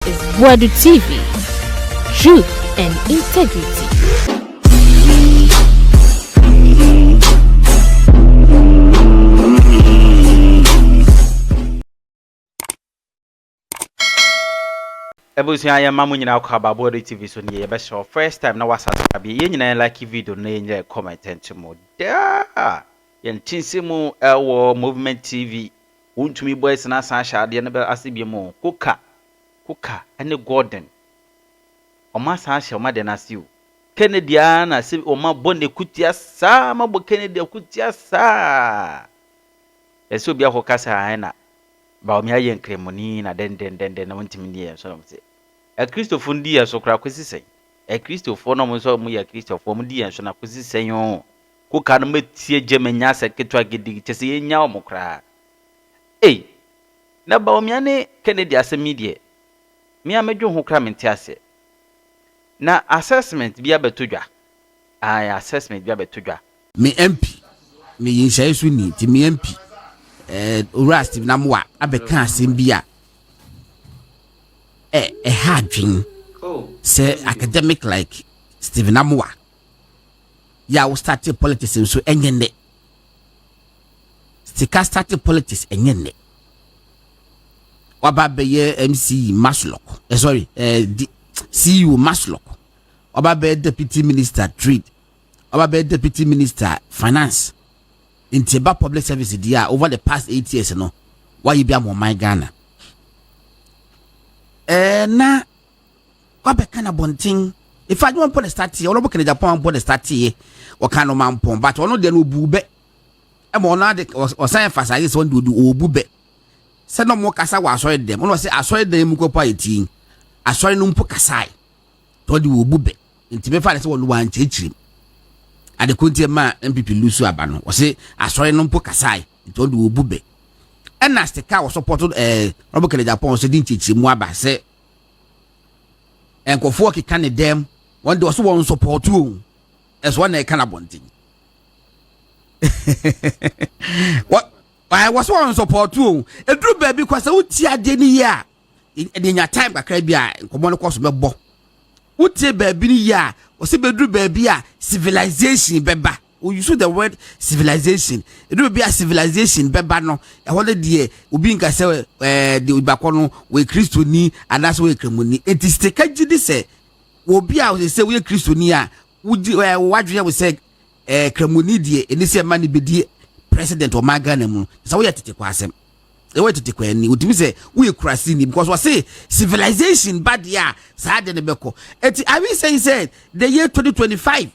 is Boadu TV. Truth and integrity. Ebusia ya mamu nyina kwa Boadu TV so ni be show first time na wasasa bi ye nyina like video na ye comment ntimo da ye tinsimu ewo movement TV Wontumi boys na san shade na be asibie mu Koka ene Gordon oma san hye oma de na siu Kennedy na si oma bonne kutia sa ma bo Kennedy kutia sa eso bia ko kasa na ba o mi aye nkremoni na den na wontimi nie so no se Christopher ndi ya so kra kwesisen Christopher no mo so mu ya Christopher mu di ya so na kwesisen yo Koka no metie gemenya seketwa gidi chese ye nya o kra na ba o mi ane Kennedy asemi de mi amedwo ho kra mentiase na assessment bia betodwa assessment bia betodwa me MP me yinhyɛ so ni ti me MP Rust na moa abeka asem bia hadwin say academic like Stephen Amoa ya we started politics so enyene stika started politics enyene waba beye MC Maslok CEO Maslok waba be deputy minister trade waba be deputy minister finance in Tiba public service dia over the past 8 years no why you be am my Ghana na waba kana bonting if I don't put the start here onobo Ken Agyapong put the start here o kan man pon but ono de no bube e mo na de o san emphasize so do obube se no mo kasa wa asori dem ono se asori dem mu kopa eti asori no mpo kasai to de obube nti be fa le se wonu wan chechiri ade kontie ma MPP lusu aba no o se asori no mpo kasai to de obube ena stika wo support Robert Ken Agyapong so din chechiri mu aba se enkofo ki kan dem won de so won support o eso na e kan abontin what I was on support too. A drew baby because I would see a denny ya in your time by Caribbean, common course of bo. Would say baby ya or say bedrew baby civilization beba. Oh, you saw the word civilization. It will be a civilization beba no. A holiday will be in Cassa the Ubacono with Christoni and that's where Cremoni. It is the country say will be out say we Christonia. Would you what you would say Cremoni die and this money be president or my Ghana mu so we atete kwasem e we atete kwani utimi say we krasi ni because we say civilization bad ya sa de beko eti I will say said the year 2025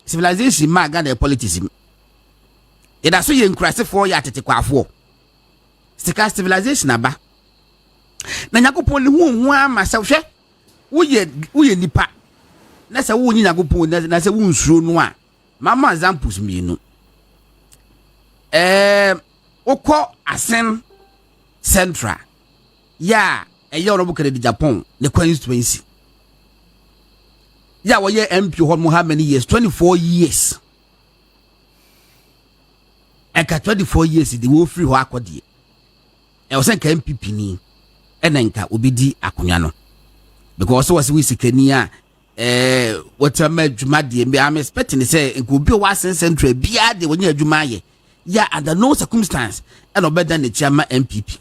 civilization ma Ghana politics e da so ye nkrasi for ya atete kwafo sika civilization aba na Yakopon ni hu ama se hwe wo ye nipa na se wo nyi Yakopon na se wo nsuro no a mama examples mienu oko asen central ya Robert Ken Agyapong the constituency ya we MP how many years 24 years eka 24 years the wo free ho akode wo sen ka MPP ni enenka obidi akonya no because was we sikani a what am adwuma de I'm expecting say nko obi wa asen central bia de wonya adwuma ye ya under no circumstance and obeda the chairman MPP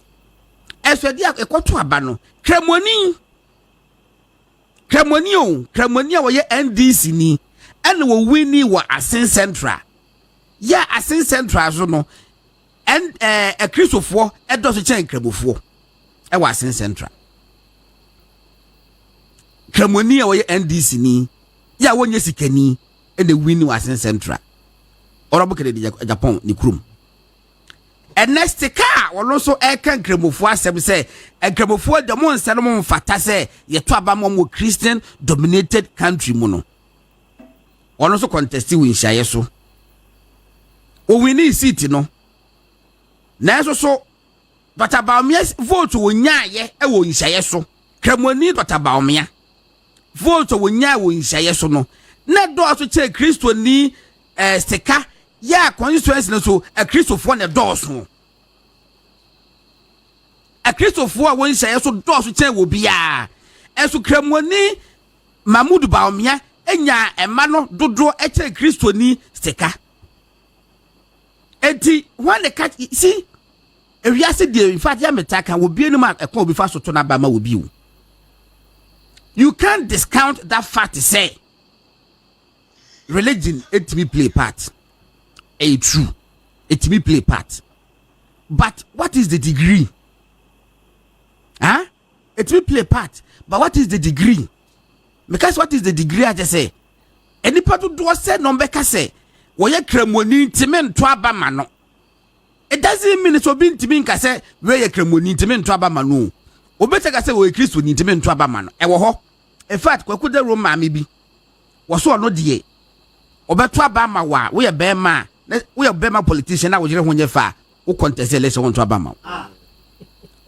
eswedi ekoto aba no kremoni wo ye NDC ni and wo wini wo Asen Central ya Asen Central so no and a Christopher edoso chen kremofo e wo Asen Central kremoni wo ye NDC ni ya wo nye sikani and the wini wo Asen Central Robert Ken Agyapong ni krum and next car won so e kan kremofo asem say e kremofo de mo nse no mo mfata say ye to aba mo Christian dominated country mu no won so contest win hyaye so o win seat no na so but about me vote wo nyaaye e wo hyaye so kremoni but about me vote wo nyaa wo hyaye so no na do so che Kristo ni stika ya constituency so a Christopher na doors no a Christopher won say so do so chen wo bia enso kramoni Mahmoud Baumia enya ema no dodo eche Kristoni sika enti when the catch see ewiase de in fact ya metaka wo bia no ma ekon obi fa so to na ba ma wo bi wo. You can't discount that fact to say religion it me play part. A true it me play part. But what is the degree? Huh? It will play part. But what is the degree? Because what is the degree? I just say any part of do say no beka say we ye kremoni ntime nto aba ma no. It doesn't mean so be ntime nka say we ye kremoni ntime nto aba ma no. Obeta ka say we Kristo ni ntime nto aba ma no. E wo ho. In fact, kwaku de Roma me bi. Wo so no de. Obeto aba ma wa we ye be ma. We ye be ma politician na wo jere ho nye fa. Wo contest election won to aba ma.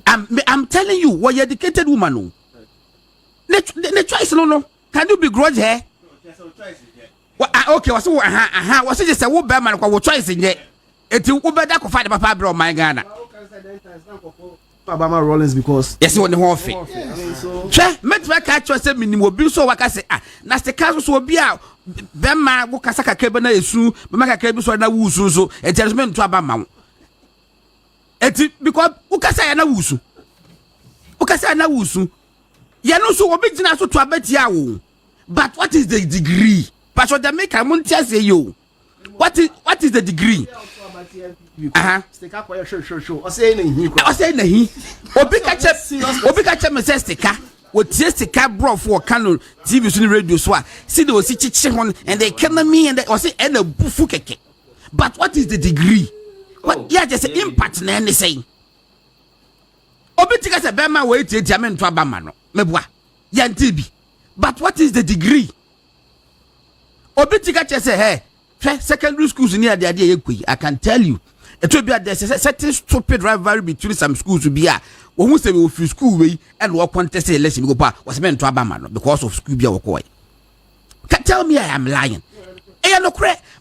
I'm telling you, what you educated woman no. The choice no. Can you begrudge her? Okay, what's what's it just say wo be man kwa wo choice nye. Eti wo be da ko fa de papa bro my Ghana. Obama Rollins because yes won the whole thing. Che, met we ka cho say minimum obi so waka say na se ka so obi a be ma wo kasa kakra be na esu, be ma kakra bi so na wusu so. Eti resmen to aba ma wo. Eti because wo kasa ya na wusu. Wo kasa ya na wusu. Ya no so obi gina so to abetia wo. But what is the degree? Pastor Jamaica Muntia say yo. What is the degree? Stika kwa show. O say na hi. Obi ka che me say stika. O tie stika bro for Kano TV so radio so a. See the osi chichi hon and the economy and the o say na bufu keke. But what is the degree? What yeah just impact na any say. Obi tika say be ma we tie me nto aba ma no. Meboa. Ya ntibi. But what is the degree? Obi tika che say hey secondary schools near the idea I can tell you it will be there's a certain stupid rivalry between some schools to be when we say we will school way and we contest election go pa was meant to abama because of school be our can tell me I am lying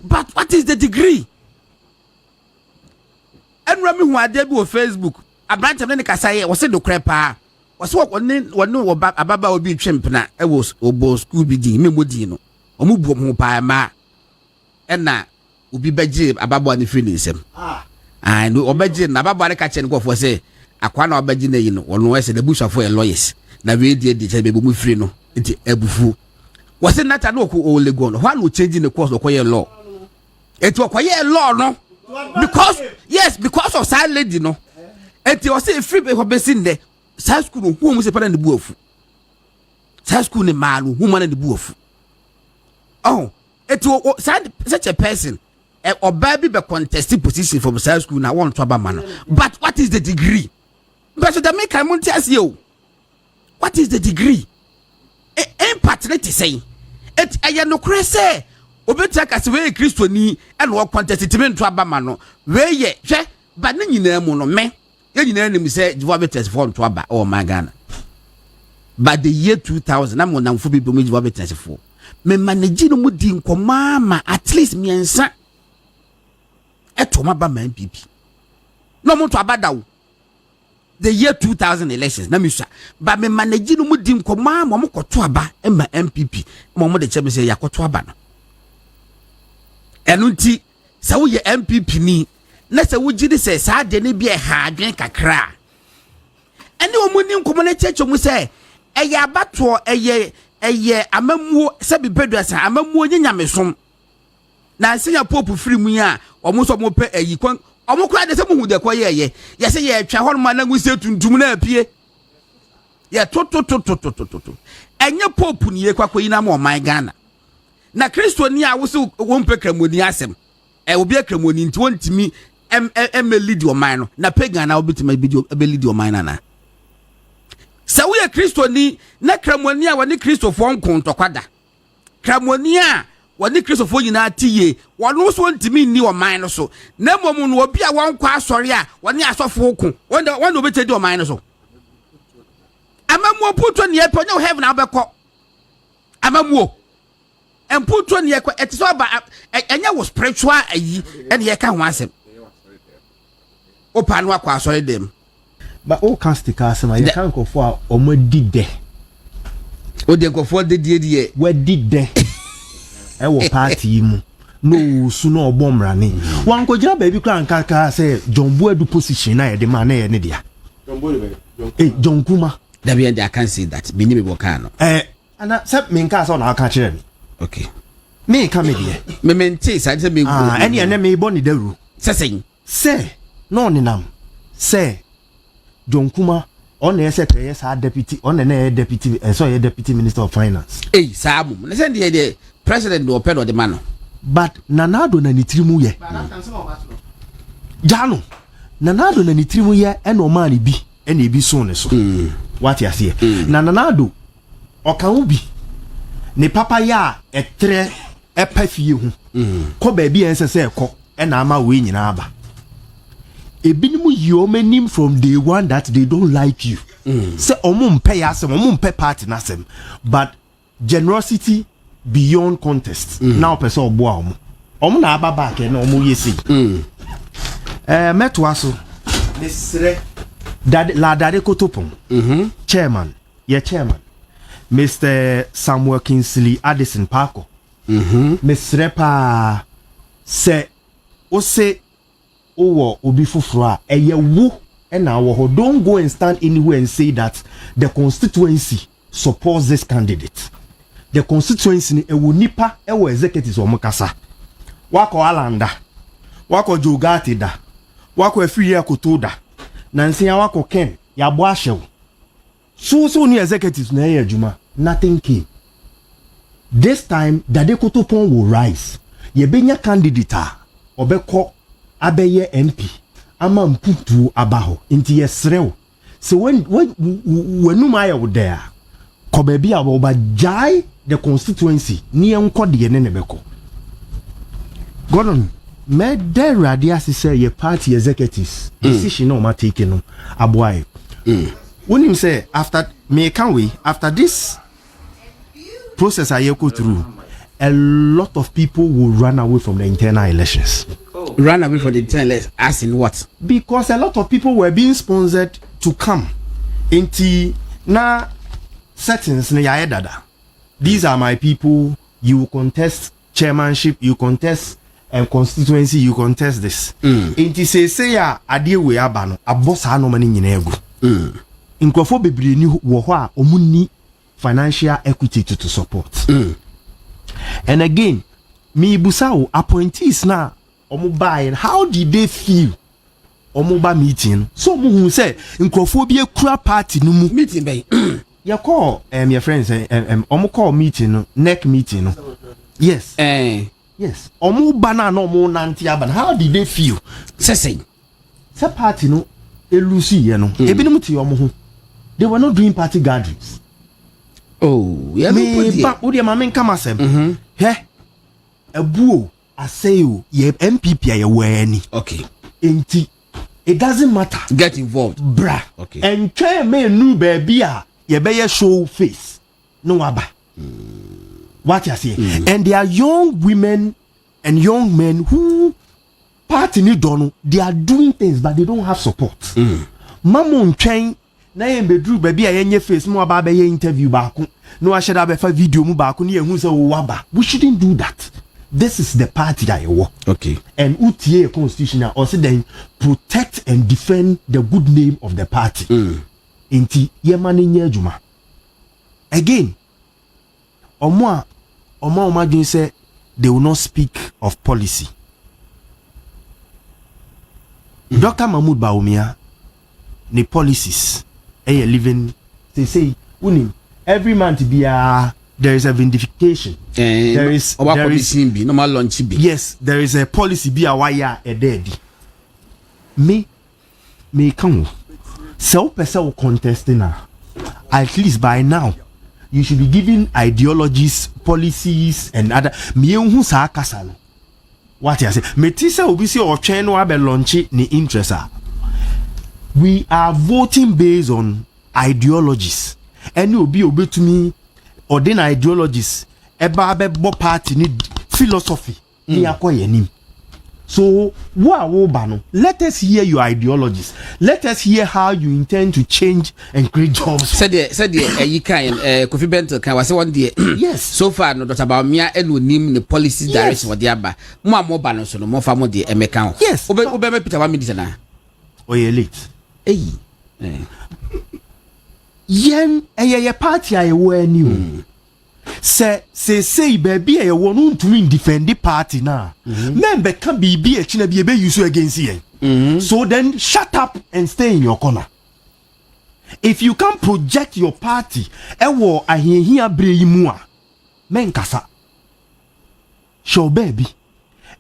but what is the degree? And Rami who are there on Facebook a branch of any kasaya was said to crepa was what one no ababa will be chimpna it was obo school be di memodino omubu mo pa ma na obi beje ababo ani free nsem and obeje na ababo ari ka che nko fo say akwa na obeje na yi no wono wese the bush of lawyers na we die che be mu free no nti abufu wose nata na okwo olego no why no change the course okoye law eti okoye law no because of that lady no eti o say free be hobesin de sa school hu mu se para ne buafu sa school ne malu hu mana ne buafu oh such a person or baby be contesting position from science school now want to man. But what is the degree? But the make I want to ask you, what is the degree? Impact let to say it I no crese obetaka as we Christoni and what contest to abamano where ye but then you know me you know say you have test for to aba oh my Ghana. But the year 2000 I'm on for people me you test for me manage no mudi nkomama at least miensa etoma ba man MPP no mo to abada wo the year 2000 elections na misha ba me manage no mudi nkomama mo koto aba ma MPP mo de che me say yakoto aba no enu nti sa wo ye MPP ni na sa wo gidi say sa de ne bia ha adwen kakra ene o mu ni nkomo na checho mu say eye abato eye amamuo sabi bedwasa amamuo nyamesom na senya pope free mu ya omo so mo pe ayi kwan omo kura de se mu hu de kwa ye se ye twa hɔ ma na ngusie tuntum na apie ye to enye pope ni ye kwakwa yi na ma oman Ghana na Kristo ni a wo se wo mpe kramoni asem obi akramoni nti wontimi lead oman no na pagan na obitima be lead oman na sa wo ye Kristo ni na kramoni a woni Kristo fo nkon tokwada kramoni a woni Kristo fo nyina tiye wono so ntimi ni oman no so na mom no obi a won kwa asori a woni asofo ko wona obetedi oman no so amamuo puto ne epo nya heaven abekọ amamuo emputo ne ekọ etiso ba enya wo spiritual ayi ene ye ka ho asem opa no akwa asori dem But all can't stick us, my can't go for or more did there. O de go for the die. Where did there? I will party mu. No sooner or bomb running. One go job baby clan kaka say John Boadu position na the man e dia. John Boadu. John Kuma. That be I can't say that. Be me Bokano. And accept me cast on our catch me. Okay. Me come here. Me maintain I say me any and me boni deru. Say no ninam. Say John Kuma on the yes deputy on the deputy so deputy minister of finance. Samu. Listen the president do open or the man. But nanado na nitrimu ye. Jano. Nanado na nitrimu ye eno mani bi ene bi so ne so. What you say? Na nanado oka ubi. Ne papa ya etre epafie hu. Ko ba bi ense se ko ena ama we nyina aba. Ebinimu yomenim from day one that they don't like you. Say omo mpe ya asem, omo mpe party na asem. But generosity beyond contest. Now person obo omo na aba back na omo yesi. Meto aso. Mesre Dade Kotopon. Chairman. Chairman. Mr. Samuel Kingsley Addison Parko. Mesre pa se ose owo obi fufura eye wo na wo don't go and stand anywhere and say that the constituency supports this candidate. The constituency ni ewo nipa ewo executives o mukasa wako alanda wako jogati da wako efiri akoto da nansi ya wako ken ya bo ahyew so ni executives na ye adwuma nothing came. This time Dade Kotopon will rise. Ye benya candidate obeko abeye MP ama mputu abaho inti yesrew. So when umaya wo there ko ba bia wo ba jai the constituency ni enko de ne beko. Gordon me there radia say ye party executives decision no ma take no aboy. When him say after this process I go through, a lot of people will run away from the internal elections. Run away from the internal elections, as in what? Because a lot of people were being sponsored to come into na settings na ya dada. These are my people. You contest chairmanship, you contest constituency, you contest this. Inti say ya adie we abano abosa no mani nyina egu. Nkrofo bebre ni wo ho a omunni financial equity to support. And again, me busao appointees na omo buy, how did they feel omo ba meeting? So who say nkrofo bi ekura party no mu meeting bay. You call your friends omo call meeting no, neck meeting no. Yes. Yes. Omo bana no mo nanti aban. How did they feel? Say party no elusi ye no. Ebinim ti omo ho. They were not doing party gatherings. Oh, yeah, me ba odi ma men kama sem. He ebuo aseyo ye MPP ye wani. Okay. Enti it doesn't matter. Get involved. Bra. Okay. And try me nu baby a ye be ye show face. No aba. What you say? And there are young women and young men who party ni dono, they are doing things but they don't have support. Mamun train na yen bedru baby a yenye face mo aba be ye interview baako no a sheda be fa video mu baako ne ehun se wo waba. We shouldn't do that. This is the party that you work. Okay. And UTA constitutional also then protect and defend the good name of the party. Inti ye mani nye juma. Again, Oma Jun say they will not speak of policy. Dr. Mahmoud Bawumia, the policies, living, they say, unim, every month there is a vindication. There is normal lunch. Yes, there is a policy be a wire a dead. Me come. So person contesting now. At least by now, you should be giving ideologies, policies, and other. Me who sa kasano. What you say? Me tisa obisi or chain wa be launchi ni interest. We are voting based on ideologies. And you be obey to me. Or then ideologies eba bo party ni philosophy ni akoye nim So let us hear your ideologies. Let us hear how you intend to change and create jobs. Said you can Kofi Bento can was one day. Yes. So far no Dr. Baumia enu nim the policy direction what aba. Mo ba so no mo fa mo de emeka. Yes. Obe Peter wa medicine na. Oye late. Eh. Yen eye party aye wo ani. Say baby I want to defend the party now. Member can be a china be use against you. So then shut up and stay in your corner. If you can project your party, ewo ahihia breyimua. Menkasa. Show baby.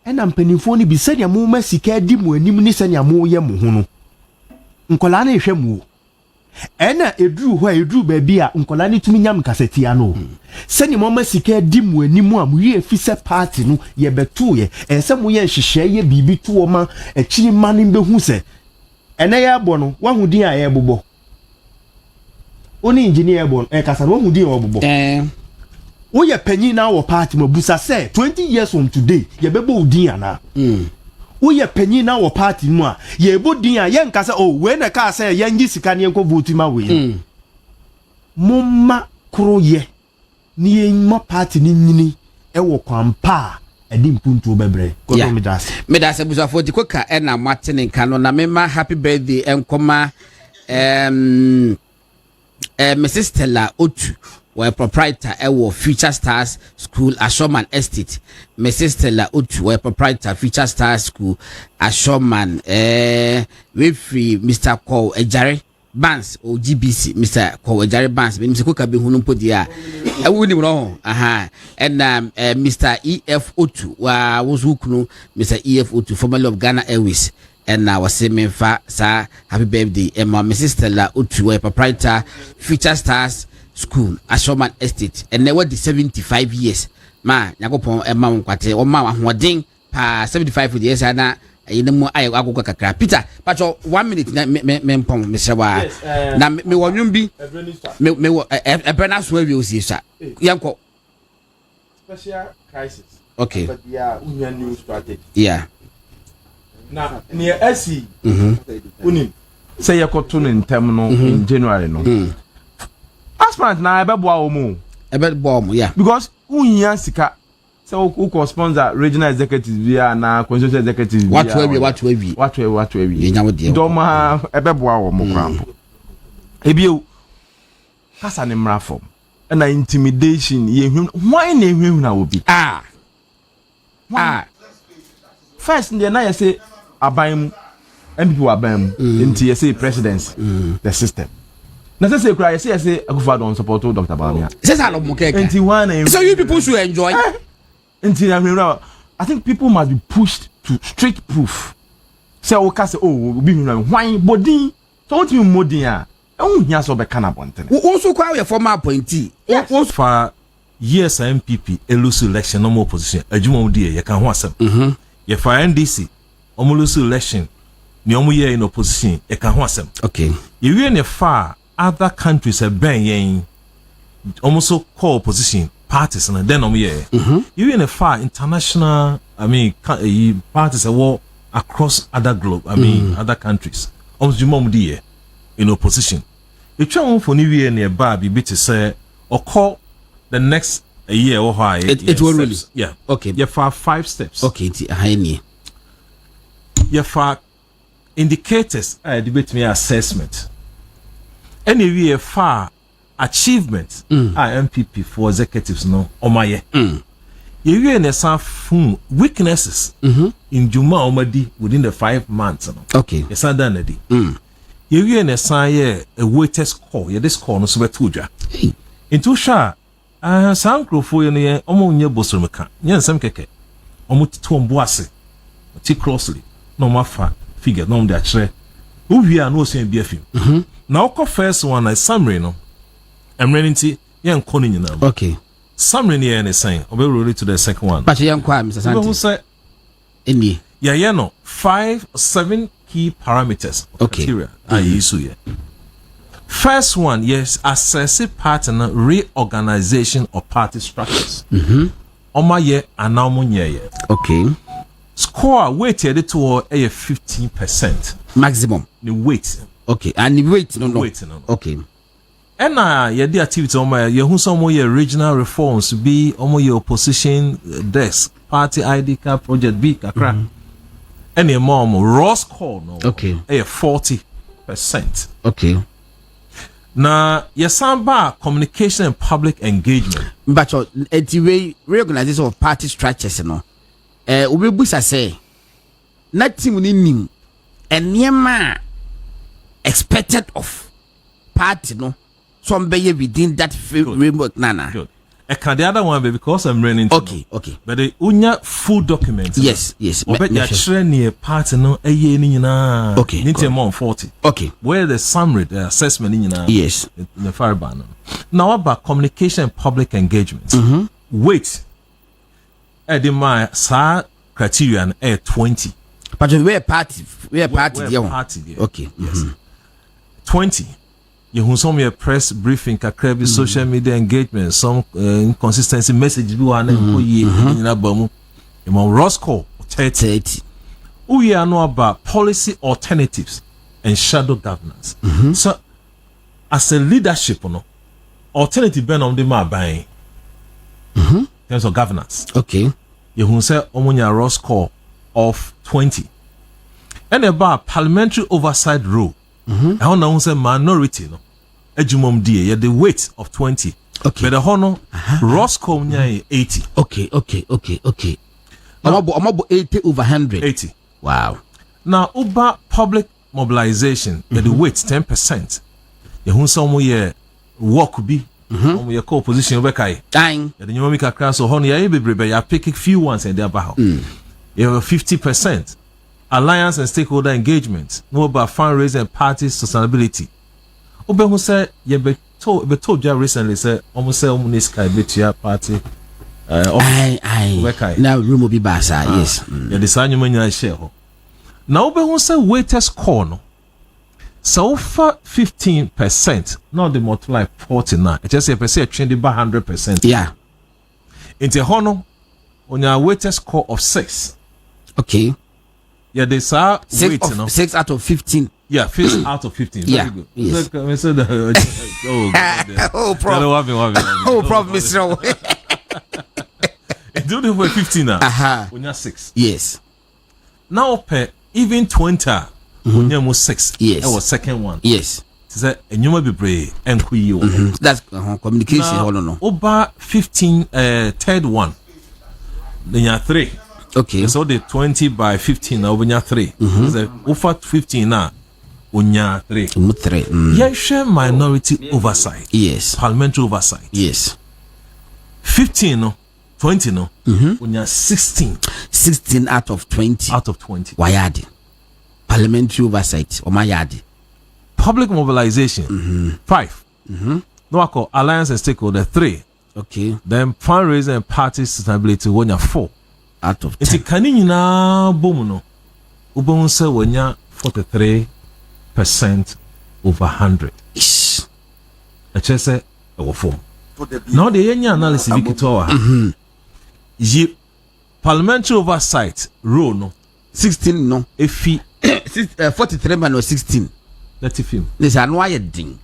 And I'm penifo ni bi said ya mo masika di mo anim ni sanya mo ye mo ho no. Nkola na ehwe mo. Ena edru ho edru baby a nkola ni tumi nyam kasetia no. Sani mama sika di mu animu a mu ye fise party no ye beto ye ense mu ye nhihye ye bibi to o ma akiri mane behu se ena ye abo no wahu din a ye bobo oni engineer abo kasa no wahu din o bobo wo ye panyin na wo party ma busa se 20 years from today ye bebo din ana wo ye panyin na wo party mu a ye bo din a ye nkasa o we na ka se ye ngi sika ne enko vote ma we mumma kro ye ni ma party ni nyini ewo kwampa edi mpuntu bebre ko no medase busafo di Koka na Martin kano na mema happy birthday enkoma Mrs. Stella Otu were proprietor ewo Future Stars School Ashoman Estate. Mrs. Stella Otu were proprietor Future Stars School Ashoman we free Mr. Call Ejare Banks or GBC Mr. Kowajari Banks Mr. Koka be hunu podia woni no and Mr. EF02 was hukunu Mr. EF02 formerly of Ghana Airways and now was saying fa sa happy birthday and my sister La Otu proprietor Future Stars School Ashoman Estate and they were the 75 years ma nyakopon e ma nkwate o ma ahoden pa 75 years na mo ayi agogo kakra Peter pacho 1 minute na me mpom me sewa na me wonwum bi me ebrana so awie osi sha yanko special crisis okay but yeah unya new strategy yeah na near AC unim say yakoto no ntem no in January no aspirant na ebeboa omo yeah because unya sika so who sponsor regional executives via na constituency executives via what we doma ebeboa wo mo krampo ebio kasa ne mra form na intimidation ye hwem why na hwem na obi first there na you say abam MPP abam into you say presidency the system na say cry you say Akufo don support Dr. Baumia say say no mo keke into one so you people should enjoy I think people must be pushed to strict proof. Say okay say be why body so what you modern ah here so be kana bonten. Also kwa your former appointee. What for years MPP elusu election no more opposition. Adwuma odi ye kan ho asem. Ye for NDC omulosu election ni omu ye in opposition ye kan ho asem. Okay. Ye we ne far other countries have been yen almost call opposition parties and then you in a far international parties across other globe other countries almost in opposition you try for new year near Barbie bit to say or call the next a year or high it will really yeah okay you far 5 steps okay you far indicators debate me assessment anyway far achievement MPP for executives no omaye you in some weaknesses in Juma omadi within the 5 months no okay yes done already you in some a weighted score this score no so betuja into sha some crofo ye omo nye bosomeka nye nsem keke omo tito mboase ti closely no mafa figure no de akere uwie no so bia fim na okọ first one na summary no Emrenity, young Conin, okay. Some in the saying, or really to the second one. But young crime, Mr. Santos. Any. Yeah, no, 5 or 7 key parameters. Okay. Criteria. First one, yes, assess partner reorganization of party structures. Oma ye and now munye. Okay. score weight yɛde to hɔ ɛyɛ 15% maximum the weight. Okay, and the weight no weight no. Okay. ɛna yɛde activity ɔmo yɛhu sɛ ɔmo yɛ regional reforms bi ɔmo yɛ opposition desk party ID card project bi kakra ɛna ɛma ɔmo raw score no okay ɛyɛ 40%. okay. Na yɛsan ba communication and public engagement. But the reorganization of party structures no we busa say na team ni nim enema expected of party no some be within that framework nana. Good. I can the other one because I'm running. Okay, okay. But the unya full document. Yes, yes. But you actually near party no eye ni na. Okay. Ninety more 40. Okay. Where the summary, the assessment ni na. Yes. In the fire ban. Now about communication and public engagement. Wait. My sa criterion 20. But we party there. Party there. Okay. Yes. 20. You some your press briefing, kakrebi social media engagement, some inconsistency messages we want to Roscoe 30. We are know about policy alternatives and shadow governance. So as a leadership, no alternative ben on the map buying in terms of governance. Okay. You say omunya Roscoe of 20. And about parliamentary oversight rule. I don't say minority no. Ejumom die the weight of 20. Okay. But the honor Roscoe nya 80. Okay. I'm about 80 over 100. 80. Wow. Now uba public mobilization the weight 10%. You hun some ye work be ye co-opposition be kai. Dying. The nyoma mika kra so hono ya bebrebe ya pick few ones and they about. You have 50%. Alliance and stakeholder engagement. No about fundraising and party sustainability. Obe who said you be told you recently said almost say Omuniska betia party. Now room will be basa. Yes. Yeah, the sign you mean share. Now Obe who say waiters score no. So far 15%. Not the multiply 49. It just say per se change by 100%. Yeah. Into hono on your waiters score of 6. Okay. Yeah, they saw 6 out of 15. Yeah, 6 out of 15. Very yeah. good. Yes. Problem, Mr. Do the way 15 now. When you're 6. Yes. Now, even 20, when you're 6. Yes. That was second one. Yes. And you might be brave and queer. That's communication. Hold on. Over 15, third one. Then you're 3. Okay. So the 20 by 15 now when you're 3. Over 15 now. Unya 3. 3. Yeah, share minority oversight. Yes. Parliamentary oversight. Yes. 15 no. 20 no. Unya 16. 16 out of 20. Out of 20. Wayadi. Parliamentary oversight. Omayadi. Public mobilization. 5. No I call alliance and stakeholder 3. Okay. Then fundraising and party sustainability when 4. Out of 10. It's a kanina boom no. Ubon say when you 43% over 100. Ish. I just say our form. Now the yenya analysis we kitoa. Ye parliamentary oversight rule no. 16 no. Efi 43 man or 16. Let it film. There's an wide thing.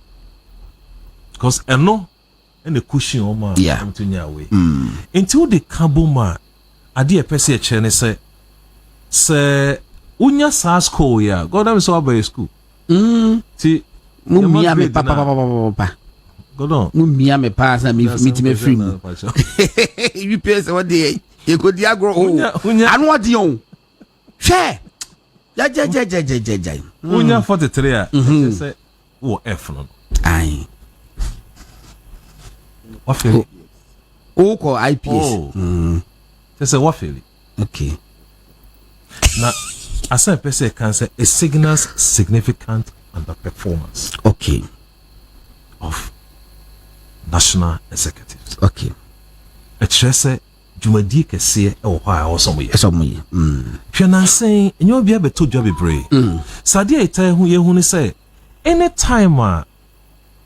Because no and the cushion on my yeah. Until the kabuma adi pese e chene se unya sasko ya god am so by school ti mumia me papa god on mumia me pass na me me free mu you pese what dey e go di agro anu adi on hwe ja unya 43 a say wo f no ai what feel o ko IPS say what feel okay now as a person can say it signals significant underperformance okay of national executives. Okay. A chese jumadi kese e wo ha osomo ye. Osomo ye. Hwe na sen enyo bia beto job bebre. Sade eta hu ye hu ni say anytime a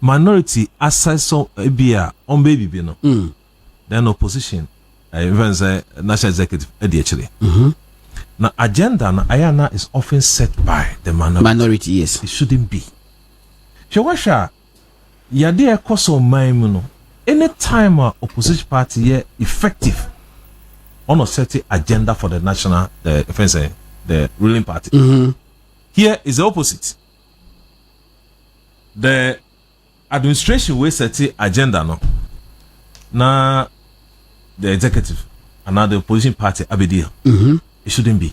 minority access so bia on baby bi no. Then opposition even say national executive e di actually. Now agenda na ayana is often set by the minority. Yes, it shouldn't be. Shawasha yade ekoso man no anytime a opposition party is effective on a certain agenda for the national the ruling party. Here is the opposite. The administration will set the agenda no na the executive and now the opposition party abedi. It shouldn't be.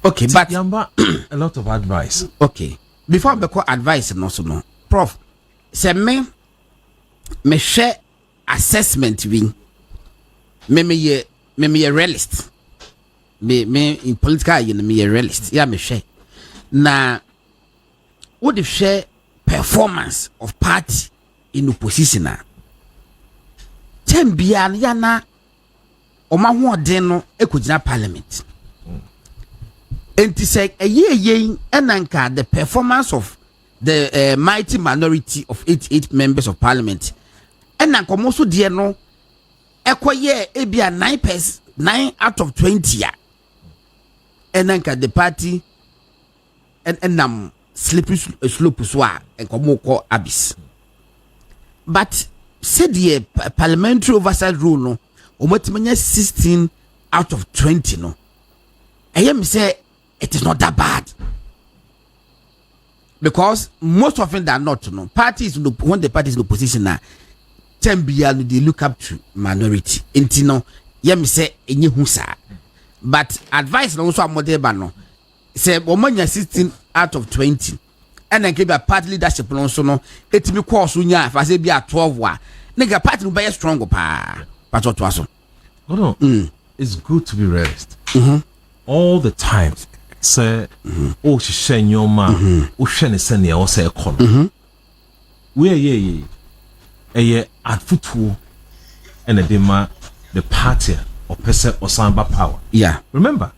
Okay, but yamba a lot of advice. Okay, before we call advice no so no prof say me share assessment wing me realist me in political you know me realist yeah me share na what if share performance of party in opposition na tembia ya na oma ho den no ekogina parliament enti say eye enanka the performance of the mighty minority of 88 members of parliament enanka mo so de no ekoye ebia 9 out of 20 ya enanka the party enam slippery slope so a enkomo ko abis but said the parliamentary oversight rule no omotimanya 16 out of 20 no I am say it is not that bad because most often than not no parties when the parties in opposition na tembia they look up to minority enti no yam say enye hu sa but advice no so amode ba no say omanya 16 out of 20 and then give a party leadership no so no etimi course nya fa say bia 12 a nigga party no be strong pa to aso no it's good to be realist all the time say oh she nyoma o hwe ne sene o say kono we ye adfutuo and the party or person or samba power. Yeah. Remember,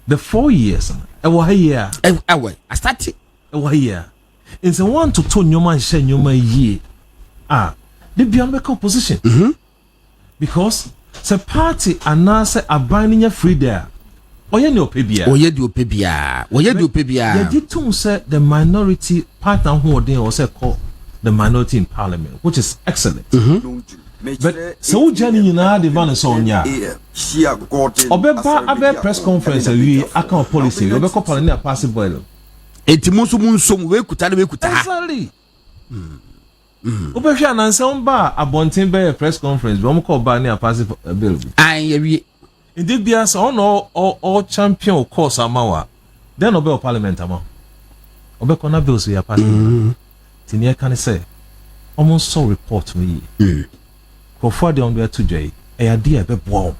the 4 years. I started. In the 1 to 2 nyoma share nyoma ye. The beyond opposition. Because the party announce a binding free there. Oye do pebia. You did to say the minority partner who they also call the minority in parliament, which is excellent. But so Jenny na the van sonya. Obeba abe press conference we account policy. Obeko parliament pass boil. Entimusu munsom we kuta. Exactly. Obehwa na nsem ba abonten be press conference. We call ba na pass bill. Aye. Indeed, be as on all champion course amawa. Then obey parliament ama. Obey kona bills we are passing. Tinia can say almost so report me. For the on there today, a idea be wow.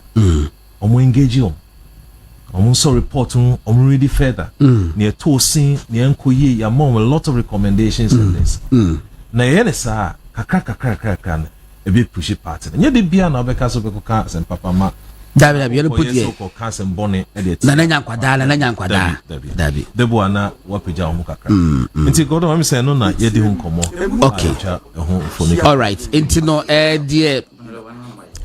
Engage you. Almost so report ready further. Near to scene, near Nkoye, your mom a lot of recommendations in this. Na yenesa kakra a bit pushy party. And yet the beer now because of the cars and papa ma. Dabi you put here. Cars and bonnet edit. Na nyankwada. Dabi. The buana wapija omukakra. Nti godo am say no na ye di hunkomo. Okay. All right. Nti no dear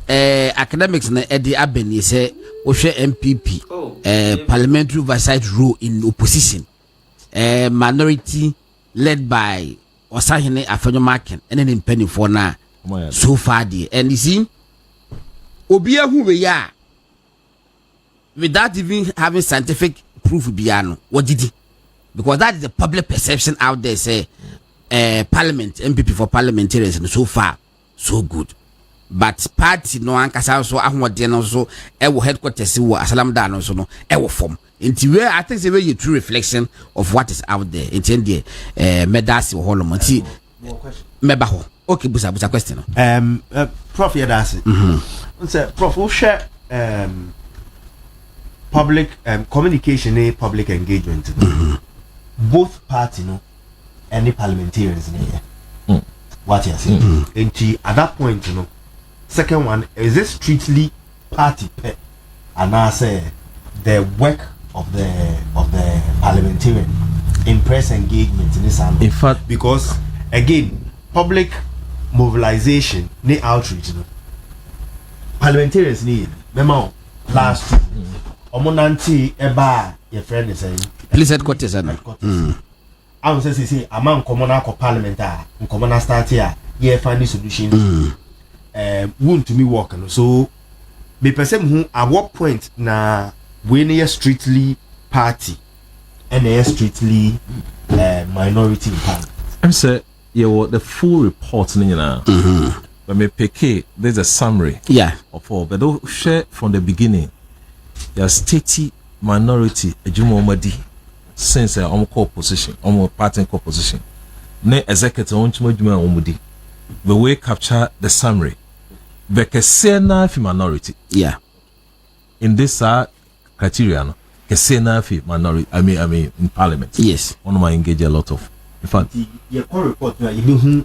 academics na the abeni say o hwe MPP parliamentary oversight rule in opposition minority led by Osahene Afenyomaken and then penny for na so far there and you see obia hu we ya without even having scientific proof biano what did he because that is the public perception out there say parliament MPP for parliamentarians and so far so good but party no ankasa so ahode no so e wo headquarters wo asalam da no so no e wo form nti we I think say we a true reflection of what is out there nti ndie medasi wo holo nti meba ho okay busa question no prof yadasi say prof we share public communication public engagement both party no any parliamentarians in here what you say nti at that point you know second one is this strictly party pet and I say the work of the parliamentarian in press engagement in this angle. In fact, because again public mobilization need outreach you know. Parliamentarians need memo last omonanti eba your friend is saying police headquarters and I was say among common parliament common start here yeah find solutions Wontumi work so me person who at what point na we near strictly party and a strictly minority in parliament. I'm say the full report but me pick there's a summary of all but don't share from the beginning your state minority ejumomadi since opposition party opposition ne executive omudi the way capture the summary the kesena fi minority in this criteria no kesena fi minority I mean in parliament one might engage a lot of in fact your report you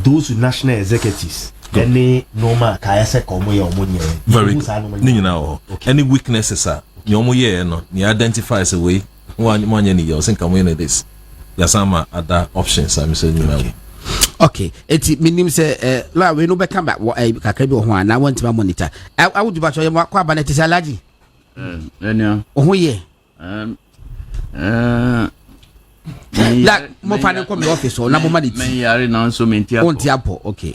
those national executives any normal kayase komo ya omonye very ni na any weaknesses are nyomo ye no ni identify as a way one ye ni yo think am in this yasama other options I'm saying you okay eti minim say la we no be come back kakra bi ho na want to monitor I would ba cho ye kwa ba na tisa alaji enya ho ye la mo fa ne come office o na mo ma de me yare na so me ntia on tiapo okay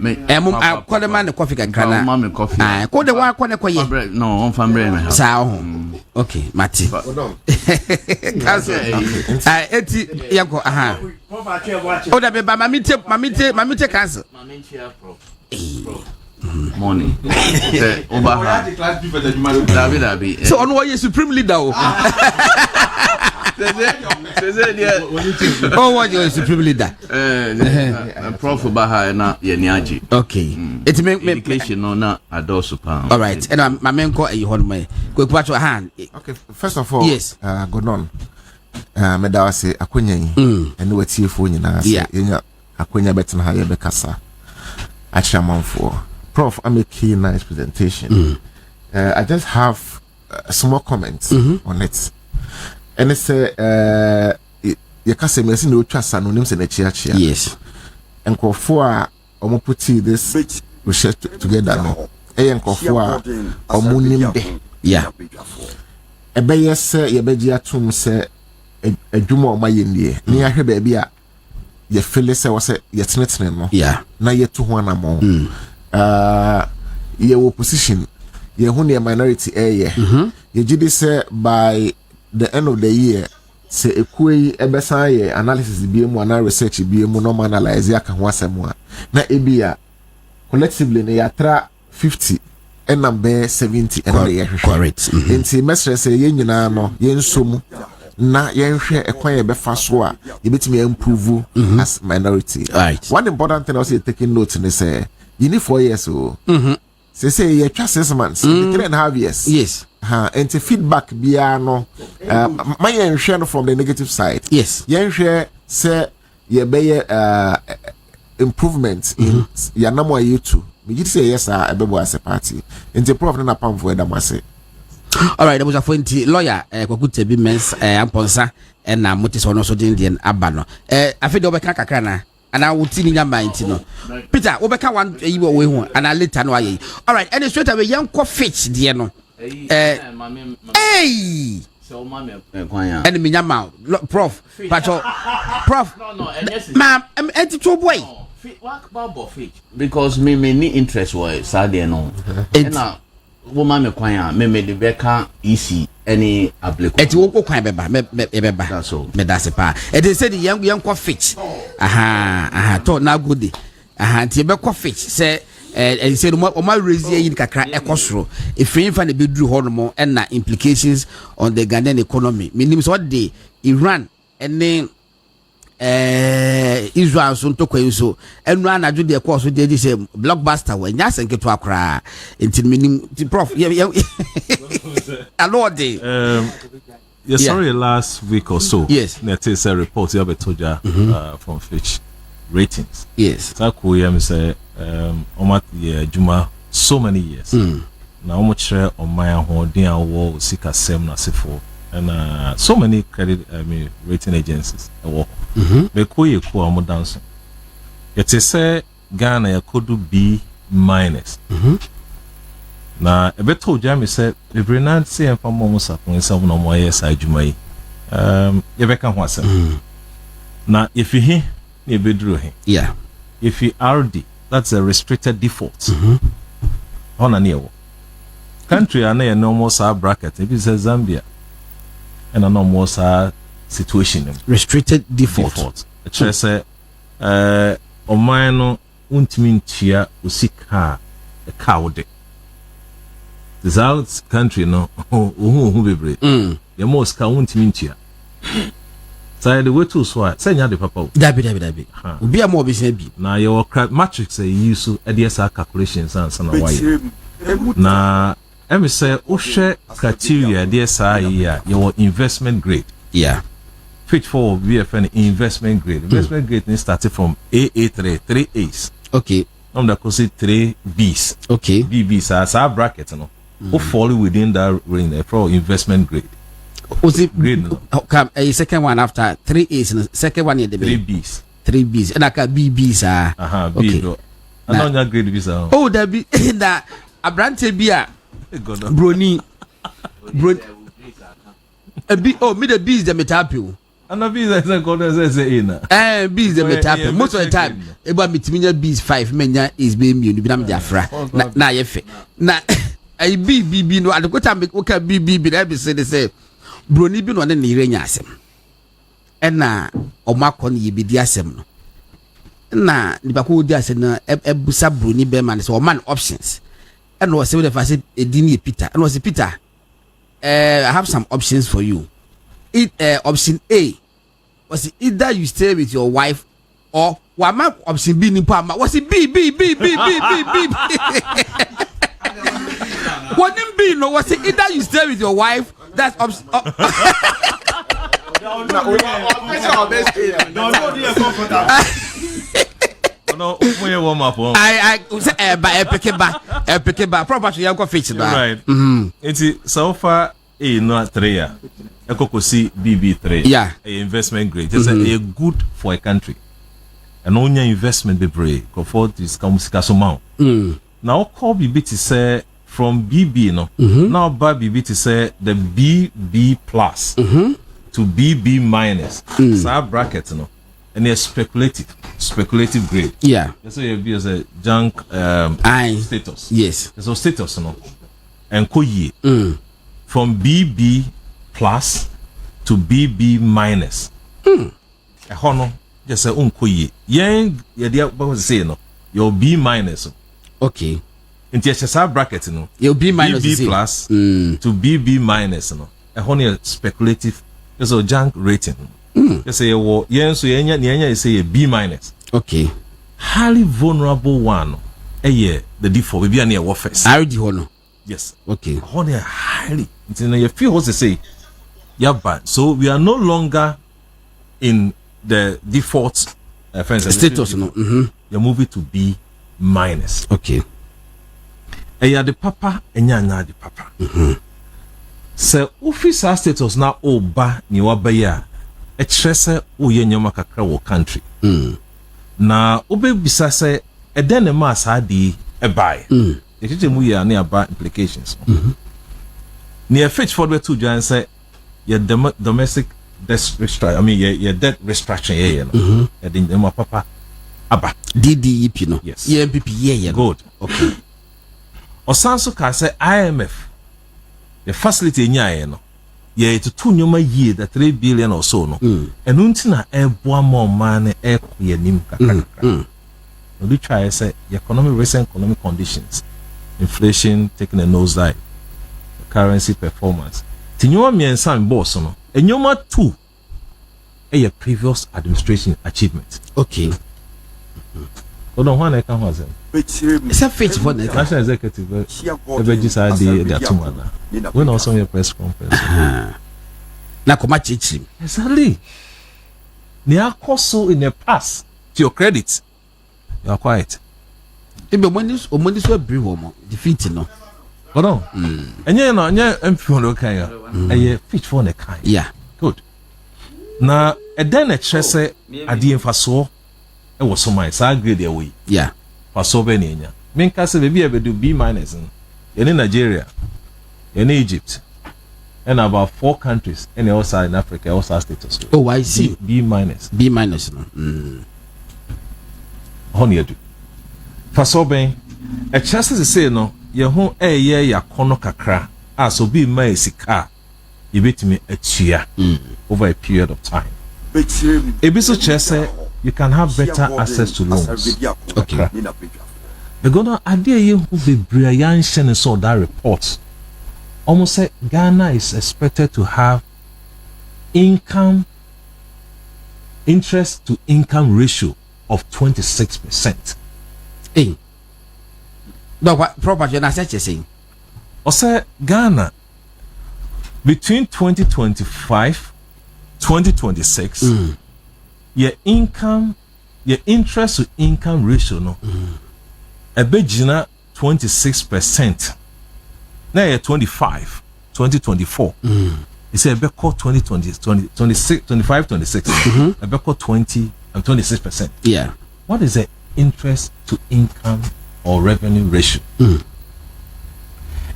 me mo ko de man coffee kakra na ma me coffee ko de wa ko ne ko ye no on fa mbre me sa ho okay mati kaso eti yako aha o da be ba mamite cancel morning oba David so on why supreme leader o oh what you supreme leader prof baha na ye ni agi okay it me education no na adosu pa all right and my men ko e hon me ko kwacho hand okay first of all yes good on me da wase akonya yi ene watiefo nyina se yenya akonya betina ha ye bekasa achamanfo prof I make a nice presentation I just have small comments on it and it's you can say me say no trust anonymous in the church yes and ko for omo put this research together no e ko for omo nimde ebe yes ye beji atum se adwuma o mayendie ni ahwe ba bia ye feel se wose ye tenetene no na ye to ho anamo ye opposition ye hu ne minority ye gidi say by the end of the year say ekui ebesan ye analysis bi mu ana research bi mu no analyze aka ho asemu a na ebia collectively ne yatra 50 and number 70 and ye correct enti mesre say ye nyina no ye nsomu na ye nhwe ekwan ye befa so a ye betimi improve as minority right one important thing also taking note ne say you need 4 years so say ye twa 6 months 3.5 years yes and the feedback bia no my enhwe from the negative side yes ye nhwe say ye be improvement in ya namo YouTube me gidi say yes abebo as a party and the prof na pam for edamase all right there was a point lawyer kwakuta bi mens amponsa na motis ono so den aba no afede obeka kakra na ana wuti ni nya mind no Peter obeka one yi wo we hu ana later no ayi all right and straight away yan ko fetch de no hey so mama kwanya and me nya ma prof pacho prof ma enti to boy work about fit because me ni interest was sad no na woman me kwanya me de beka easy any applicant eti wo kwan beba me beba so me da se pa e dey say the young ko fit aha to na good nti be ko fit say e say o ma raise yin kakra ekosoro e free fa na be duru ho no mo na implications on the Ghanaian economy minim so the Iran and Israel so to kwen so enu anadwo de course de say blockbuster we nya senke to akra nti minim prof alodi sorry last week or so yes net is a report you have told you from Fitch ratings yes taku yam say omat ye juma so many years na omo chere oman hodin awo sika sem na sefo and so many credit rating agencies they call you cool dancing. It is say Ghana ya could B minus. na ebeto jami say bebrena say emfa mo sapon say no mo ye sa adwuma yi ye beka ho asem na if he na ebeduru he yeah if you RD that's a restricted default ona ne ewo country ana ye normal sa bracket if is Zambia and a normal sa situation restricted default e say oman no untimi ntia osika e kawde the south country no ohu bebre ye mo ska untimi ntia say the way to so say nya de papa dabi obi am obi bi na your matrix use EDSR calculations and sana why na emi say o share criteria EDSR here your investment grade yeah Fitch for BFN investment grade needs started from AA3 3A's okay that cause it 3B's okay BB's as our bracket no who fall within that range for investment grade was it grade no come a second one after 3A's and second one the 3B's and I can BB's B do I don't know grade visa oh that be that a brand bia brony a B oh me the B's the metapio and a visa is called as in B's the metapio most of the time about me B's 5 menya is being me become Jafra na yefe na a BB no at the time okay BB that be say brony bi no na ire asem na omakon ye bi di asem no na nipa ko di asem na ebusa brony be man so man options and was say the first edini Peter and was Peter I have some options for you. Option A was either you stay with your wife or what my option B ni pa was it B what them B no was it either you stay with your wife that's option no we warm up I say ba pick ba property you go fix ba right it's so far no 3 year ekokosi BB3 yeah a investment grade just a good for a country and only investment be brave go for this so now now call BB to say from BB no now by BB to say the BB plus to BB minus so bracket no and a speculative grade yeah so you be as a junk status yes so status no and koye from BB plus to BB minus a hono just say unkoye yen ye dia ba say no your B minus okay into your bracket no your B minus BB plus to BB minus no a hono speculative so junk rating just say wo yen so yen say a B minus okay highly vulnerable one the default we be an war first I already hono yes okay hono highly it's in your feel what to say yeah bad so we are no longer in the default status no you move it to B minus okay the papa enya the papa so officer status na oba ni wabaya e trese oye nyoma kakra wo country na obebisa se eden ma sa di e buy e tete mu ya na aba implications ni e fetch for the two jan say your domestic debt restructure I mean your debt restructuring ye no e den ma papa aba DDEP no yes MPP ye good okay osanso ka say IMF the facility nya no ye to two nyoma ye the 3 billion or so no enu ntina eboa ma man e koye nim kakaka no do try say recent economic conditions inflation taking a nosedive currency performance tinyoma miensa boss no enyoma 2 a previous administration achievement okay hold on one I can was it's a fetch for the national executive just the atumana when also your press conference na koma chichi exactly ni akoso in the past to your credit you are quiet ebe omoni so abri wo mo defeat no hold on enye no enye MP no kan ya eye fit for the kan yeah good na eden na kyerese ade emfaso e wo so mai sa grade away yeah faso be na enya menka se be bia be do B minus in Nigeria, in Egypt, and about 4 countries, and also in Africa, also status. Oh, I see. B minus. B minus. No. Honey, do. For so being a chance to say no, your home a year ya kono kakra, so be my sika, you beat me a cheer over a period of time. A bit of chess, you can have better access to loans. Okay. We're gonna idea you who be brilliant and saw that report. Almost said Ghana is expected to have interest to income ratio of 26%. Hey. No, what property na such saying? Or say Ghana between 2025 2026 your interest to income ratio no a bejina 26%. Now you're 25 2024 it's a bit called 2020 26 25 26 a bit called 20 and 26%. Yeah. What is the interest to income or revenue ratio?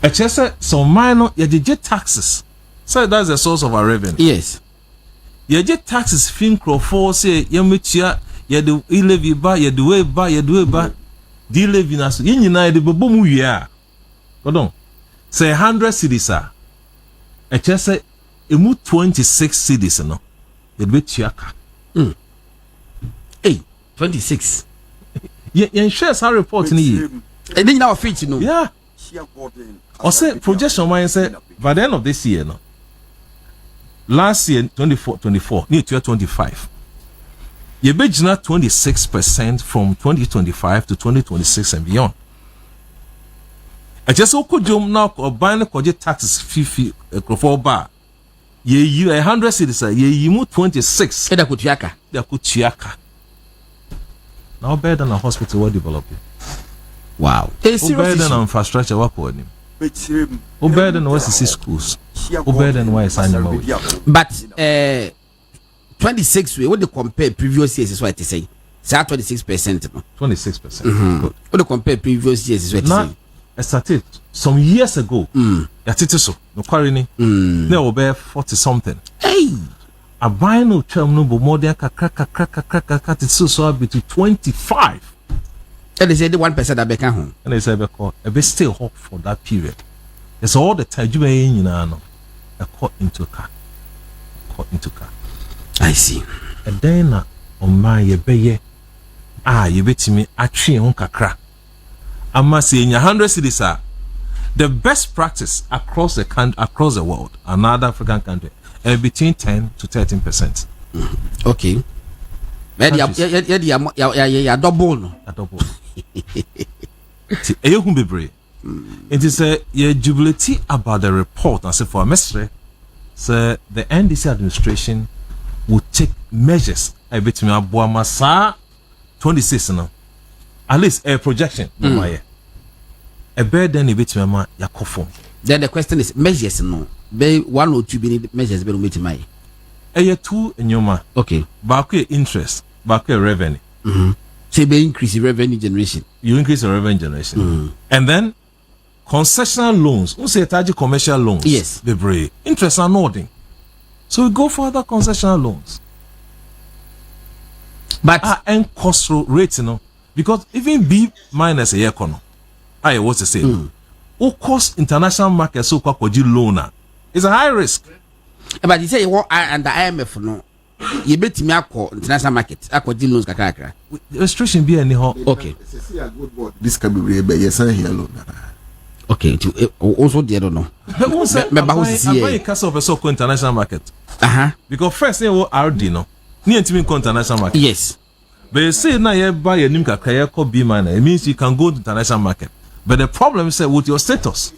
A chesa so minor you get taxes, so that's the source of our revenue. Yes. You get taxes fin for say you metia you do levy ba you do way ba di levy na so yin na de bobo mu wi a go don say 100 cedis a chesa emu 26 cedis no you be tiaka. Hey, 26. You share some report ni. And then you now fit you know. Yeah. Or say projection mine say by the end of this year no. Last year 24 near 25. You be 26% from 2025 to 2026 and beyond. I just could jump now or buying the taxes fee for bar. You 100 cedis you move 26. Eda kutiaka. They could chiaka. Now better than a hospital we're developing. Wow. Better than an infrastructure we're putting. Better than OSCC schools. Better than why it's animal. But 26 what they compare previous years is what they say. Say 26%. No? 26%. What they compare previous years is what they say. I started some years ago. So no quarry there will be 40 something. Hey. A buying no term no more than it's so between 25. And they say the 1% that back home. And they say because a bit still hot for that period. It's all the time you may know a caught into car. I see. And then on my ye you bet me a tree on kakra. I must say in 100 cities are the best practice across the world, another African country, between 10 to 13%. Okay. Yeah, double. Double. It is a jubility about the report. I say for a mystery, so the NDC administration will take measures. I bet me Abuamasa 26 now. At least a projection. A better than a bit me yakofo. Then the question is measures no. Be 1 or 2 measures be meet my. A year 2 in your ma. Okay. Back interest, back revenue. So be increase the revenue generation. You increase the revenue generation. And then concessional loans. Who say target commercial loans? Yes. The brave interest are nodding. So we go for other concessional loans. But and cost rate, you know, because even B minus a year kono. I was to say, who cost international market so called loaner is a high risk. But you say you want and the IMF no. You bet me akọ international market akọ deal loans kakra. Restriction be anyhow. Okay. This can be really bad. Yes, I hear loan. Okay. Also the other no. Remember who is here? I cast off a so-called international market. Because first they were RD no. Near to international market. Yes. But you say now you buy a nimka kaya called B minor. It means you can go to international market. But the problem is that with your status,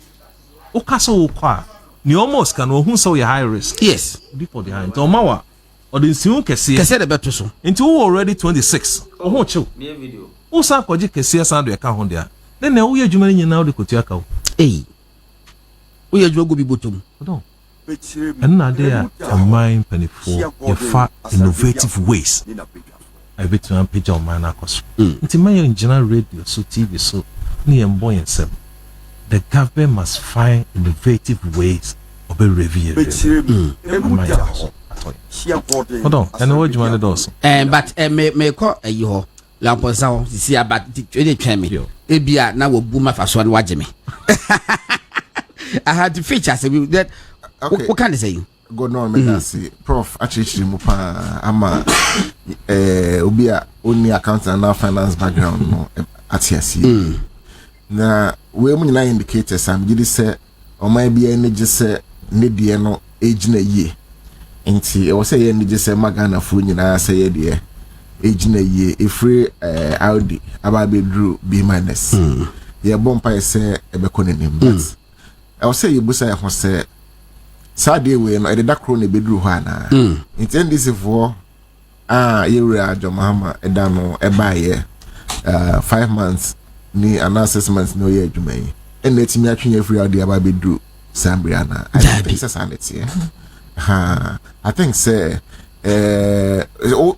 Okaso ukwa, ni almost can who so your high risk. Yes. Before the high. To mawa or the nsiun kesi. Kesi the better so. Into already 26. Oh chill. Me video. Usa koji kesi asando ya ka hondia. Then na uye jumani nyina odi kotua ka. Eh. Uye jwa go bi botom. Odo. And na there a mind penifo your far innovative ways. I bet to page on man akos. Nti man your engineer radio so TV so ni embo yensem. the government must find innovative ways of reviewing. Hold on, and what you want to do? But may call a yo. Lamposa, see about the trade. Ebia now will boom for one watch me. I had to feature that. Okay. What can I say? Go on, me Prof. Actually, mupa ama obia only accountant and finance background no at TSC. Na we mu nyina indicators am gidi say o mai bia ne gi say ne de no age na ye. Nti e wo say ye ne gi say magana fu nyina say ye de age na ye efre Audi aba be drew B-. Ye bompa say e be konenim but I will say you busa ya ho say Saturday we no e da kro na be drew ho ana. Nti this for ye we adwomama e da no e ba ye 5 months ni an 6 months no ye adwuma yi. En na timi atwenya free Audi aba be drew Sambriana. I think say sanity. I think say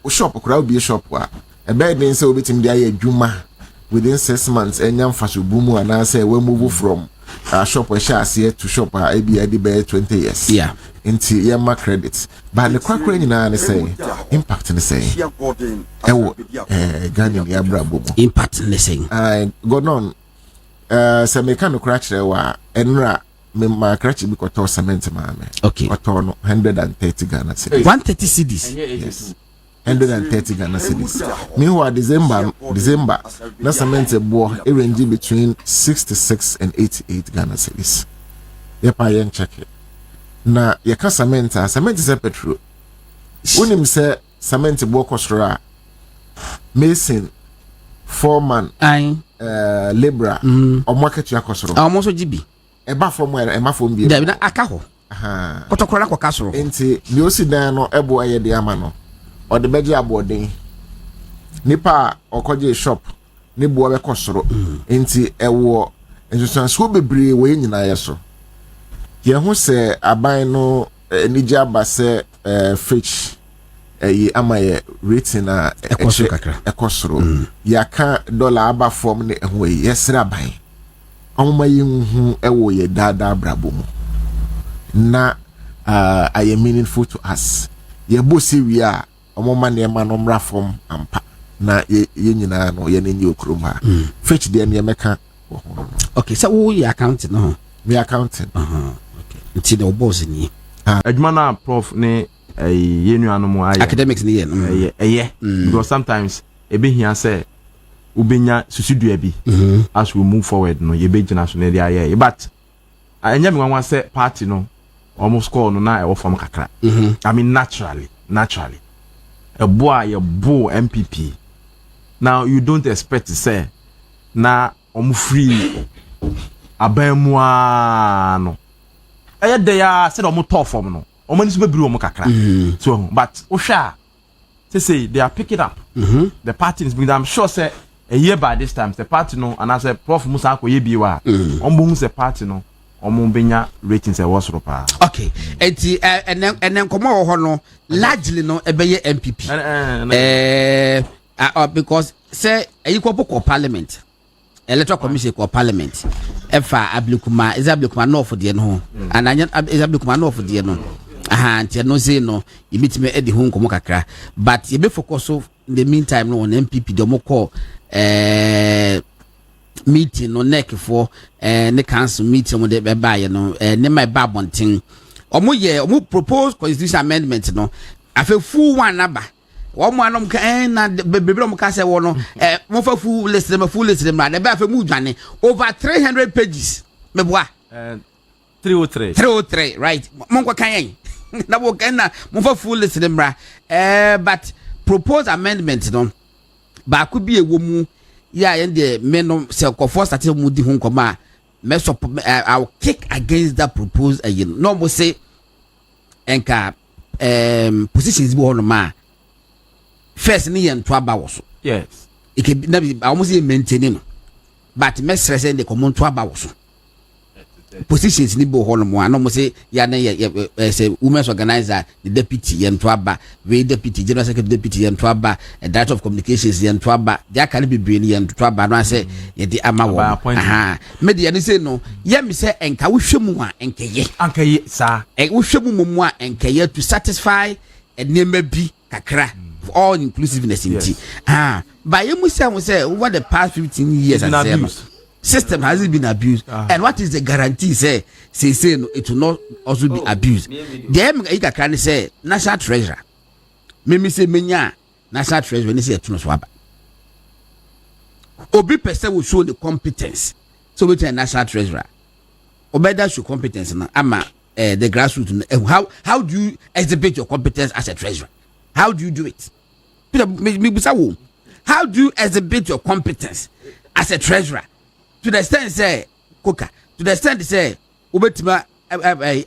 shop could be a shop wa a bed then say obitim dey adwuma within 6 months enyam faso bumu and I say we move from shop we share to shop ABI be 20 years into yama credit but the kwakra nyina na say impact na say ewo Ghana ya brabo impact na say god on say me kan kra kire wa enra me ma crash bi koto cement maame okay koto no 130 Ghana cedis 130 cedis yes 130 Ghana cedis meanwhile December na cement bo e range between 66 and 88 Ghana cedis yepa yen check na ye ka cement is a petrol unim say cement bo kosro mason foreman labor o market ya kosro almost GB eba from where ema from bi na aka ho kotokora kwa kasoro enti bi osi dan no ebo aye de ama no o de beje aboden nipa okoje shop ne bo be kosoro enti ewo ensusanso bebre we nyina yeso ye ho se aban no nija abase fetch yi ama ye rating na ekosoro yaka dollar aba form ne ho yesra aban Oma yinhu ewo ye dada brabo mu na are meaningful to us ye bosi wi a omo ma ne ma no mra from ampa na ye nyina no ye ne okroma fetch de ne meka okay so who you accounting no me accounting okay nti the boss ni adwuma na prof ne ye nuano mu aye academics ni ye because sometimes e be hia say ubenya susudua bi as we move forward no ye be gina so na dia ye but anya me nwanwa say party no almost score no na e wo form kakra I mean naturally a boy ye bo MPP now you don't expect to say na omu free abamua no eye dey ya say omu top form no omu ni so be biri omu kakra so but ohwa say they are picking up the party is bringing I'm sure say a year by this time the party no and I say Prof Musa ko ye biwa ombo say party no omo benya ratings e was ropa okay enti enen komo ho no largely no ebeye MPP because say ayikopo parliament electoral commission ko parliament efa ablikuma izablikuma no for de no and anya izablikuma no for de no nti no say no yibitime edi ho nkomo kakra but ye be focus in the meantime no on MPP de mo call meeting no neck for the council meeting mo de be buy no ne my babontin omo propose constitution amendment no afa full one number omo anom ka na bebere mo ka say wo no mo fa full list na de be afa mu dwane over 300 pages me boa 303 right mo ko kan yen na wo kan na mo fa full list na but propose amendment no ba ku bi ewo mu ya yende me no se ko for start mu di hu nkoma me so I will kick against that proposal again no mo say enka positions bi hono ma first ni yen to aba wo so yes it can be na almost maintain no but me stress and the common to aba wo so positions ni bo holo mo ano say ya na say women's organizer the deputy yento aba we deputy general secretary deputy yento aba director of communications yento aba dia kan bebre ni yento aba no say ye di ama wo aha media ni say no ye me say enka wo hwemu a enkeye sa wo hwemu mo a enkeye to satisfy enema bi kakra all inclusiveness inti by you must say over the past 15 years system has it been abused and what is the guarantee say no it will not also be abused them you can say national treasurer me say menya national treasurer ni say to no swaba obi person will show the competence so we tell national treasurer obeda show competence na ama the grassroots how do you exhibit your competence as a treasurer? How do you do it? How do you exhibit your competence as a treasurer? To the extent say Koka, to the extent say ubetima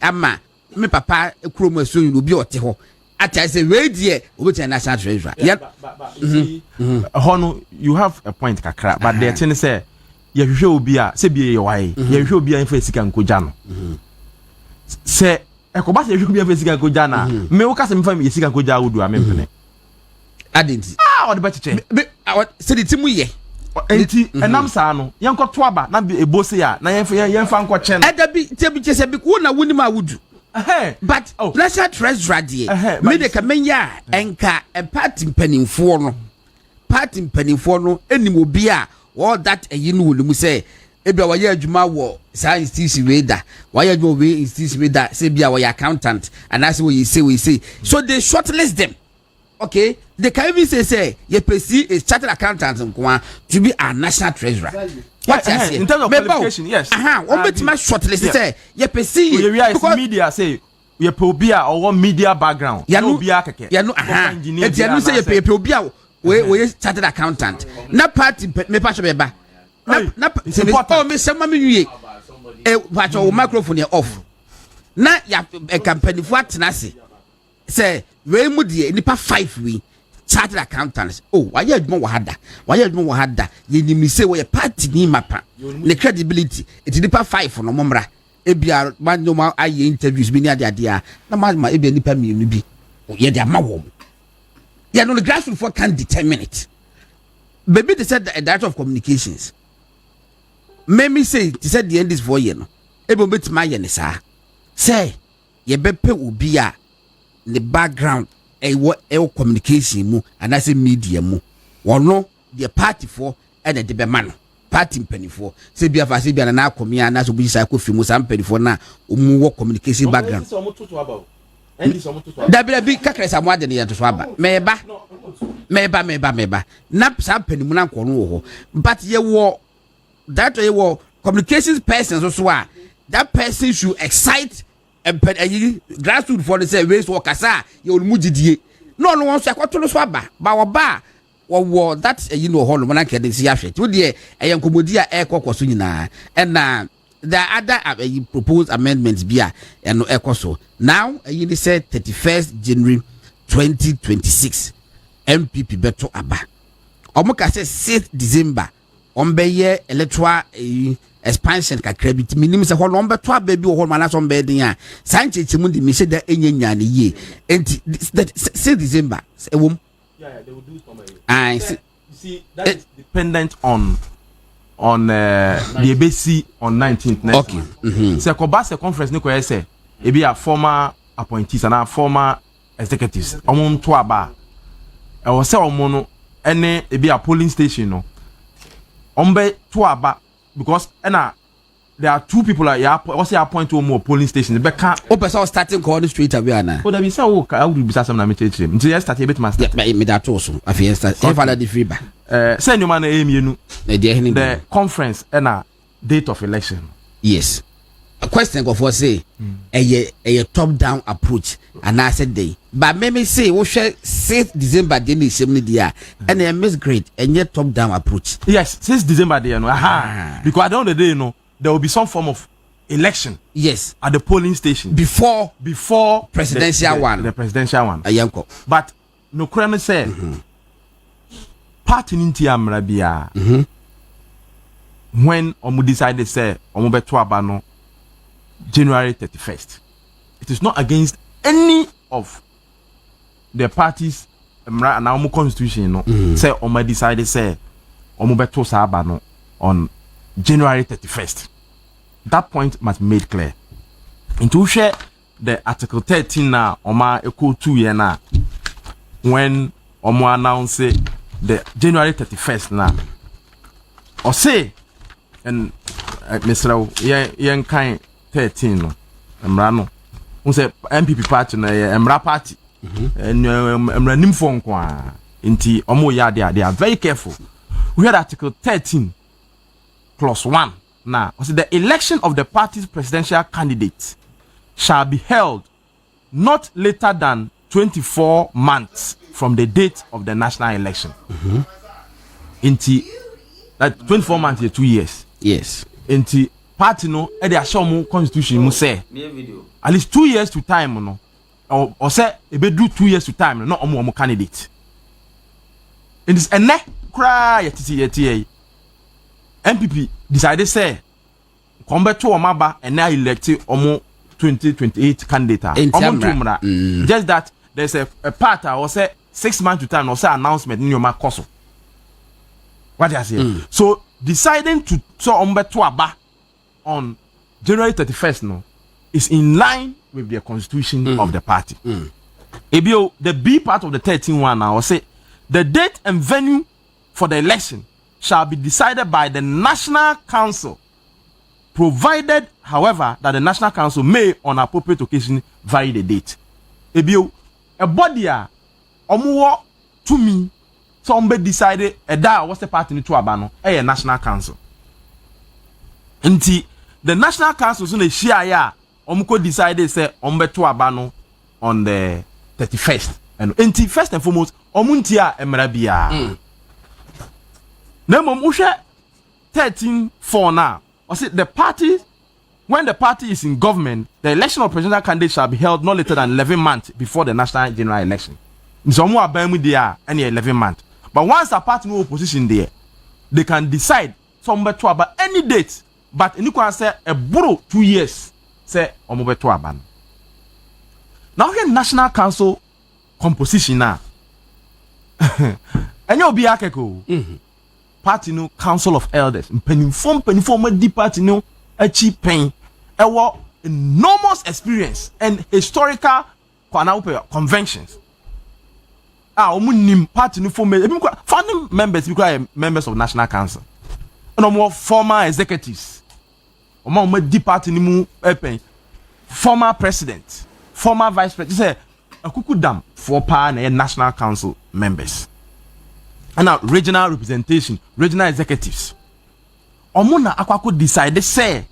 ama me papa ekromo so you be ote ho. Ati say we die ubetima national treasurer. Hono you have a point kakra but the thing say ye hwehwe obi a se bie ye wai ye hwehwe obi a enfa sika nkoja no. Se ekoba se hwehwe obi a enfa sika nkoja na me wo ka se mfa me sika nkoja wodu a mempene. Adenti o de becheche se the timu ye enti enam saa no yenko to aba na ebose ya na yenfa nko che no edabi tebi chese bi wo na woni ma wudu but national treasurer die me de ka menya enka party mpanimfo no enim obi a all that eyin wo mu say ebia wa ye adwuma wo sa institution we da wa ye adwuma we institution we da say bia wa accountant and that's what you say so they shortlist them. Okay, they can even say you perceive a chartered accountant to be a national treasurer. What you say? In terms of qualification, yes. One bit my shortlist say you perceive because media say you probia or one media background. You know, If you say you probia we chartered accountant. Na party me pa beba. Na oh me sama me nwie. But your microphone off. Na ya company for atena say we mu de nipa 5 we chartered accountants why you adwuma wo hada ye nimi say we party ni mapa the credibility it nipa 5 no momra ebia manoma aye interviews bi ni ade a na ma ebia nipa mi bi ye de ama wo ye no the grassroots for can determine it baby they said the director of communications me say they said the end is for you no ebo betima ye ne sa say ye bepe obi a the background communication mu and I say media mu wono the party for and the be man party mpanifo say bia fa say bia na akomia na so bi sai ko fimu sam mpanifo na omu wo communication background da bi kakra sa mo ade ne yanto so aba meba na sam mpanimu na nkono wo ho but ye wo that ye wo communications person so a that person should excite and grassroots for the say race workers you mujidie no won so akoto so aba ba wo that hall man can see afet wo de enkomodi a ekokoso nyina and na the other proposed amendments bia and ekoso now they say 31st January 2026 MPP beto aba omoka say 6th December ombeye electoral expansion kakra bi minim se ho no beto aba bi ho mana so mbedin a sancheche mu di mi se da enyanya ne ye enti that 6 December ewom they will do some you see that is dependent on the ABC on 19th next okay se ko ba se conference ni ko say e be a former appointees and former executives omon to aba e wo se omon no ene e be a polling station no ombe to aba because there are two people that you appoint to more polling stations. Be can person starting call straight away na. Oh, that be say I would be some na me church. Until you start a bit master. Yeah, me that also. Afi start. If I the free ba. Send you man emienu. The conference date of election. Yes. A question go for say a top down approach and I said day. But me say we share 6th December dey ni same dia and a miss grade and yet top down approach. Yes, 6th December day no. Because at the end of the day no there will be some form of election. Yes. At the polling station. Before presidential one. The presidential one. Ayanko. But no crane say party ninti amra bia. When omu decided say omu beto aba no January 31st. It is not against any of the parties and our constitution. No, say Oma decided say Omo beto Saba no on January 31st. That point must be made clear. Into share the Article 13 now, Oma equal 2 year now, when Omo announce the January 31st now, or say, and Mr. Yen kind 13 no, Mrano, who say MPP party na Mra party, and Mranim phone kwa, inti Omo ya they are very careful. We had Article 13 plus 1 now. So the election of the party's presidential candidate shall be held not later than 24 months from the date of the national election. Inti that 24 months is 2 years. Yes. Inti party no e dey show mo constitution mo say at least 2 years to time no or say e be do 2 years to time no omo candidate. In this ene kra yeti MPP decided say come to omaba and now elect omo 2028 candidate. Just that there's a part I will say 6 months to time or say announcement in your makoso. What do I say? So deciding to so ombeto aba on January 31st no is in line with the constitution of the party. Ebio the B part of the 13 one now will say the date and venue for the election shall be decided by the National Council, provided, however, that the National Council may, on appropriate occasion, vary the date. Ebio, a body omuwo to me, somebody decided what's the party to abano, a National Council. Until the National Council soon share omuko decided say to abano on the 31st. And until first and foremost, omuntia emrabia. Nemo musha 13-4 now. I said the party, when the party is in government, the election of presidential candidate shall be held not later than 11 months before the national general election. So more about there any 11 months. But once a party no opposition there, they can decide somewhere to about any date. But you can say a borrow 2 years. Say omobe to aban. Now here National Council composition now. And you'll be akeko. Party no Council of Elders. Penifom di party no achi pen. Ewo enormous experience and historical conventions. Omunim party no founding members because members of National Council. And more former executives. Omo di party ni mu pen. Former president, former vice president. Say akuku dam for pa na National Council members. And now regional representation, regional executives. Omuna akwako decided say,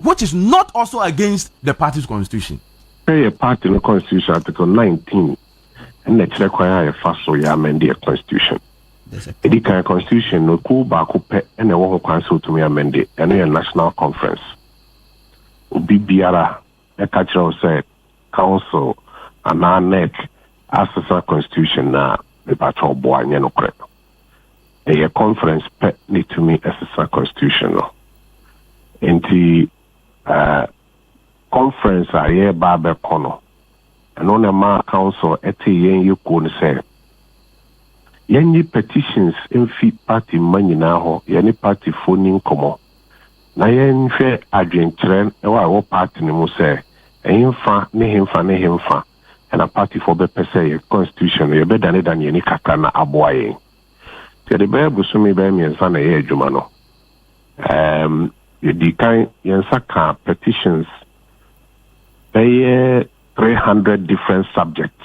which is not also against the party's constitution. A party in the constitution, Article 19, and the require a fast so ya amend the constitution. The kind of constitution no cool back and a one council to me amend it, and a national conference. Ubi biara, a cultural said, council, and our neck, as a constitution now. The battle boy no correct. A conference pet need to me as a constitutional. In the conference I hear Barber Kono. And on a ma council at a yen you could say. Yenny petitions in fee party money now, yenny party phoning como. Na yen fair Adrian Tren, a party no say. A himfa, ne himfa. And a party for the per se constitution, you better than any kakana aboying. The Bible so me by me and son a jumano. You decline Yansaka petitions, they 300 different subjects.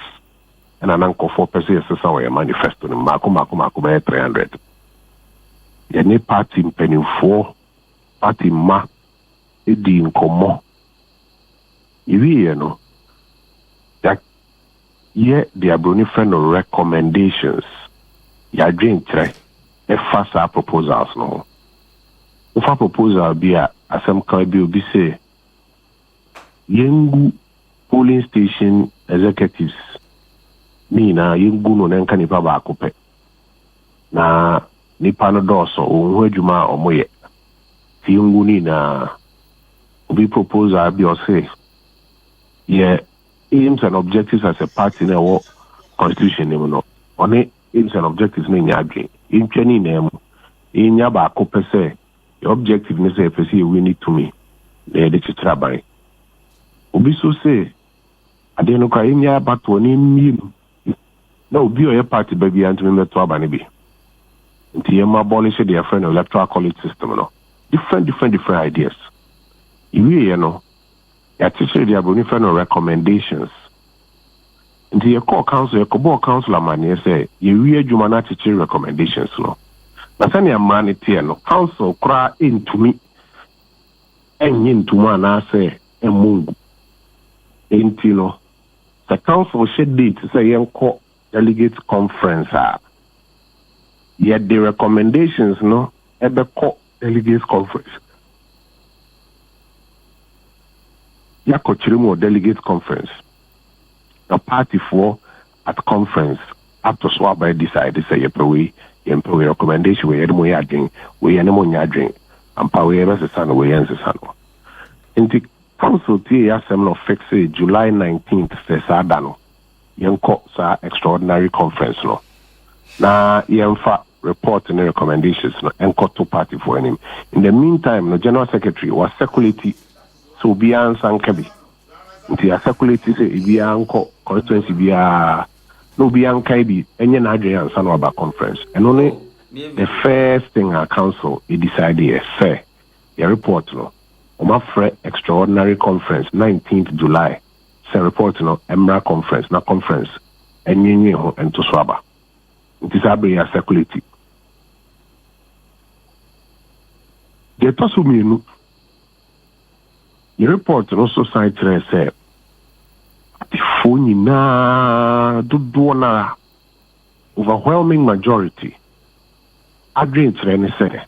And an uncle for per se a manifesto, Marco by 300. Any party in penny 4, party ma, in common. You know. Yeah, the Abronifen recommendations. Ya drink try. A faster proposals no. If a proposal be a some can be say. Yengu polling station executives. Me na yengu no nenka nipa ba akope. Na nipa no doso o hwedwuma omoye. Yengu ni na we propose I be or say, yeah, aims and objectives as a party in our constitution, no, on it, aims and objectives in Yagi, in Kenny name, in Yaba Cope say, the objective is a we need to me, the Chitrabai. Obi so say, I didn't know Kaya, but one in no, be a party baby and to me to Abanibi. Until you abolish their friend electoral college system, no. Different ideas. You know, your teacher they are going to recommendations. Until your core council, your core council man, say you read Jumana teacher recommendations, no. But then your man it here, no council cry into me, and into man I say a mungu. Until no, the council should date say young core delegates conference. Yet the recommendations, no, at the core delegates conference. Yakochirimo delegates conference. The party for at conference after swap by decide to say we recommendation we had more yarding, we any more yarding, and power as a son we answer son. In the council tea assembly fix July 19th says Adano. Yanko sa extraordinary conference no. Na yemfa report and recommendations no enko to party for him. In the meantime, the general secretary was circulating so beyond Sankabi. Until a circulating say Ibianko constituency bia no beyond Kaibi any Nigerian son about conference. And only the first thing our council decided say a report no. Omafre extraordinary conference 19th July. Say report no Emra conference na conference enyenye ho ento swaba. It is abia circulate. The tosuminu the report also cite say the phone na do overwhelming majority agree to any say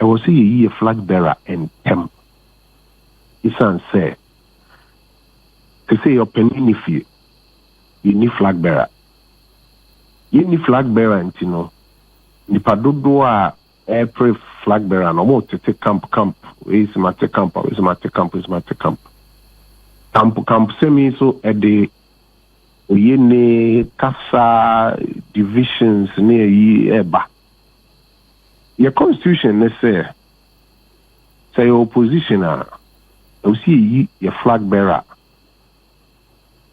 I was see a flag bearer and temp. Isan say to say your penny if you need flag bearer. You need flag bearer and you know nipa dodoa April flag bearer no more to take camp is my camp semi so at the oyene kasa divisions near eba your constitution say your opposition you see your flag bearer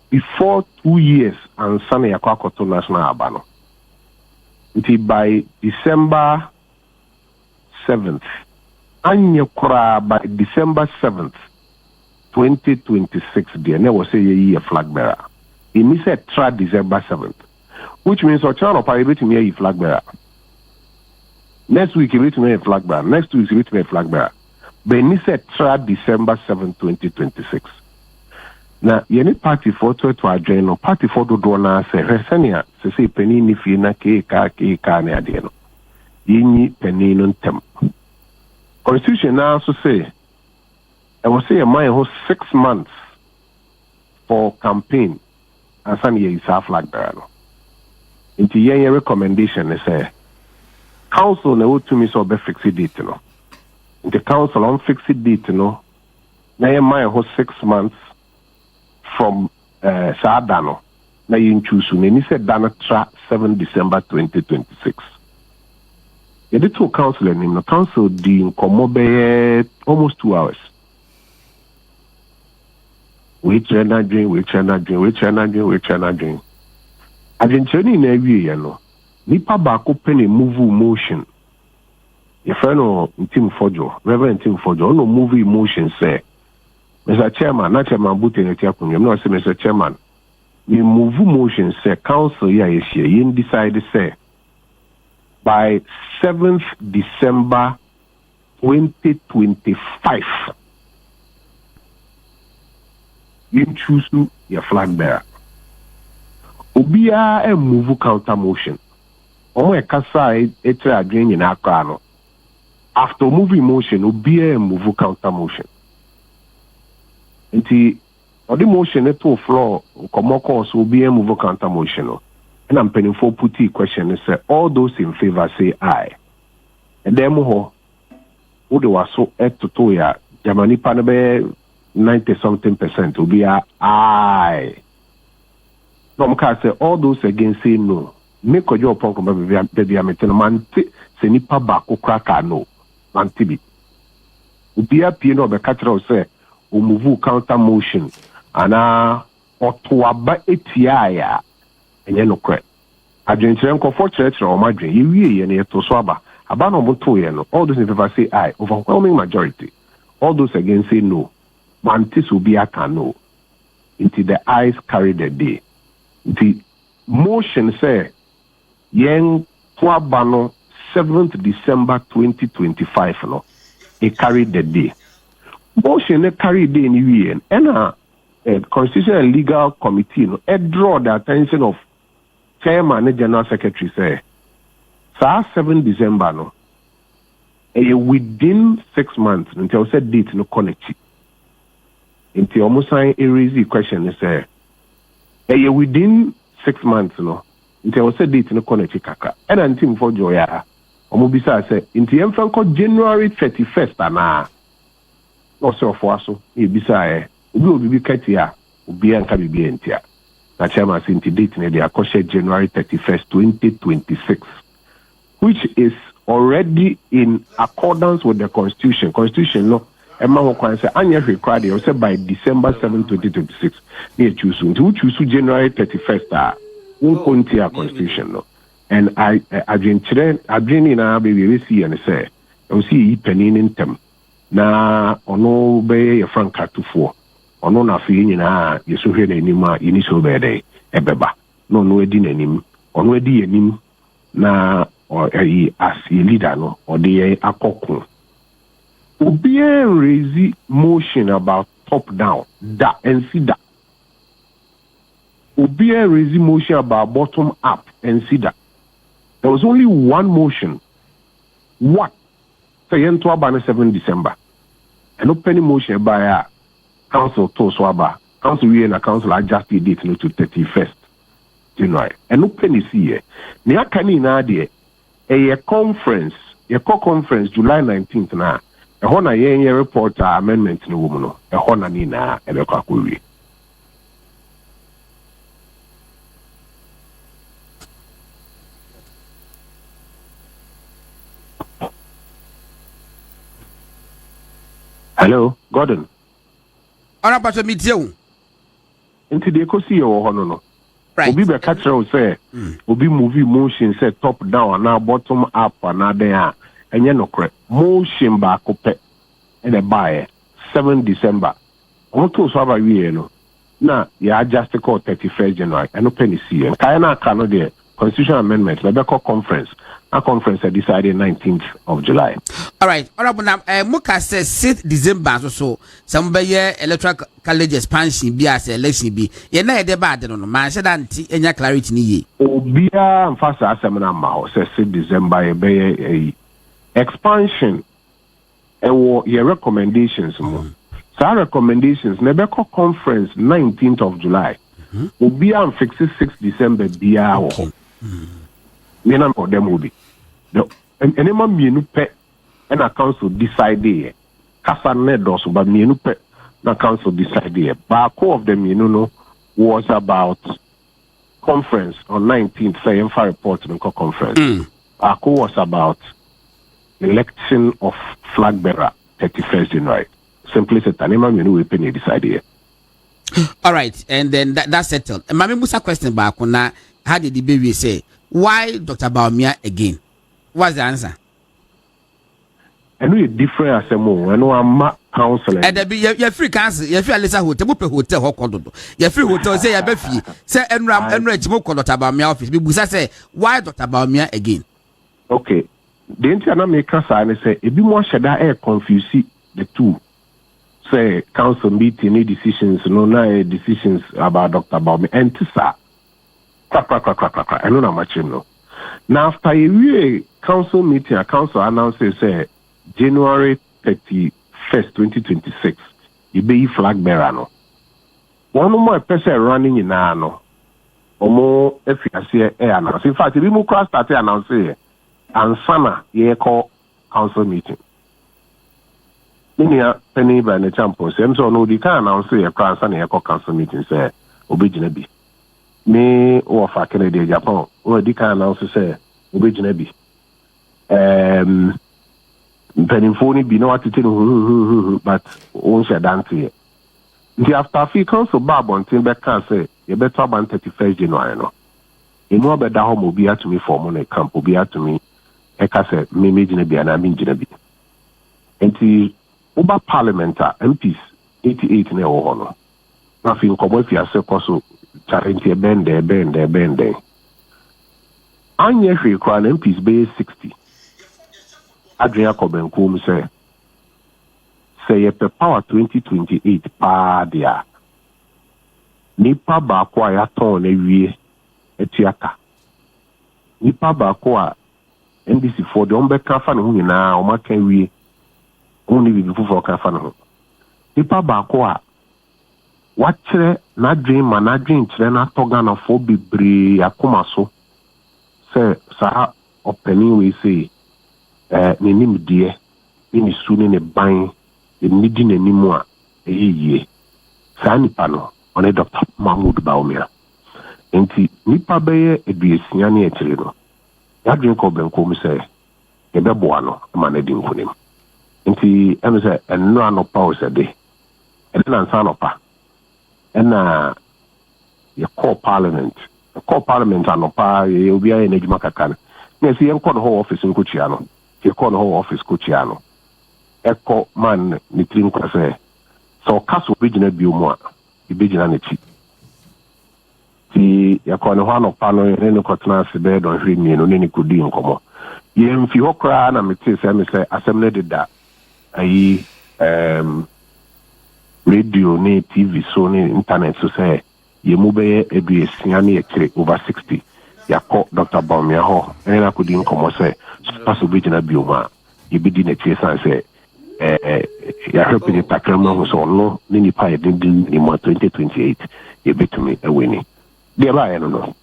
before 2 years and Sunny Akwakoto National Abano. Until by December 7th. Anyakura by December 7th, 2026, there never say a year flag bearer. It means a December 7th. Which means our child of private me a flag bearer. Next week, you me a flag bearer. Next week, you me a flag bearer. But it said December 7th, 2026. Now, any party for to adjoin or party for the donor say, Resania, say penny if you na Koka ne adeno. Yini penny non temp. Constitution now also say, I will say a man who 6 months for campaign and some years half like that. Into your recommendation, they say, council ne Wontumi so be fixed date no. The council on fixed date no. Now your man who 6 months from Saadano. Now you choose me said Dana tra 7 December 2026. The little council and the council did almost 2 hours. We trying to drink. I didn't tell you every year, no. Nipa baako penny move motion. Your friend Tim Fojo, Reverend Tim Fojo, no move motion say. Mr. Chairman, not Chairman Booting at Yakum, no, say Mr. Chairman. We move motion say council is here. You decide say by 7th December 2025. You choose your flag bearer. Obia a move counter motion. Omo ekasa etre adwen nyina akra no. After moving motion, obia a move counter motion. Nti odi motion to floor komoko so obia move counter motion no. And I'm penning for putty question and say all those in favor say aye. And then ho wo de waso etoto ya Germany panabe 90-something% will be aye. No, say all those against say no. Make your point baby I'm telling man say nipa bako kraka no. Man tibi. Ubi a piano be catcher say o move counter motion ana otoaba etiaya enye no kre. Adwenkyerɛ nkɔfɔ kyerɛkyerɛ ɔmo adwen yewie yɛ ne to so aba no mo to yɛ no all those in favor say aye overwhelming majority all those against say no mantis will be aka no until the eyes carry the day the motion say yen to aba no 7th December 2025 no it carried the day motion it carry day ni wie and constitutional and legal committee no it draw the attention of chairman and general secretary say 7 December no within 6 months until said date no connect until almost a raise question say within 6 months no until said date no connect kaka and until for joya omobisa say until emfanko January 31st ana no so for aso bisa obi bi katia obi anka bibi entia na chairman say until date no dey akoshe January 31st 2026 which is already in accordance with the constitution no Emma Hokwan say anya required you say by December 7 2026 near choose January 31st won konti a constitution no and I adwene na baby we see and say we see penin ntem na ono be ye franka tufo ono na fi nyina yeso hwe na anim a yini so be dey ebeba no no edi nanim ono edi yanim na or as a leader no or the akoko obi raise motion about top down that and see that obi raise motion about bottom up and see that there was only one motion what say into about 7 December and open motion by council to swaba council we na council adjust the date to 31st January and open see here ne akani na de a conference July 19th na ehona yen report amendment no wo no ehona ni na ebekwa kowi Hello Gordon Ona pato metie wo Nti de ko see wo hono no Obi be catch say obi movie motion say top down and bottom up and there enye no correct motion ba ko pe and e buy 7 December on to so aba wie no na ya adjust call 31st January and no penny see kai na aka no the constitutional amendment na be call conference a conference decided 19th of July. All right, honorable now muka says 6th December so some be electoral college expansion be as election be ye na e de bad no man say that enya clarity ni ye obia mfasa asem na ma say 6th December ye be expansion e wo ye recommendations mo so recommendations na be call conference 19th of July obia fix 6th December bia wo we na for them will be the enema mienu pe and a council decide here kasa nedos but mienu pe na council decide here but core of them was about conference on 19th say in report in conference core was about election of flag bearer 31st January simply said enema mienu we pe decide here. All right, and then that's settled. Mami Musa question back na how did the baby say why Dr. Baumia again? What's the answer? I know a different asemo. I know I'm counseling. And there be your free counsel. Your free Alisa hotel. Mupe hotel hokodo. Your free hotel say your befi. Say enram chimoko Dr. Baumia office. Be busa say why Dr. Baumia again? Okay. The internet maker say ebi mo sheda air confuse the two. Say council meeting any decisions no na decisions about Dr. Baumia and tisa. Crack. I know not much no. Now after a year council meeting, a council announces say January 31st, 2026. You be flag bearer no. One more person running in no. Omo if you see announce. In fact, if you class start announce and sana ye call council meeting. Ninia penny by the champion, so no, the can now say a class and a council meeting say, Obijinabi. Me or for Ken Agyapong, or the can now say, Obijinabi. Penny phone be no attitude, but won't share dance here. The after fee council Bob on Timber can say, you better about 31st January. No, you know, but that home will be at me for money camp will be at me. I can say, me, Jinabi, and I mean Jinabi. And the Uber Parliamentary MPs 88 in a honor. Nothing come with your circle, charity bend there. And yes, we call MPs base 60. Adrian Kobenkum say a power 2028 pa dia. Nipa ba kwa ya ton ewie etiaka. Nipa ba kwa NDC for the ombe kafa no nyina o maka wie. Oni bi fufu kafa no. Nipa ba kwa wachire na dream chire na toga na fo bebre akoma so. Say sa opening we say ne nim die ni suni ne ban nidi n'animu a eyie saa nipa no ɔne Dr. Mahmoud Baumia enti nipa bɛyɛ eduesia ne akyire no yadwen kɔ benkom sɛ yɛbɛboa no ma no di nkonim enti ɛno sɛ ɛno anɔpa o sɛ de ɛde nansa anɔpa ɛna yɛkɔɔ parliament anɔpa yɛ obiara yɛ n'adwuma kaka no na yɛsi yɛnkɔ no hɔ office nkɔkyia no yɛkɔ no hɔ office kɔkyia no Echo man ni trim kwase so kaso bigina biomu a ibigina ne chi ti yakone ho anopa no ne kotena se be don hwe mi no ne kodi nkomo ye mfi ho kra na mete se me se asem ne deda ayi radio ne TV so ne internet so se ye mu be eduesia ne ekire over 60 yakọ Dr. Baumia ho ne na kodi nkomo se kaso bigina biomu a ibidi ne chi san se ya help ni takrama so no ni pa ye din ni mo 2028 ye betumi awini de ba ye no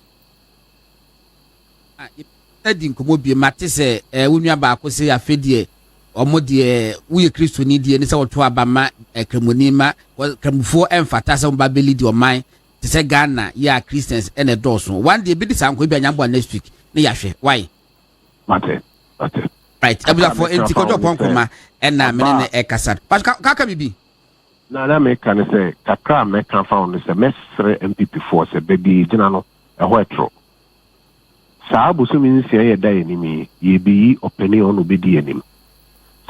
edi nkomo bi mate se wonua ba ko se afedie omo de wuye Kristo ni die ni se woto abama kremoni ma kremfo emfata se mba beli di oman te se Ghana ya Christians ene doso one day bi di sanko bi anyambo next week ne ya hwe why mate right abula for entikojo ponkoma ena menene ekasat kaka bibi na me kan say kakra me kan found say mesre MPP for say baby gina no ho etro saa busu mi nsia ye da enimi ye bi opinion no be di enim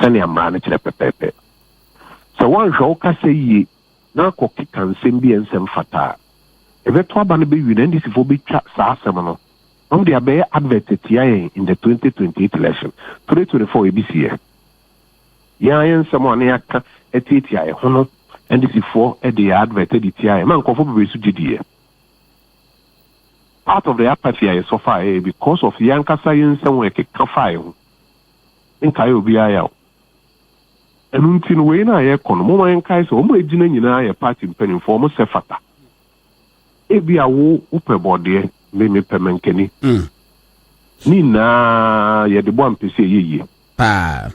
sani amra ne kire pepepe so one show ka say yi na ko kikan sem bi ensem fata ebeto aba no be wi na ndisi fo be twa saa asem no on the abe advert in the 2028 election 2024 ABC year yan someone aka etitia hono NDC4 the advert etitia man ko fo be su gidie part of the apathy is so far because of yankasa yin somewhere ke kafai ho nkai obi aya enunti no we na ye kono mo man kai so mo ejina nyina ye party mpanimfo mo se fata ebi awo upebode me pemenkeni ni na ye de bo ampese yeye pa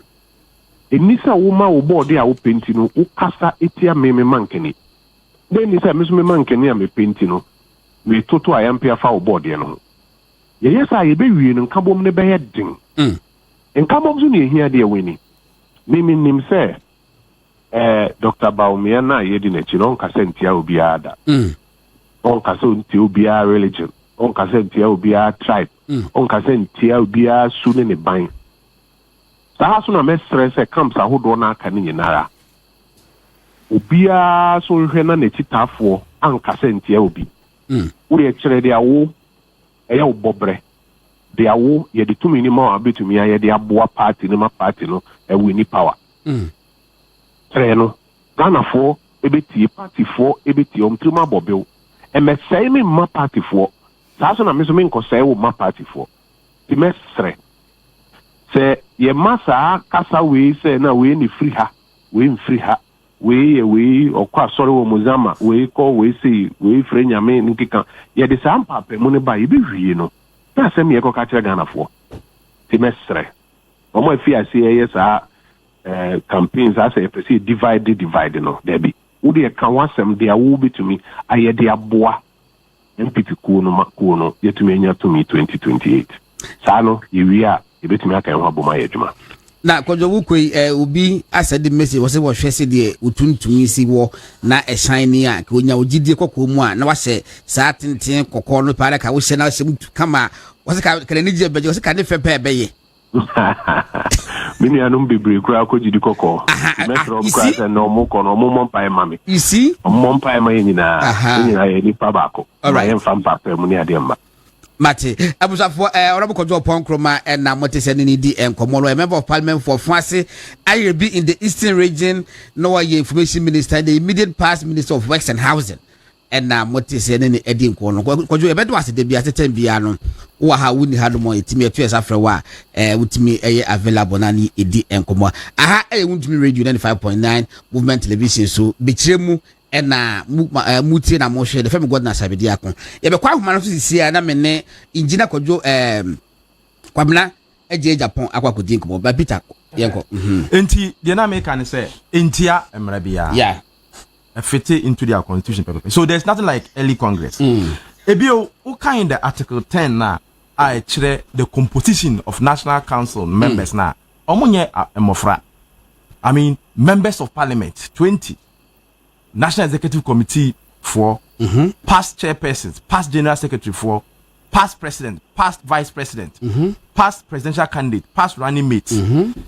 enisa wo ma wo body a wo penti no wo kasa etia me mankeni den ni sa me so me mankeni a me penti no me toto ayampe afa wo body no ye yesa ye be wie no nkabom ne be ye din nkabom so ne ehia de weni me nim se Dr. Baumia na ye di na chi no nkasa ntia obi ada on kasa ntia obi a religion on kasa ntia obi a tribe on kasa ntia obi a sune ne ban saa so na me stress e camps ahodo na aka ne nyinara obi a so hwe na ne titafo an kasa ntia obi wo ye kire de awo eya wo bobre de awo ye de tumi ni ma abetumi ya ye de aboa party ni ma party no e wini power kire no Ghana fo ebeti party fo ebeti omtrima bobel e me say me ma party fo saa so na me so me nko say wo ma party fo ti mesre se ye masa kasa we say na we ni free ha we okwa sorry wo muzama we ko we say we free nyame nkika ye de sam papa mu ne ba ye bi hwie no na se me ye ko ka kire Ghana fo ti mesre o mo fi ase ye sa campaigns as a person divide no there be wo de ka wasem de awo betumi aye de aboa MPP ku no yetumi anya to me 2028 sa no yewi a yebetumi aka ho aboma yedwuma na kojo wukoi obi asedi message wose wo hwese de utuntumi si wo na ehyan a ka onya ogidie kokko mu a na wahye saa tenten kokko no pare ka wo hye na hye kama wose ka ni je beje wose ka ne fepe ebeye mini anum bebre kura ko jidi kokko metro kura no mo kono mo mpa mami you see mo mpa ma nyina ye ni pa bako ma ye mfa mpa pe mu ni ade mma Mate, abusafo Honorable Kojo Ponkroma na motese ni di enkomo no a member of parliament for Fancy I be in the eastern region no information minister the immediate past minister of works and housing na motese ni edi nkono Kojo e bedo ase de bia tetem bia no wo ha wuni ha no mo etimi etu esafre wa wutimi eye available na ni edi enkomo aha Wontumi radio 95.9 movement television so bichiremu ena mutie na mo hwe de fam god na sabedi akon ye be kwa homa no sisi na mene engineer Kojo kwabna Agyapong akwakodie nkomo ba Peter yenko enti de na make an say entia emra bia yeah fit into their constitution purpose. So there's nothing like early Congress. Ebio, what kind of Article 10 na I chere the composition of National Council members na omunye emofra. I mean members of parliament 20, National Executive Committee 4, past chairpersons, past general secretary 4, past president, past vice president, past presidential candidate, past running mates.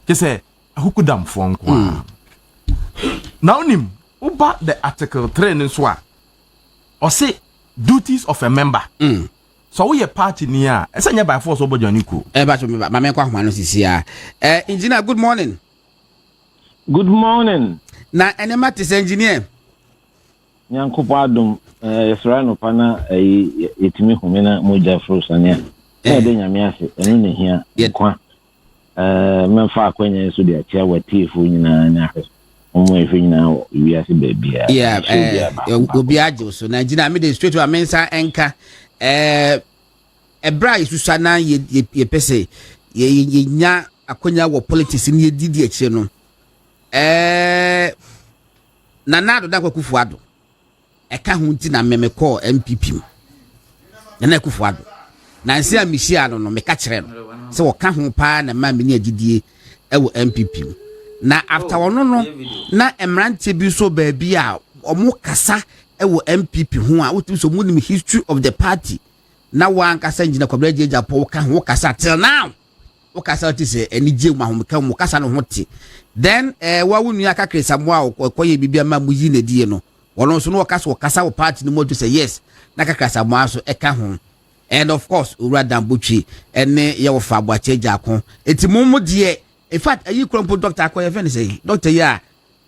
Kese hukudam for nkwa. Now nim Uba the Article 3 in Swa or say duties of a member. So we a party near essentially by force over Joniku. My man Kwahmano Sisia. Engineer, good morning. Good morning. Na enematis engineer. Nyankopadum Yesrano Pana etimi humina moja frusania. De nyamiase enu ne hia kwa memfa kwenye so de atia watifu nyina na obi ajo so Nigeria me dey straight to amensa enka ebra isusa na ye pese ye nya akonya wo politics ni edidi akire no na nado da kwakufu ado eka hu nti na meme call MPP na kwakufu ado na nsi amihia no meka kire no se wo ka hu pa na ma me ni agidie ewo MPP na after wono no na emrante bi so baabi a omo kasa ewo MPP ho a wotu so mu nim history of the party na wan kasa njina Kwabena Agyapong ka ho kasa till now wo kasa ti se eni je ma ho ka mo kasa no ho ti then wa wunu aka kresamu a koye bibia ma mu yi na die no wono so no wo kasa wo party no mo to say yes na ka kresamu aso e ka ho and of course ura dambotwi ene ye wo fa Boadu Agyapong eti mo de. In fact, you can put Dr. Akoye say, Doctor, yeah,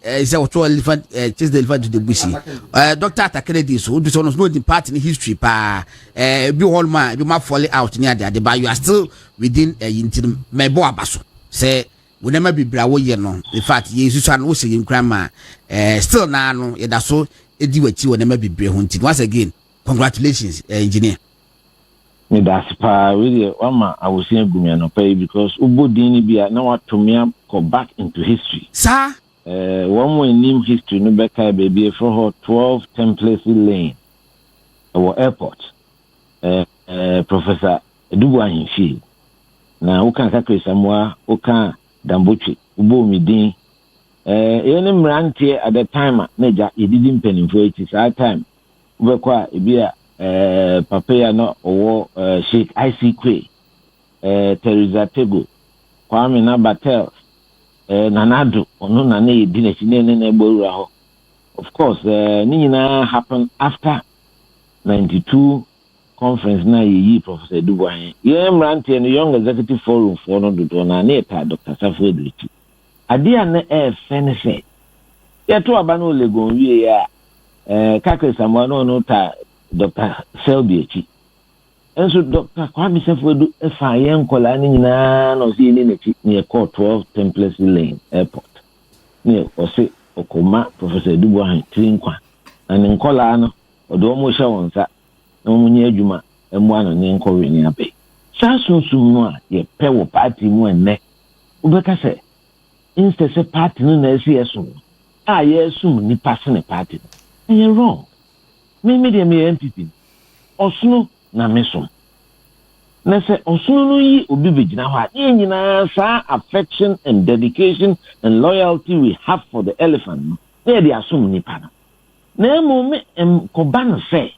is a elephant, chase the elephant to the bush. Dr. Atakere, so this one was not the part in history, be all man, be my falling out near the but you are still within into my boabasso. Say, we never be brawo, you know. In fact, Jesus and also in grandma, still now, that's so, it do what you will never be hunted. Once again, congratulations, engineer. Me that's pa really one I was saying gumi no pay because ubo dini bia na watomia go back into history. Sir, one way name history no beka baby for her 12 Template Lane. Our airport. Professor Eduwa Hinfi. Na uka kakwe samwa uka Dambochi ubo midin. Yene mrantie at the time neja he didn't penny for it that time. Ubekwa ibia Papaya no or Sheikh IC Kwe, Teresa Tego, Kwame Nabatel, Nanado, or no Nane, Dinesi. Of course, Nina happened after 92 conference na ye Professor Dubois. Yem Ranti and the young executive forum for no do Neta, Dr. Safedrichi. Adia ne fenese. Yato abano legon we ya Kake Samuano no ta. Dr. Selby. And so Dr. Kwame Safedu FIM Kolani no see near court 12 Template Lane Airport. Near Ose Okoma, Professor Dubois Trinkwa, and in Colano, or Domo Shawonsa, no Munia Juma, and one on the inquiry near Bay. Sasso Sumwa, ye pewo party mu and neck. Ubeka say, instead of party no na esi esum esum ni pass ne party and you're wrong me dey me MPP osunu na mesom na say osunu no yi obi begina ho a nyina sa affection and dedication and loyalty we have for the elephant na dey asum ni pa na emo me koba no say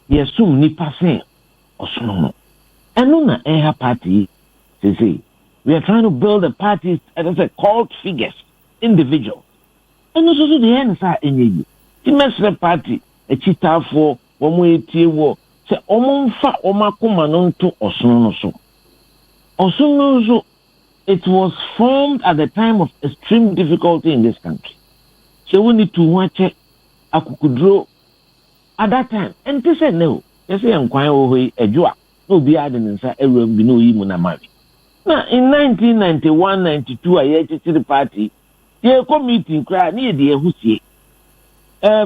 yesum ni pass osunu no eno na eha party say we are trying to build a party as a cult figures individual and also the end sa enye the mesre party a chitafo womo etie wo se omonfa omakoma no nto osono so it was formed at the time of extreme difficulty in this country so we need to watch akukudro at that time and they said no they say enkwan wo hoi adwoa no bi ade nsa ewram bi no yi mu na mari na in 1991-92 a yechi the party ye committee kra na ye de ehusie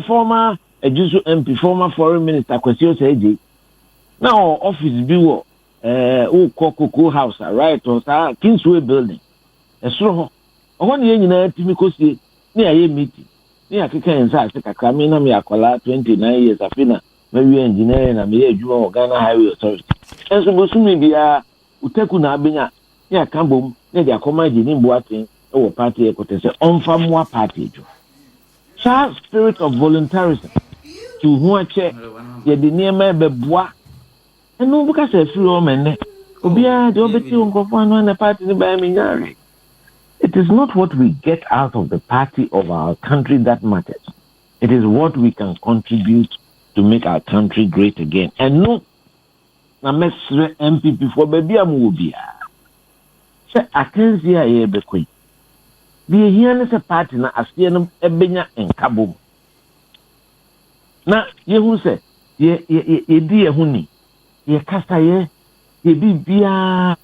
former Ejusu MP former foreign minister Kwesi Oseje now office bi wo Koka house right on sa Kingsway building esoro ho oho na ye nyina timi kosie na ye meeting na akeka ensa akeka me na me akola 29 years afina maybe engineer na me adwuma wo Ghana Highway Authority enso bosumi bia uteku na abenya ya kambom na dia koma jini mboaten wo party ekotese onfa moa party jo sa spirit of voluntarism to who ache ye de niema beboa enu buka se free o menne obia de obeti nkofo anu na party ni ba minyare. It is not what we get out of the party of our country that matters. It is what we can contribute to make our country great again. And no na mesre MPP for baby amubia se akenzi a ye bekoi bi hia ne se party na asie no ebenya enkabom na ye hu se ye di ye hu ni ye kasa ye bibia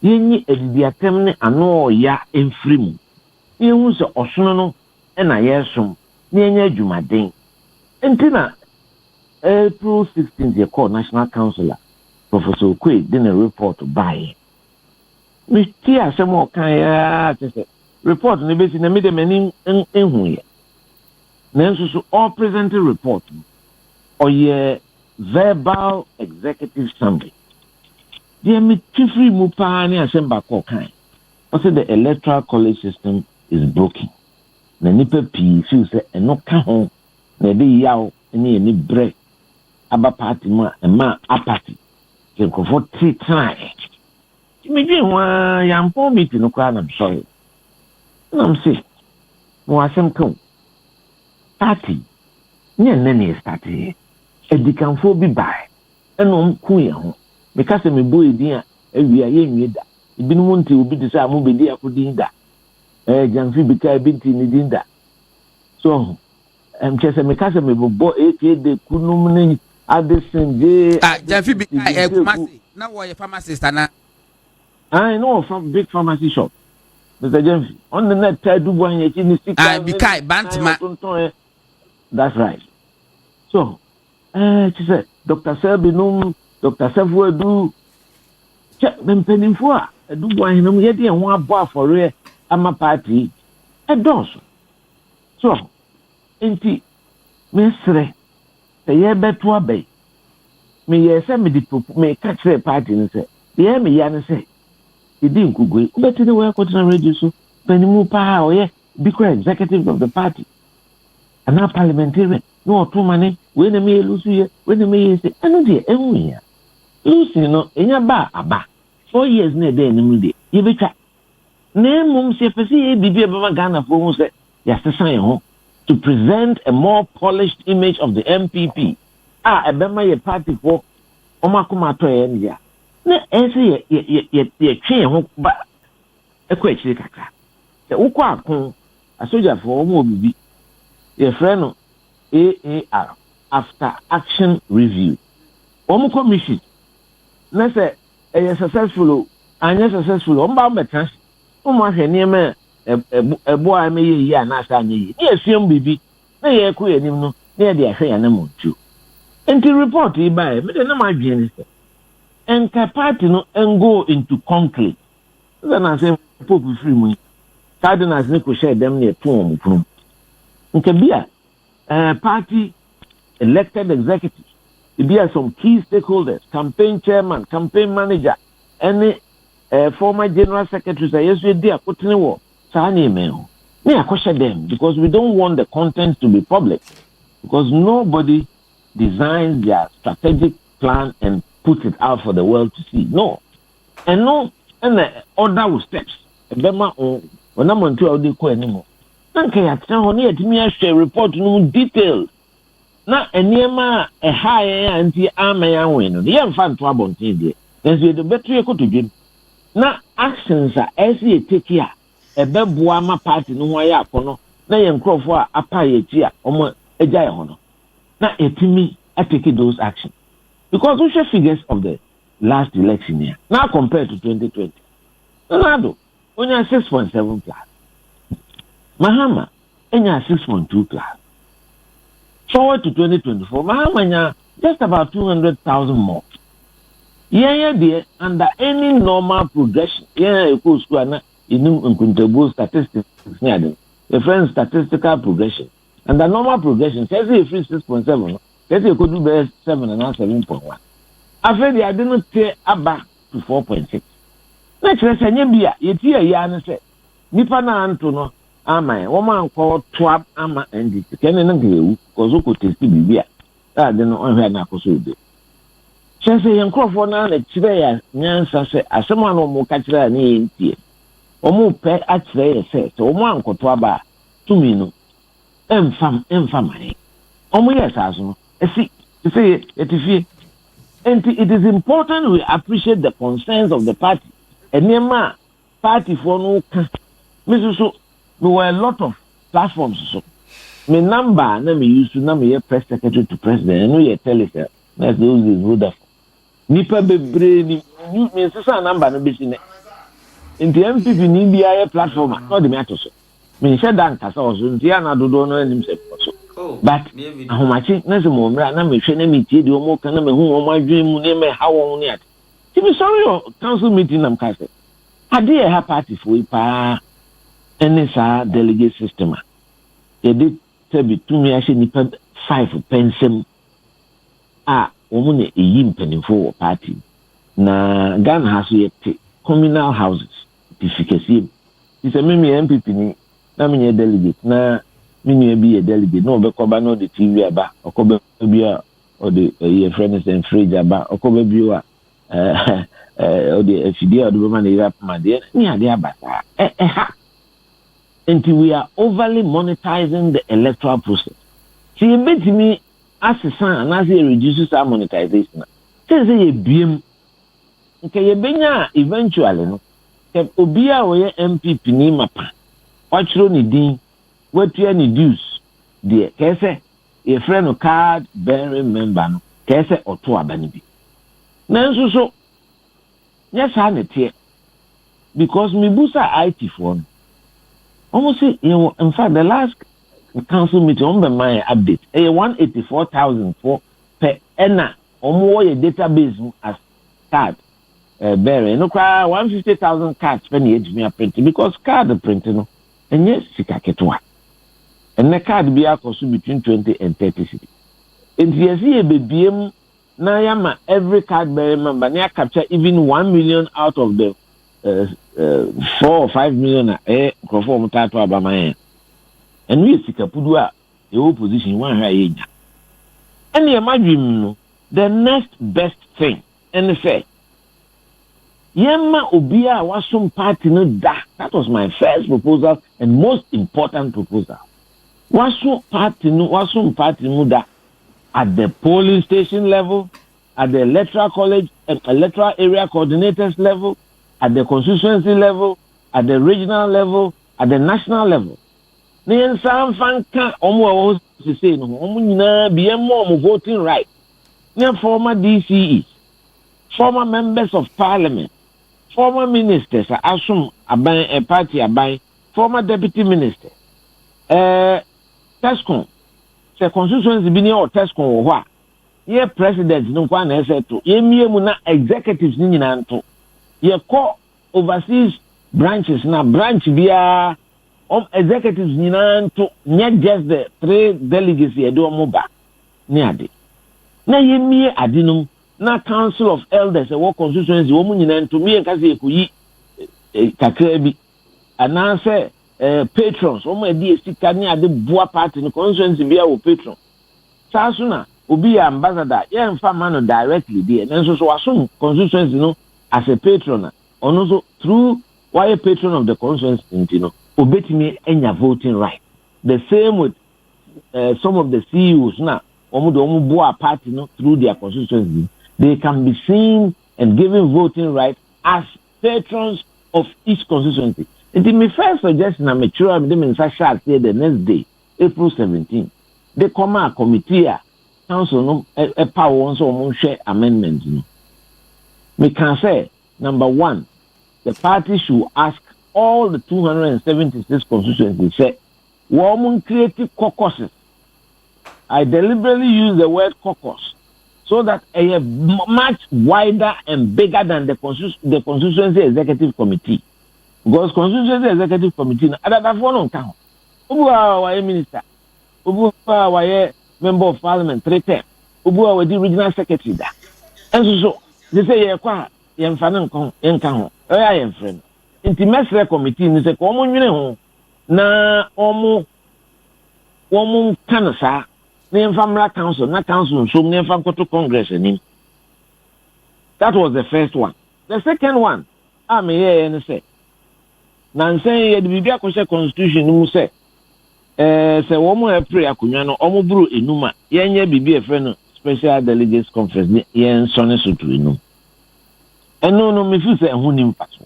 yenyi edidiatem ne ano ya emfrimu ye hu se osono no na yesom ne enya adwumaden entina April 16th ye call national councilor Professor Okwe did a report by we tia some more kind report ne besi na me de mani enhu ye na so all presented report or ye verbal executive summary the me free mu pa ni asemba ko kan o say the electoral college system is broken na nipa pi feel say eno ka ho na de yaw ni bre aba party ma apathy for 3 times. Maybe one young poor meeting no crowd, I'm sorry. And I'm sick. No, I some come. Party. Near Nenny started. A decam for be by. And queer. Because I'm a boy, dear, and we are young. It didn't want to be the same movie, dear, could do that. Young Phoebe been in that. So, I'm just a mechanism of a boy, the Kunum. Pharmacy. Now why a pharmacist and I know from big pharmacy shop. Mr. James on the net try do one Bantima. That's right. So she said Dr. Selbinum, Dr. Sefuedu check them penning for do one him yet and one bar for rare ama party a dose. So inti Mestre the year better obey. Me ye say me me catch the party and say, the me yan say, he didn't go. Better the way I radio so when you move power, yeah, be executive of the party. And now parliamentary, no too many, when the me lose you, when the me say, I know the enemy. Lucy, no, in your bar, a bar. 4 years near day in the movie. You be trapped. Name mum say, be about Ghana for who say, yes, the sign home. To present a more polished image of the MPP. A bema ye party for omakuma to ya. Na ense ye twen ho ba ekwachiri kakra. Se ukwa akon asoja for omo bibi. Ye friend no AAR after action review. Omo commission. Na se successful anya successful omba metrans. Omo ahwe niam ebo a me ye ya na asa anya yi. Na esiem bibi. Na ye ekwu enim no na ye de ahwe ya na montu. Until report by me na my journalist and party no and go into concrete. Then I say Pope free money. cardinals ne ko share them near to omo nkabia party elected executives there are some key stakeholders, campaign chairman, campaign manager, any former general secretary say yes we dey akotene wo saa na email me akwesha them because we don't want the content to be public because nobody designs their strategic plan and puts it out for the world to see. No. And no, and the other steps. Bema when I'm on to the ko anymore. Nanke ya tena ho ne yetimi share report no detail. Na eniema a high anti amaya win. The infant to abontin dey. Then we the better you to dream. Na actions are as you take here. Ebeboa ma party no wa ya akono. Na ye nkrofo a apa ye ti a omo eja ye hono. Na etimi take those actions. Because we share figures of the last election year. Now compared to 2020. Ronaldo, only 6.7 plus. Mahama, only 6.2 plus. Forward to 2024, Mahama just about 200,000 more. Yeah, under any normal progression, you go school and you statistics, a friend statistical progression. And the normal progression, says you free 6.7, says you could do best 7 and now 7.1. After I didn't say back to 4.6. Next, let's say, you ya say, Nipa na Antono, ama, woman called Twab, ama, and the Kenan Glew, because who could taste Bibia. I don't know where I could do. She say, young Crawford now, a Chivea, Nyansa say, as someone or more catcher and in or more pet at say, so one could Twaba, 2 minutes. Infamy. Yes, as no. See, and it is important we appreciate the concerns of the party. And Nema party for no Mr. So there were a lot of platforms. So my number, me used to number press secretary to president. I know you tell us that those is good. Nipa bebre ni me sisa number no be sine. In the MPP ni bi platform, not the matter so. Me said that kasa oso ntia na dodo no anim se so. But ahomachi na se mo mra na me hwe na me tie de o mo kan na me hu o mo adwen mu ne me ha won ne ate. Ti be sorry o council meeting am kase. Ade e ha party for pa any sa delegate system. E dey say be to me ahye nipa 5 pensem a o mo ne eyi mpanimfo wo party. Na Ghana has yet communal houses. Difficulty. It's a me MPP ni na me delegate na me be a delegate no be koba no the TV aba okoba bi a or the your friends and fridge aba okoba bi wa or the FD or the woman dey rap ma dey ni ade abata until we are overly monetizing the electoral process. See betimi asesa na say reduces our monetization. Say ye biem nke ye benya eventually no obi a we MPP ni mapa watchro ni din wetua ni dues de kese a friend of card bearing member no kese oto abani bi nanso so yes hanete because me busa IT phone almost in fact the last council meeting on be my update 184,000 for per ena omo your database as card bearing no cry 150,000 cards when you me print because card printing no and yes sika ketwa and the card be cost between 20 and 30 cedi and yes e bebiem na yama every card bearing member na capture even 1 million out of the 4 or 5 million conform tato abama and we sika pudu a e position one high age and the imagine no the next best thing and say Yema Obia wasum party no da. That was my first proposal and most important proposal. Wasum party no da at the polling station level, at the electoral college and electoral area coordinators level, at the constituency level, at the regional level, at the national level. Nien san fanka omo to say no omo nyina bi omo voting right. Nien former DCEs, former members of parliament, former ministers assume a party abai, former deputy minister. Tescon, the constituency bini or Tescon wa. Ye president no kwa na eseto. Ye miemu na executives ni nyina nto. Ye ko overseas branches na branch bia executives to not just the 3 delegates here do omoba niade na yemie adinum na council of elders e constituency wo nyina nto me nka se ekuyi kakra bi anase patrons wo ma di esika ni ade boa party no constituency bia wo patron sasuna obi ya ambassador ye mfa man directly there nanso so waso constituency no as a patron ono so through why a patron of the constituency no obetimi enya voting right the same with some of the CEOs na omo boa party no through their constituency they can be seen and given voting right as patrons of each constituency. It is my first suggestion na mature am dem say the next day April 17 the Coma committee council no a power so omo share amendment no me can say number 1 the party should ask all the 276 constituencies say woman creative caucuses. I deliberately use the word caucus so that a much wider and bigger than the constituency executive committee. Because constituency executive committee, other one on count. Ubu minister, Ubu member of parliament 3 terms, Ubu the regional secretary da. And so they say ye mfana nkan ho ye friend. Intimate committee ni se ko mo nwene ho na omo kanasa na family council na council so na family congress ni. That was the first one. The second one me here say na nsen ye de bibia ko constitution mu say say wo mo pray akonwa no omo buru enuma ye nya bibia e no special delegates conference ni ye nsone so to enum. No me feel say ho ni mpaso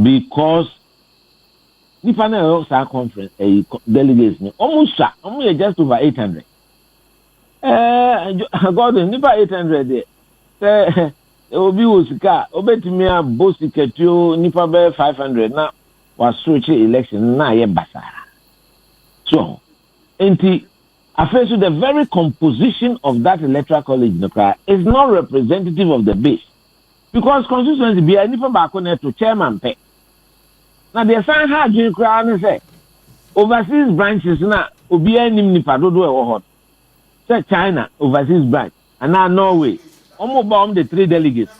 because nipa na sa conference delegates ni almost just over 800 God nipa 800 there say obi osika obetimi a bosiketio nipa be 500 na was switch election na ye basara so enti after the very composition of that electoral college is not representative of the base. Because constituency be nipa ba ko na to chairman pe na the san ha dwen kra na say overseas branches na obi anim nipa dodo e wo hot say China overseas branch and now Norway omo ba the 3 delegates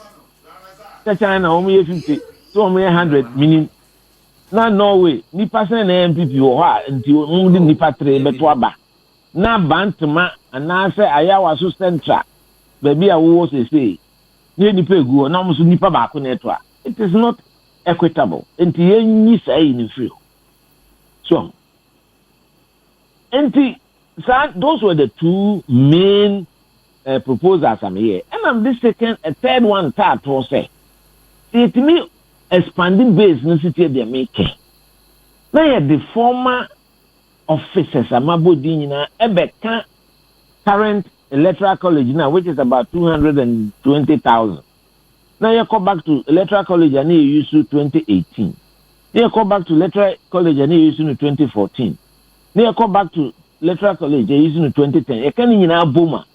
say China omo ye 50 so omo ye 100 meaning na Norway nipa sen na MPP wo ha nti omo di nipa 3 beto aba na bantama and say ayawa so central baby a wo say nipa ba ko na eto a it is not equitable enti yenyi sai ni free so enti those were the 2 main proposals I'm here and I'm this second a third one that to say it me expanding base no city they make na the former officers amabodi nyina ebeka current electoral college now which is about 220,000. Now you come back to electoral college and you use 2018. Now you come back to electoral college and you use 2014. Now you come back to electoral college and you use 2010. You can't even boomer.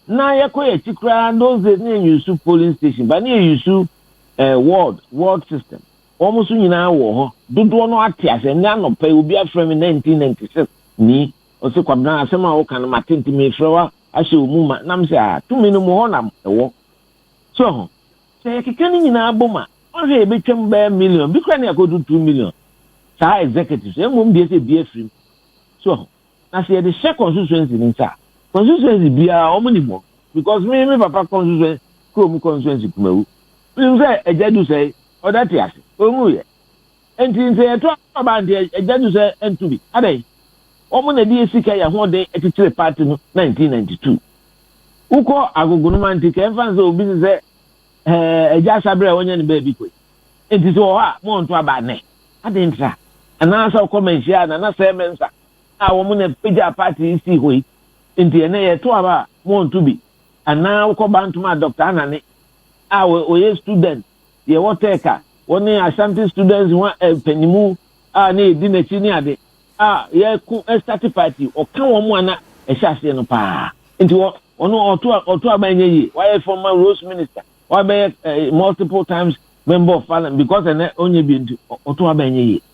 Now you go to those days you use polling station, but you use ward system. Almost you know do no atias and now no pay will be from 1996 ni also kwabna asema o kan matenti me frewa ashe omuma nam se a 2 minute mo honam ewo so say kekani nyina aboma o he betwem ba million bi kwa na yakodu 2 million sa executives e mo mbie se bie free so na say the share constituency ni sa constituency bia o mo ni mo because me papa constituency ko mu constituency kumawu me say ejadu say o that yase o mu ye enti say to aba ndi ejadu say entubi adai omo na die sika ya ho de etitire party no 1992 uko agogo no manti ke fans obi se eja sabre wonya ne ba bi kwe enti so ha mo nto aba ne adentra ana sa comment share na say mensa a wo mo na peja party si hoi enti ene ye to aba mo nto bi ana uko bantuma Dr. Anane a wo ye student ye woteka woni Ashanti students wa penimu a na edi na chi ni ade ye ku start party o kan wo mu ana e hyase no pa nti ono oto abanye yi why former Rose minister why be multiple times member of parliament because only be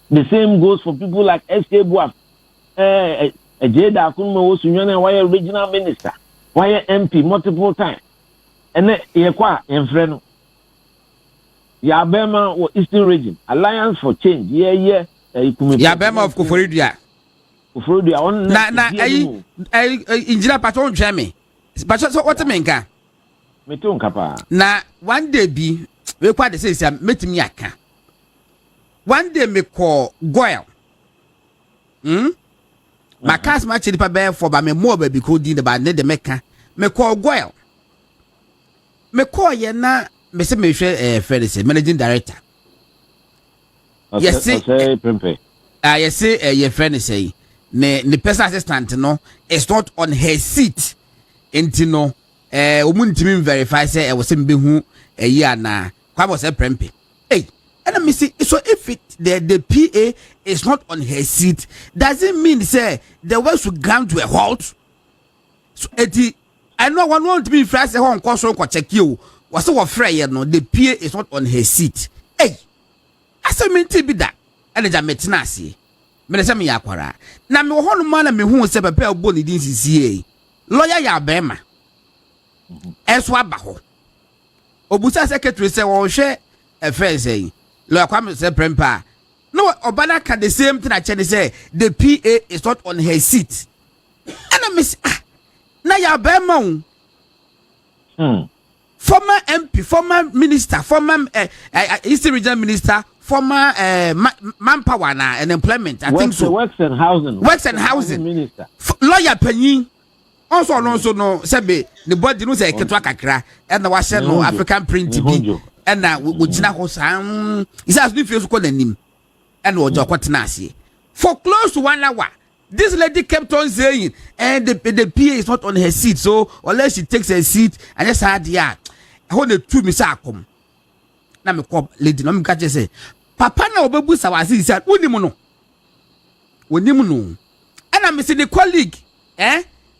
the same goes for people like S.K. Buaf. Jada Akunma was why regional minister, why MP multiple times. And then in friend. Yabema or Eastern Region Alliance for Change. Yabema of Kuforidia. Kuforidia on Engineer Patron Jamie. But what I mean, na one day be we quite the say meet me aka. One day me call Goyle. My cast match the bear for by me more baby could do the bad the mecca. Me call Goyle. Me call ye na me say me share Ferris managing director. Yes, say Pempe. Yes, say your friend say the personal assistant no is not on her seat. Intino Wontumi verify say I was in Behu a year na kwa was a Prempe. Hey, and I see so if it the PA is not on her seat, does it mean say the work should ground to a halt? So I know one want to be fresh a home course or check you was so afraid no the PA is not on her seat. Hey, I said me to be that and it's a metinasi. Menesa me yakwara. Na me ho no man me hu se papa obo ni din sisi lawyer ya bema eso abaho obusa secretary say won hwe affair say lawyer kwam say prempa no obana ka the same thing actually say the PA is not on her seat and I miss na ya bema former MP former minister former Eastern Regional minister former manpower and employment I think so works and housing minister lawyer Penny also no sebe the body no say ketwa kakra and na wahye no African print bi and na we gina ho san is as if you call nanim and we just kwatena ase for close to 1 hour this lady kept on saying and the PA is not on her seat so unless she takes her seat and just had ya I hold the two misa akom na me call lady no me ka say papa na obebu sawasi say wonimu no and I me say the colleague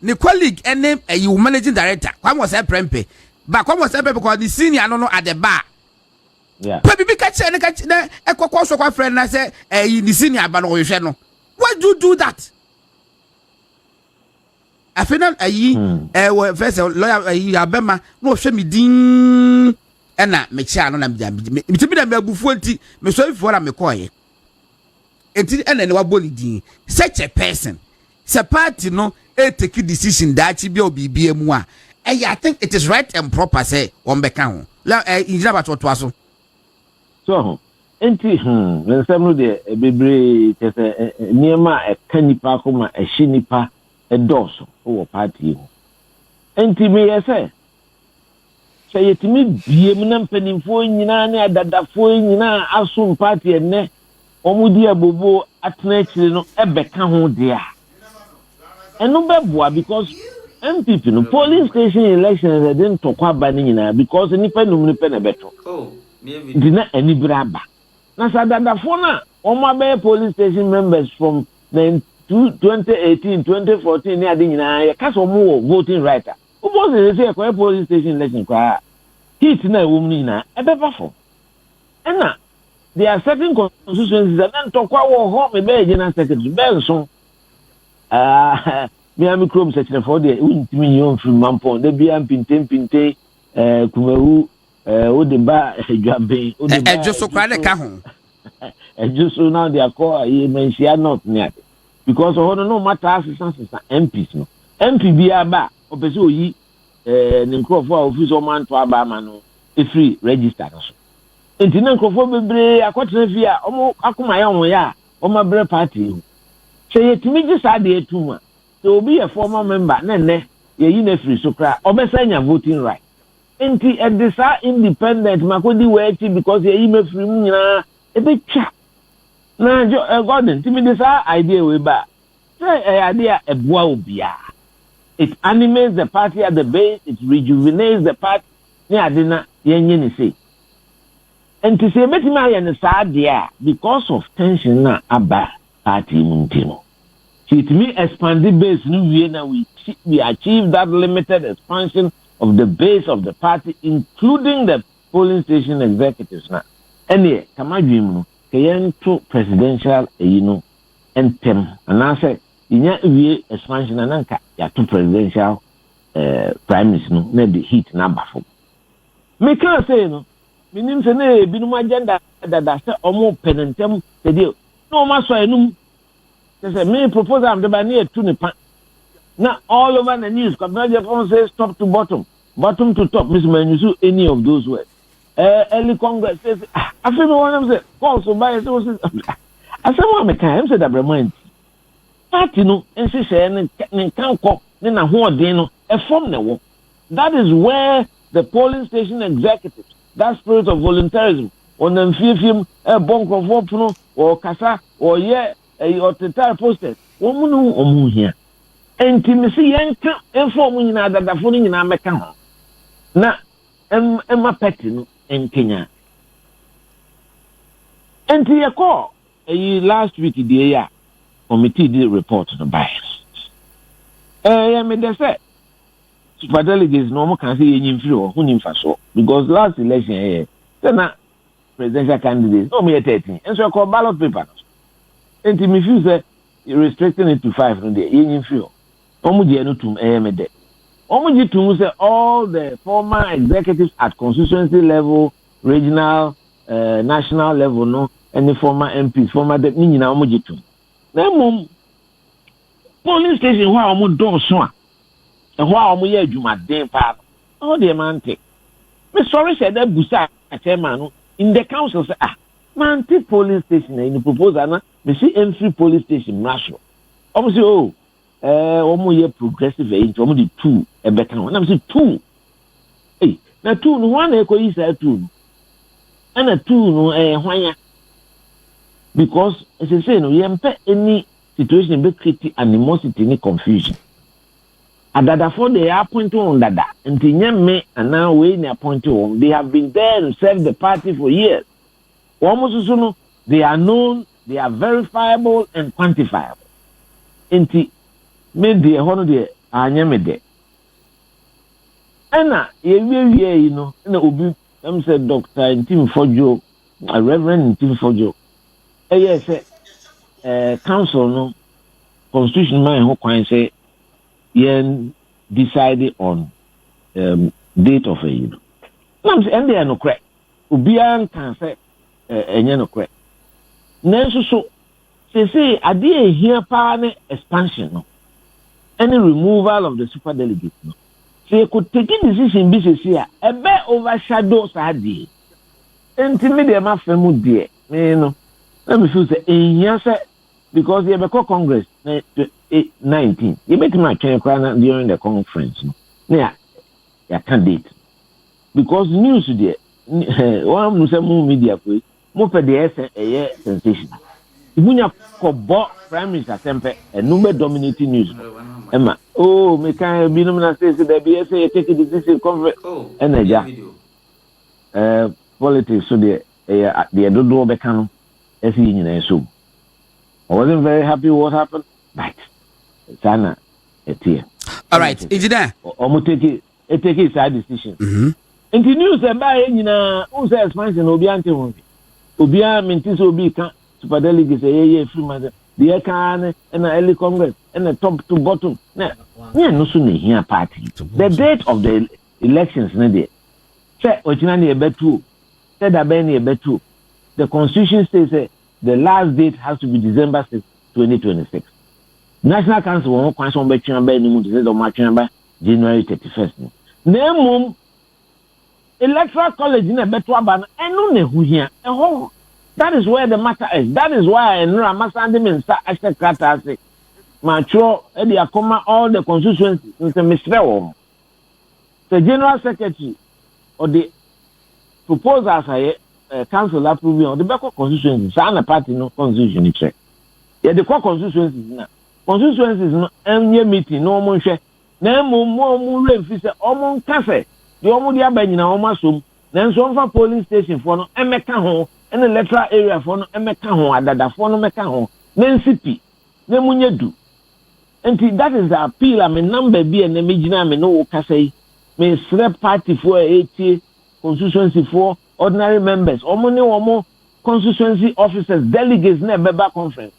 the colleague and name you managing director kwam was a prempe but kwam was a prempe because the senior no at the bar yeah but be catch na ekokwo so kwa friend na say the senior ba no hwe no why do you do that I final first lawyer abema no hwe me din na me chia no na me tibi na me abufu anti me so ifo na me koye enti na ne waboli din such a person se party no take decision that be obibi emu a I think it is right and proper say on beka ho la injina ba to aso so enti when some de bebre tese niema e kanipa koma e hinipa e doso wo party ho enti me yese say yetimi biem na mpanimfo nyina ne adadafo nyina aso party enne omudi abobo atena chire no e beka ho de a and no beboa because MPP no polling station elections they didn't talk about nyina because nipa num nipa na beto dina ani braba na sadada fona omo be polling station members from 2018 2014 ni ade nyina ya kaso mo voting right who was say ko polling station election kwa hit na wom nyina e beba fo na there are certain constituencies that don't talk wo ho me be general secretary benson me am chrome section for the Wontumi yon from mampon de bia pinte kumehu o de ba Dwambe o de ba just so kwale ka ho just so now they are call mention not near because no matter assistance MPs no MP bia ba opese oyi ne nkrofo a office o man to aba ma no e free register no so enti ne nkrofo bebre akotena fi a omo akoma ya won ya omo bre party say yetimi ji sa de etuma so be a former member ne ye yi na free so kra obesanya voting right enti e desa independent makodi we ti because ye yi me free mu nyina e be twa na jo garden timi desa idea we ba say idea e boa obia it animates the party at the base it rejuvenates the party ni adina ye nye ni say enti say betima ye ne sa dia because of tension na aba party muntino it me expand the base we achieve that limited expansion of the base of the party including the polling station executives now Any kama dream no kayen to presidential entem and I say inya wie expansion ananka ya to presidential prime minister no na the heat na bafo me can say no minim say na binum agenda that say omo penentem say no ma so enum say me proposal am de ba na etu ne pa na all over the news Ken Agyapong says top to bottom to top Mr. Manusu any of those words early Congress says I feel one of them say call so by so I say what me can say that remind party no ense say ne kan ko ne na ho odin no e form na wo that is where the polling station executives that spirit of volunteerism on them fiem bonkrofo puno or kasa or ye or tetar posters omu here enti me see yanka inform nyina dadafo no nyina meka ho na emma petty no enkenya enti ye call last week the year committee did report no bias yeah me dey say super delegates no can say yin free or hunim faso because last election na presidential candidates no me 13 and so call ballot paper enti me feel say restricting it to 5 no dey yin free omu je no tum me dey omu je tum say all the former executives at constituency level regional national level no any former MPs former ni nyina omu je tum na mum police station where omu do so a where omu ye adwumaden pa all the man take me sorry say that busa chairman in the council say man take police station in the proposal na me see entry police station national omu say omu ye progressive into omu di 2 e better na me say 2 na 2 no one e ko yi say 2 and a 2 no hwanya because as I say no yempe any situation be create animosity ni confusion adada for they appoint on dada nti nyemme and now we ni appoint on they have been there and served the party for years almost no they are known they are verifiable and quantifiable nti me de hono de anyeme de ana yewie you know na obi am say Dr. Ntim Fojo Reverend Ntim Fojo yes council no constitution man who can say yen decided on date of a year nam say and they no correct obian can say enye no correct nanso so say ade here pa ne expansion no any removal of the super delegates no say could take a decision be say a be overshadow sadi intimidate ma femu de me no let me feel say say because you have a Congress 19. You bet my train during the conference. Yeah, candidate. Because news there, one Muslim media, more for the sensation. If you have Prime Minister Sempe and number dominating news. Emma, me can't be nominated to the BSA take a decision conference. And politics, so the Dodo Becano, as he so. I wasn't very happy what happened, but Sana, here. All right, is it there? Almost take a side decision. And the news about who says expansion Obiante Obia Mentis Obi can super delegates a free mother, the can and the early Congress and the top to bottom. No sooner here party. The date of the elections, say originally a betu, said a Benny a betu. The constitution says the last date has to be December 6, 2026. National Council won't question by January 31st. Name Electoral College in a better ban and no who here. That is where the matter is. That is why I know I'm standing in Ashton Carter say, Mature, Eddie Akoma, all the constituencies in the Mr. The General Secretary or the proposals I council approving on the back of constituencies, and a party no constitution check. Yeah, the core constituencies now. Constituencies no any meeting, no more share. No more refuse, almost cafe. The almost abandon almost some. Then some for polling station for no Emeka home and electoral area for no Emeka home, Adada for no Meka home. Then city, then munyedu. And that is the appeal. I mean, number be and the Mijina, me no Casay, me select party for 80 constituency for. ordinary members, omo constituency officers, delegates, never conference.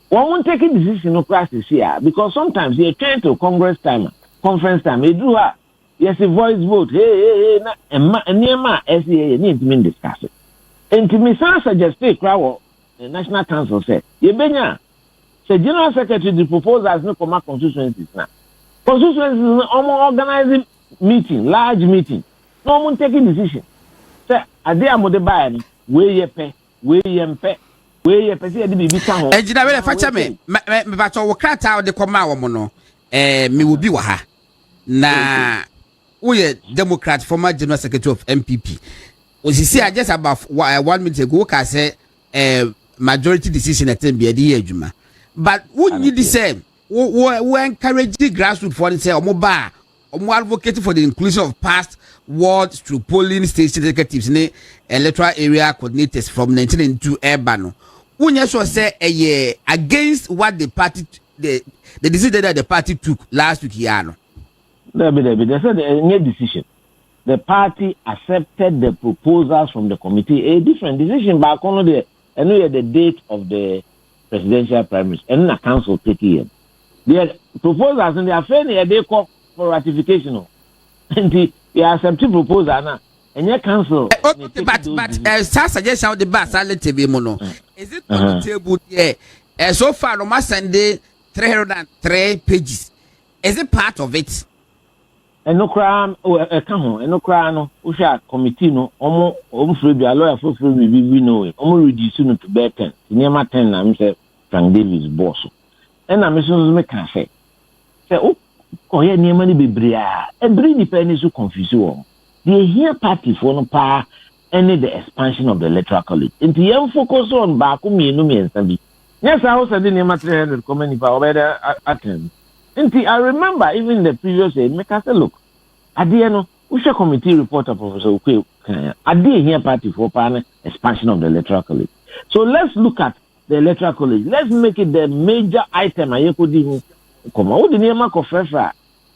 One won't take a decision no crisis here because sometimes you're trying to conference time, they do yes, a voice vote, hey, and near my SCA need to discuss it. And to me, some suggest the National Council said, Yebenya, the General Secretary the proposals no come constituencies now. Constituencies organizing meeting, large meeting. No one taking decision. Say, Adia Modebay, where ye pay, see the baby town. Engineer, facha me, but our crat out the Koma mono, me will be waha. Na, we Democrat, former General Secretary of MPP. Was you see, I just about 1 minute ago, I said, majority decision at the Juma. But wouldn't you the same? We encourage the grassroots for the say, or mobile, or more advocating for the inclusion of past wards through polling station executives, electoral area coordinators from 1992 urban. Wouldn't you say against what the party, the decision that the party took last week? Yano. They said any decision. The party accepted the proposals from the committee, a different decision, but only the date of the presidential primaries, and the council taking it. The proposals and they are fairly they call for ratification. And the accepted proposal now, and your council. But suggestion the bus, I'll let you mono. Is it on the table? Yeah, so far, on my Sunday, 303 pages. Is it part of it? And no crime, and no crime, Usha committee no, almost free a lawyer for free, we know it. Almost reducing to bear 10. Near my 10, I'm say Frank Davis boss. And I'm can say, oh, yeah, near money be bria, and bring the pennies to confuse you. The here party for no power, any the expansion of the electoral college. And the young focus on Bakumi and Sabi. Yes, I also didn't matter 300 comment for better attend. I remember even the previous day, make us look. At the end, Usha committee reporter Professor Ukwe, I did hear party for panel expansion of the electoral college. So let's look at the electoral college. Let's make it the major item. I could even come out the name of Frefa.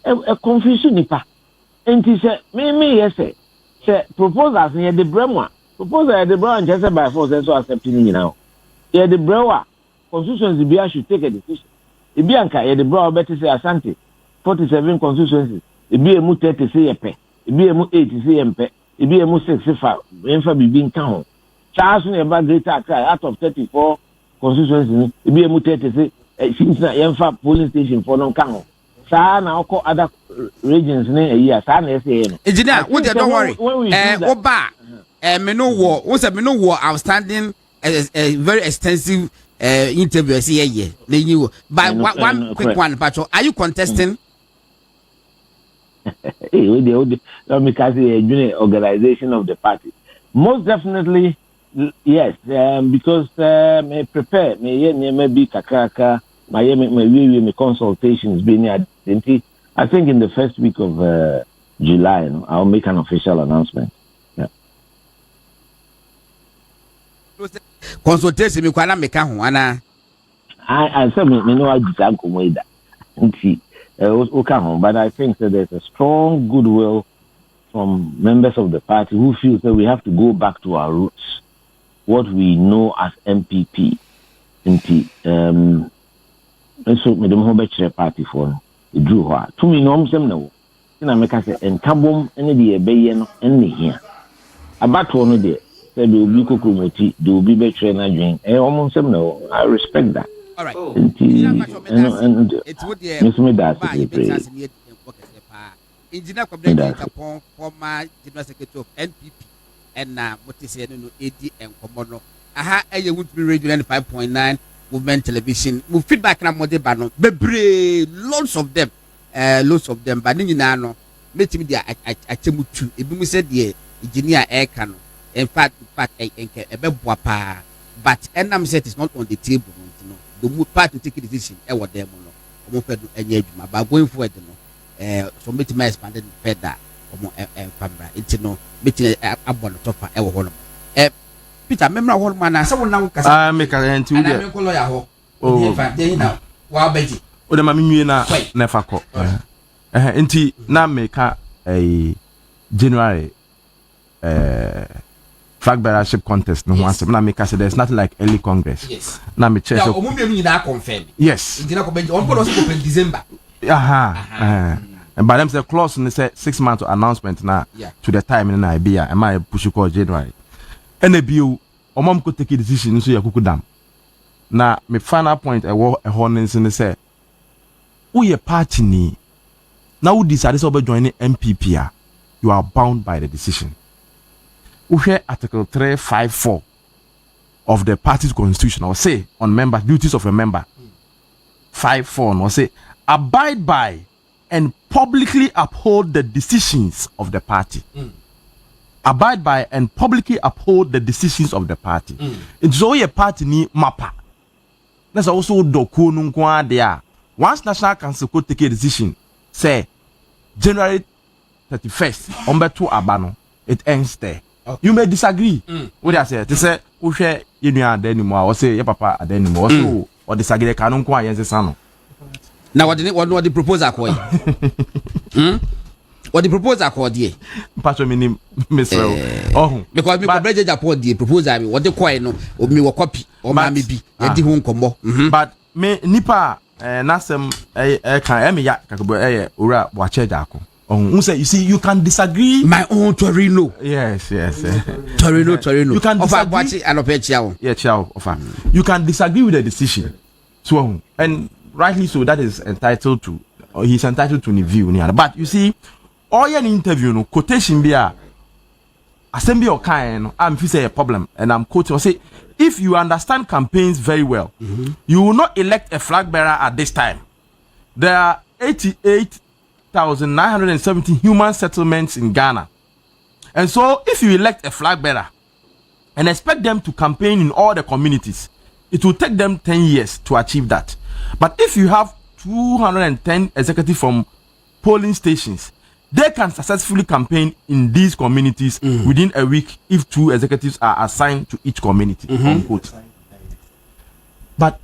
A confusion nipa. And he said, me, yes, say proposals near the Bremer. Proposal at the Brown just by force, so accepting you now. Yeah, the Brewer constituency BIA should take a decision. Ibianka, the broad better say Asante, 47 constituencies. Ibiemu 30 say a pay. Ibiemu 80 say a pay. Ibiemu 65. Enfa bibin count. Charles never greater out of 34 constituencies. Ibiemu 30 say since na enfa polling station for non count. Sa na oko other regions ne a year. Sa na say no. Engineer, don't worry. Oba, me no war. Once me no war outstanding, a very extensive. Interview see but one quick one, Pacho. Are you contesting? Let me cast a junior organization of the party. Most definitely, yes. Because me prepare, me be kakaka, my consultations being identity. I think in the first week of July, I'll make an official announcement. Yeah. Consultation me kwana meka ho ana I said me no agita nkomo ida nti but I think that there's a strong goodwill from members of the party who feel that we have to go back to our roots, what we know as MPP nti so me dem ho be chere party for no edru ho a to me no omsem na wo na meka say entabom ene de ebeye no ene hia abato no de there will be kokomoti, there will be better na drink. I respect that. All right. It's what the Engineer Ken Agyapong, former General Secretary of NPP, and what is saying no AD and Komono. Aha, I would be radio 95.9 Movement Television. Move feedback na mode bano. Bebre, lots of them. But you know, make me there. I tell you, if you said the engineer air cano. In fact, but I'm said it's not on the table. You know, the part to take a decision. What them no, but going forward, you know, so make my expanded further. It's no, meeting up on the top of one. Peter, remember what man? Someone now can make a end to the lawyer. Oh, in fact, they now. Wow, Betty. Oh, the mammy never call. Inti now make a January. flag bearership contest no once na make say there's nothing like early congress. Yes. Na me check. Now omo be na confirm. Yes. Intina ko be on put us open December. And by them say clause in say 6 months announcement na to the time in Nigeria am I push call January. And the bill omom ko take a decision so yakuku dam. Na me final point e wo e honens in say who ye party ni now who decide to join the MPP you are bound by the decision. Uhe Article 354 of the party's constitution or say on member duties of a member 54 or say abide by and publicly uphold the decisions of the party. Abide by and publicly uphold the decisions of the party. It's all a party ni mapa. That's also doku nunkwa there. Once National Council could take a decision, say January 31st, Ombetu Abano, it ends there. Okay. You may disagree. What I say? They say, "Who share you know anymore?" Or say, "Your papa anymore." So, or disagree? Can't go against the son. Now, what the proposal call? What the proposal called ye? Pastor Minim, Miss Oh, because we Ken Agyapong the proposal. What the coin no? Or me wa copy or maybe be at the home combo. But me nipa nasem can emi ya kakabo ura wache jako. You see, you can disagree. My own Torino. Yes. Torino. You can disagree. Yeah, ciao. You can disagree with the decision. So, and rightly so, that is entitled to, or he's entitled to review. But you see, all your interview, no quotation be assembly or kind, I'm say a problem, and I'm quoting. I say, if you understand campaigns very well, you will not elect a flag bearer at this time. There are 88,970 human settlements in Ghana. And so if you elect a flag bearer and expect them to campaign in all the communities, it will take them 10 years to achieve that. But if you have 210 executives from polling stations, they can successfully campaign in these communities within a week if 2 executives are assigned to each community. But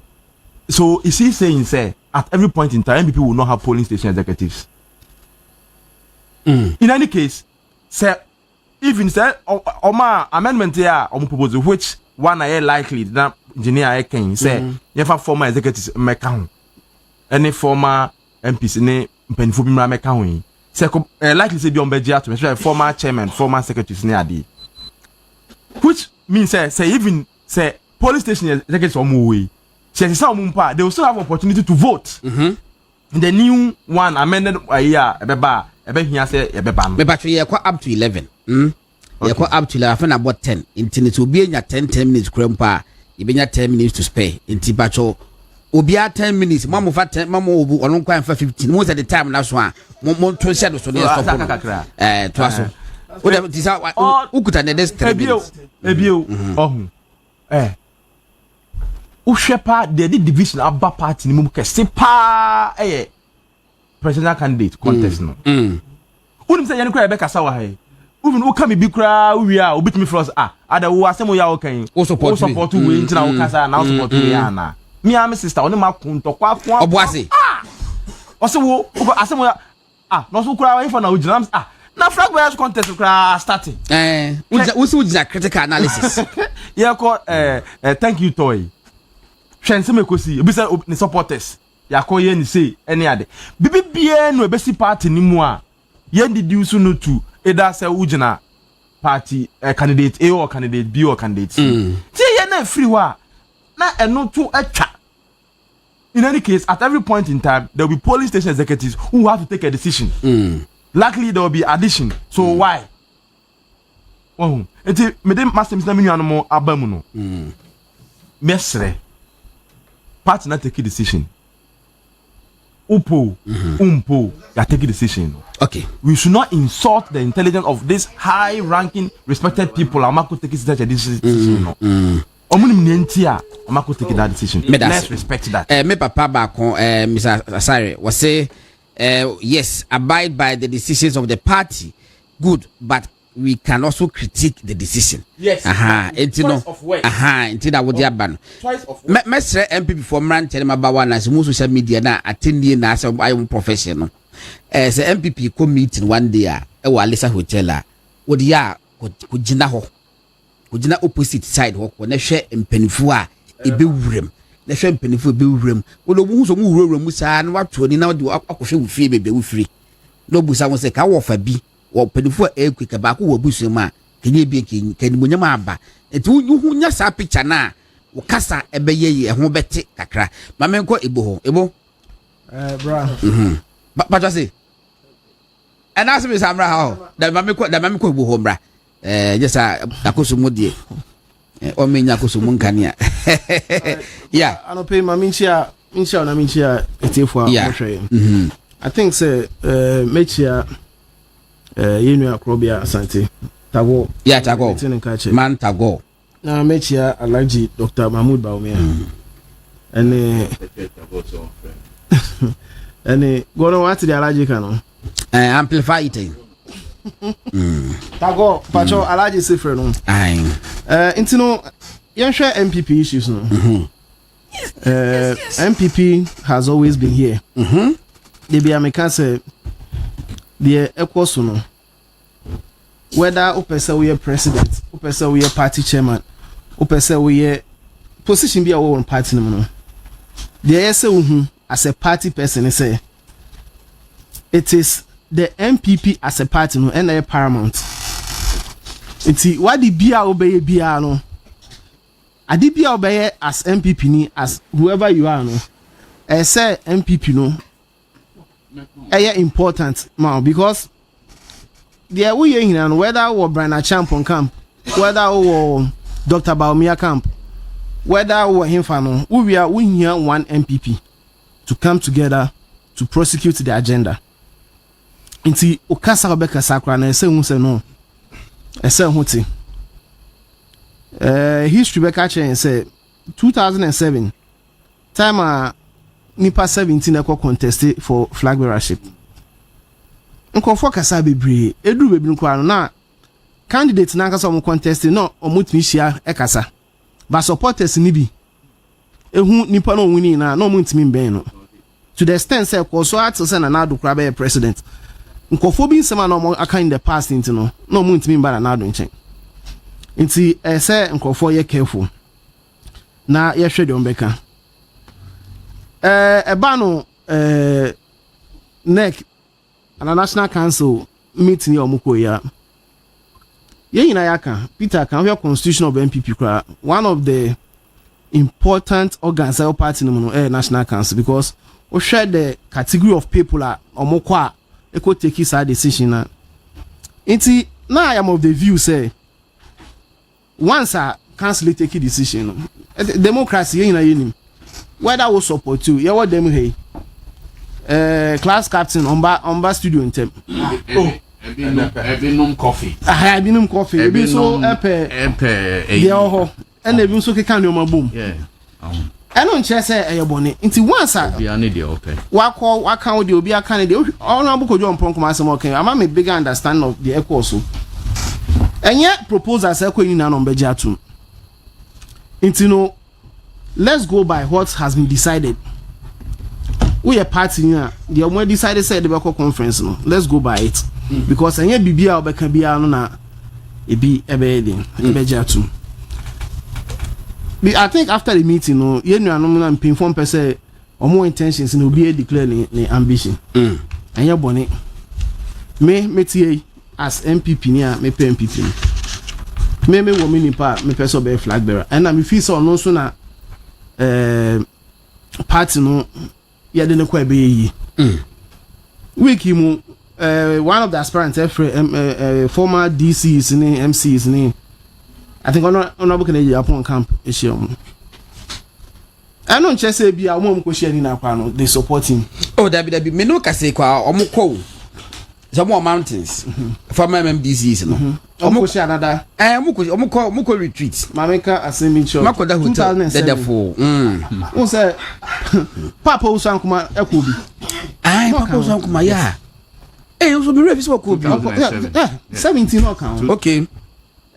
so is he saying, say, at every point in time, people will not have polling station executives? In any case, say, even say, Oma amendment here, proposal which one are likely that engineer can say, you have former executives make any former MPs ne mpanifo bi mra meka ho say likely say bi on begia to me former chairman former secretaries ne ade which means say even say police station executives omo we say some mpa they will still have opportunity to vote in the new one amended year ebeba hia say ebeba no but we are up to 11 you are up to 11 about 10 until it will be 10 minutes krempa you be 10 minutes to spare until bacho obia 10 minutes mama for 10 mama obu onon kwa 15 most of the time na so a mo to share so dey stop to aso o dem this ukuta the next 3 minutes ebio ohun o shepa the division aba party ni mu kese pa presidential candidate contest no unim say yan kwa be kasa wa hai even o ka me bi kra wi a obitimi frost ada wo asem ya o kan o support we ntina o kasa na o support we ana me and my sister only ma kunto kwa oboase ose wo asem ya no so kura we for na ujinam na flag bearers contest kura starting we critical analysis ko thank you toy hwense mekosi obi say ni supporters ya ko ye ni say any ade bibibie no ebesi party ni mu a ye deduce no to either say ujina party candidate A or candidate B or candidate C ti ye na free wa na eno to atwa. In any case, at every point in time, there will be polling station executives who have to take a decision. Likely there will be addition. So why? Oh, enti medem master Mr. Minu anmo abamu no. Mesre. Party not take a decision. Umpo, you take a decision. Okay. We should not insult the intelligence of these high-ranking, respected people. Amako take such a decision. Amako take that decision. Let's respect that. Me papa bako, Mr. Asare, was say, yes, abide by the decisions of the party. Good, but we can also critique the decision. Yes. Until that would happen. Mestre MP before man tell him about one as most social media na attending as a professional. As a MPP come meeting one day, Walisa Hotel, would ya could jina ho. ojina opposite side ho ko na hwe mpanifu a ebe wurem na hwe mpanifu ebe wurem wo do mu so mu wurem mu saa na wato ni na de akohwe wo fie bebe wo firi no busa wo se ka wo fa bi wo mpanifu a ekwika ba ko wo busu ma kenye bi keni munyam aba enti wo nya saa picture na wo kasa ebe ye ho bete kakra ma menko ebo ho ebo bra ba just and ask me samra how da mami ko ebo ho bra just akoso mu de o menya akoso mu nkania yeah anope ma minchia na minchia etefo a hwe I think say mechia yenu akrobia asante tago yeah tago man tago na mechia alaji Dr. Mahmoud Baumia and go what the alaji kanu amplify it tago pacho alaji sifre no intino yenhwe MPP issues no MPP has always been here they be ameka say the ekoso no whether opesa we president opesa we party chairman opesa we position be our own party no the say as a party person say it is the MPP as a party no and a paramount enti what the bia obey bia no adi bia obey as MPP ni as whoever you are no say MPP no important now because there we here whether we Brian Champion camp whether we Dr. Baumia camp whether we him fano we here one MPP to come together to prosecute the agenda nti okasa obeka sakra na ese hu se no ese hu ti history beka chen say 2007 time nipa 17 ekọ contest for flag bearership nkofo kasa bebre eduru bebre nkwa na candidate na kasa om contest no omutumi hia ekasa ba supporters ni bi ehu nipa no wini na no omutumi ben no to the extent say koso atse na na adokra be president nkofo bi nsema na aka in the past into no omutumi ba na ado nchen nti say nkofo ye careful na ye hwede ombeka eba no NEC and a National Council meeting your mukoya. Yaka Peter can hear constitution of MPP one of the important organs of party no National Council because we share the category of people are omokwa e could take his decision na. Inti now I am of the view say once a council take a decision democracy yenim whether we support you what them hey class captain on studio in tem ebinum coffee ebinum coffee ebi so epe de oho and ebi so keka no mabum eno nche say eyebone nti once a bia ne de ope waka wo de obi aka ne de ono abukojo mpon asem okay ama me bigger understand of the echo so enye proposals ekọ ni na no mbeji atum nti no let's go by what has been decided. We are party here. The one decided said the Beko conference no. Let's go by it. Because any bibia obeka bia no na ebi ebeden ebeja too. I think after the meeting no ye nuanom na mpinfom pese omo intentions no be declare ni ambition. Anya bone. Me tie as MPP ni a me pe MPP. Me wo me nipa me pese be flag bearer. And na me feel so no so na party no ya de ne kwa be yi wiki mu one of the aspirants former DCs ni MCs ni I think honorable Ken Agyapong camp issue I don't just say bia mo ko share ni na kwa no they support him dabi me no kase kwa omukọ some more mountains former MDCs no omukọ share another omukọ retreat mameka assembly church makoda hotel dedefo who say papa usankuma ekobi papa usankuma ya so be refi so ko bi 17 no count okay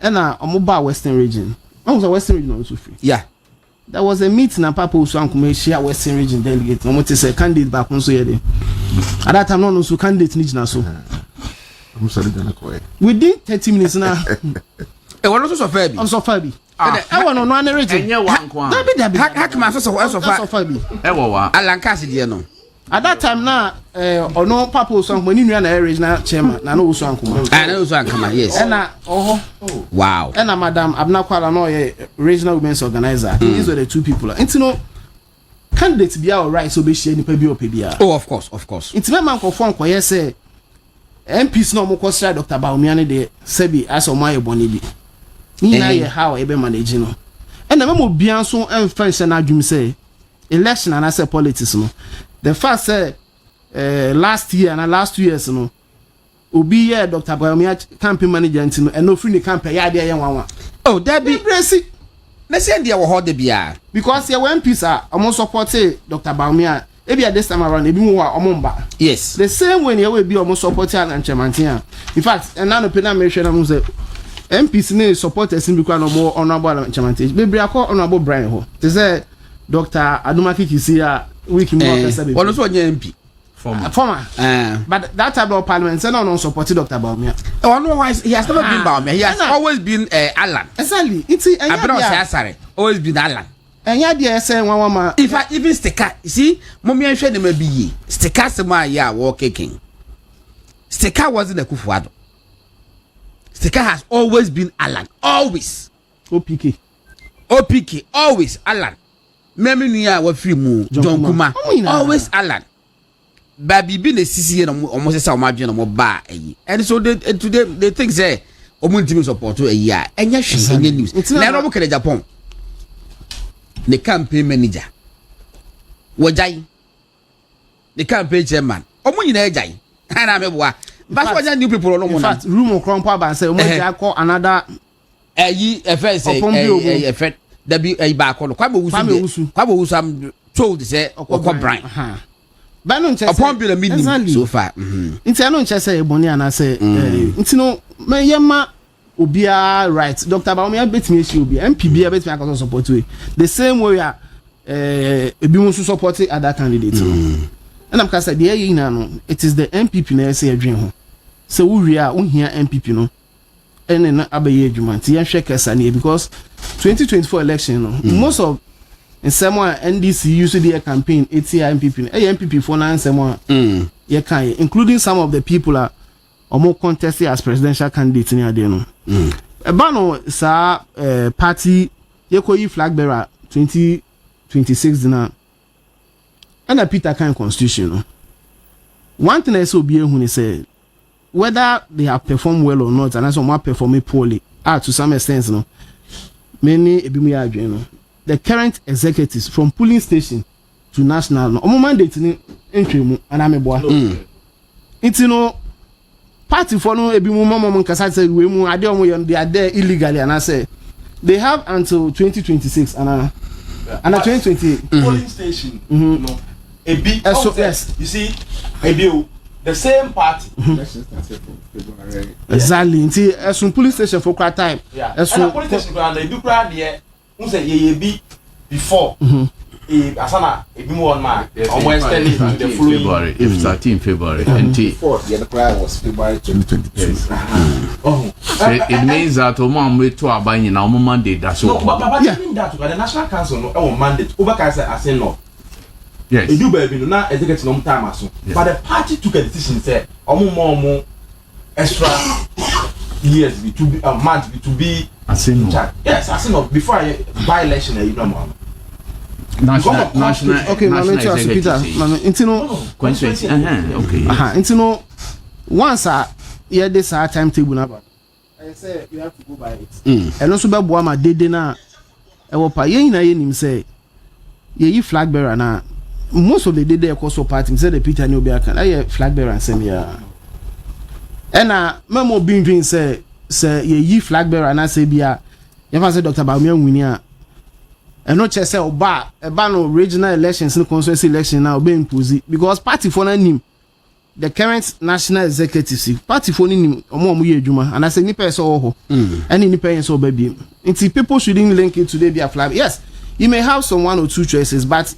and omoba western region western region also free yeah there was a meeting na papa usankuma share western region delegate no mote say candidate back on so here at that time no so candidate ni na so within 30 minutes now e wono so fabi am so fabi e wono no anerage enye wanko a dabi hakma so fabi e wo wa alankase de no at that time na ono papa so anko ni nua na regional chairman na no so anko na so anko yes na wow na madam Abnakwala no ye regional women's organizer these were the two people intino candidate bia all right so be share nipa bi opebia oh of course intime man ko fon ko yes MPs no mo ko sra Dr. Baumia ne de sebi aso my boni bi ni na ye how e be manage no and na mo bia so emfa na adwum say election and as politics no the fact say last year and last 2 years no obi ye Dr. Baumia campaign manager ntino and no free the campaign ya de ye wanwa oh that be crazy let's say there wo de bia because ye MPs are almost support Dr. Baumia ebi at this time around ebi mu wa omomba yes the same when you will be almost support and Chemantia in fact and now no pena me share am say MPs ne supporters in because no more honorable Chemantia be akọ honorable Brian ho they say Dr. Adumaki Kisia week more person be one so onye MP former but that type of parliament say no support Dr. Baumia he has never been Baumia he has always been Alan exactly it's always been Alan enya dia say one ma if I even sticker you see mommy hwe dem be yi sticker se ma ya wo kicking sticker wasn't a Kufuado sticker has always been Alan always OPK always Alan memi nua wa free mu John Kuma always Alan baby bi na sisi na omo se sa omo adwe na mo ba ayi and so today they think say omo ntimi support ayi a enya hwe enya news na ro mo Ken Agyapong the campaign manager wajai the campaign chairman omo nyina ejai na meboa but wajai new people no mo in fact room krompa ba say omo ja call another ayi efes efet da bi ayi ba call kwa be wusu am told say okwa Brian ba no nche upon be the meeting so far nti no nche say eboni ana say nti no me yema obia right Dr. Baumia betimi esi obia MPB betimi akaso support we the same way ebi won support other candidates and am ka say dey yin na no it is the MPP na say adwen ho say wo wi a wo hia MPP no ene na abaye adwuma nti yen hwe kasa ne because 2024 election no most of in someone NDC used their campaign ATI MPP MPP for na someone ye kan including some of the people are more contested as presidential candidates in ade no no sa party ye ko yi flag bearer 2026 na and a Peter Kan constitution no one thing I saw be ehun say whether they have performed well or not and as some perform poorly to some extent no many ebi mu ya adwen no the current executives from polling station to national no omo mandate ni entwemu anameboa nti no party for no ebi mu mama nkasa say we mu ade omo they are there illegally and I say they have until 2026 and 2028 polling station no ebi so yes you see ebi the same party exactly nti esun police station for quite time esun police station kwa na ebi kra de un say ye bi before asana ebi mo on ma omo extended the following February if 13 February and the prior was February 2022 so it means that omo am to aban na omo mandate that so no but even that the national council no e mandate over can say as no yes edu baby no na executive no time aso but the party took a decision say omo extra years be to be a month be to be as in yes as in before I by election you know national okay mama Peter mama intino constituency okay intino once here this timetable na ba I say you have to go by it and also be boa ma dede na e wo pa yen na yenim say ye flag bearer na most of the dede e so party say the Peter ni obi aka na flag bearer ansem ya ena memo bin dream say ye flag bearer na say bia ye fa say Dr. Baumia wini a eno che say oba no regional elections no constituency election na obe impose because party for na nim the current national executive party for nim omo ye adwuma and I say ni person ho any ni person so ba bi nti people shouldn't link it today be a flag yes you may have some one or two choices but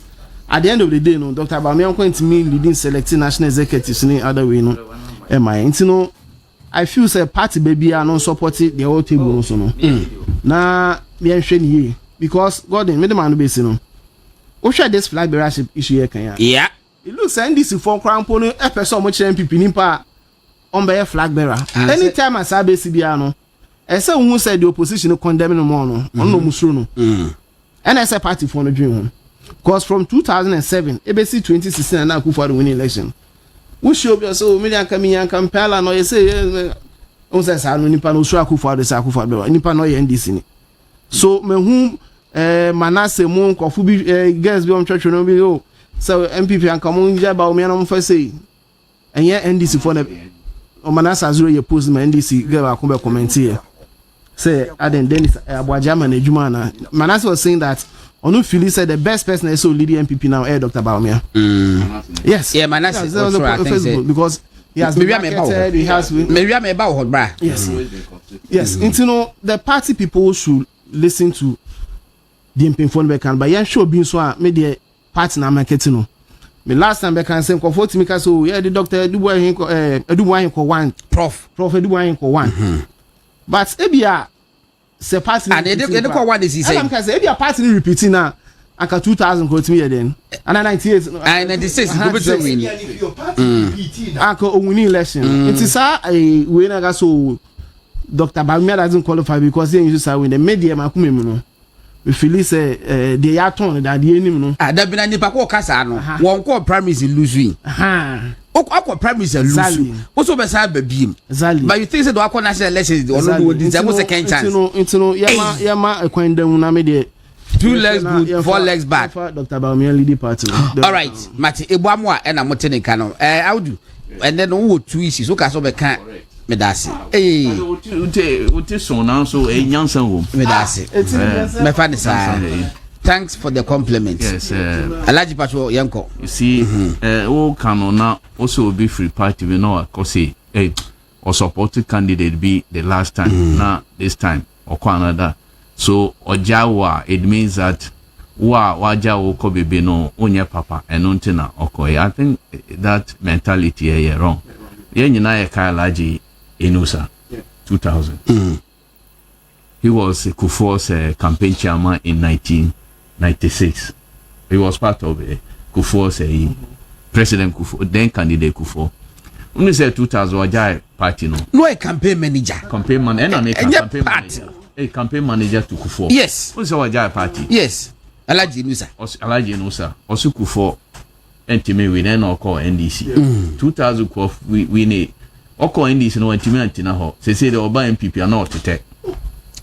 at the end of the day no Dr. Baumia going to mean leading selecting national executives in other way no am I nti no I feel say party baby are non supported the whole table also no. Na me enhwe ni because Gordon me the man be say no. O share this flag bearership issue here kan ya. Yeah. It looks NDC for crampo no e person mo kire MPP nimpa on be flag bearer. Anytime as abc bia no. E say who said the opposition condemn no more no. On no musuro no. And I say party for no dream home. Because from 2007, ABC 2016 and now for the winning election. We show be so million coming compel and you say on says I no nipa no so for the sakufa be nipa no NDC ni. So me whom Manasseh mo kofu bi girls be on church no be oh so MPP and come on ja ba me no for say and yeah NDC for the Manasseh zero ye post my NDC girl akon be comment here say aden Dennis Abuajama na Juma na Manasseh was saying that Onu Philly said the best person is so leading MPP now Dr. Baumia. Yes. Yeah, Manasseh was Facebook because he has maybe marketed, he has maybe I'm about bra. Yes. Yes, you know the party people should listen to the MPP phone back and but yeah sure being so made the party na marketing no. Me last time back and say comfort me so yeah the doctor do boy one prof do boy one. But ebia se party and they call one is he say I'm can say ebia party repeating na aka 2000 quote me then and 98 and 96 go be win aka winning election it is a we na ga so Dr. Bamia doesn't qualify because he used to win the media makumemu no we feel say they are turn that the enemy no da bi na nipa ko kasa no won ko primaries lose win Aqua primaries and lose. Also, be sad baby. But you think that Aqua national elections on the second chance. Yama a coin down na me de 2 legs good, 4 legs bad. Dr. Baumia lead party. All right, Mati Ebuamwa and I'm telling Kano. How do? And then who 2 issues so kaso be kan me dasi. Eh. Uti so now so e nyansan wo. Me dasi. Me fa ni thanks for the compliment. Yes, Alaji Pacho Yanko. You see, all can now also be free party. We know, cause or supported candidate be the last time. Now this time or another. So Ojawa, it means that wajawo ko be no onye papa enuntina okoye. I think that mentality here wrong. Ye nyina ye ka Alaji Inusa 2000. He was Kufuor's campaign chairman in 1996. He was part of Kufuor's President Kufuor, then candidate Kufuor. When you say 2000, Wajai party no. No, a campaign manager. Campaign manager. Campaign manager. A campaign manager to Kufuor. Yes. When you say Wajai party. Yes. Alaji Inusa. Alaji Inusa. Also Kufuor. Ntime we then call NDC. 2000 we need. Oko NDC no ntime antina ho. Say the Oba MPP are not to take.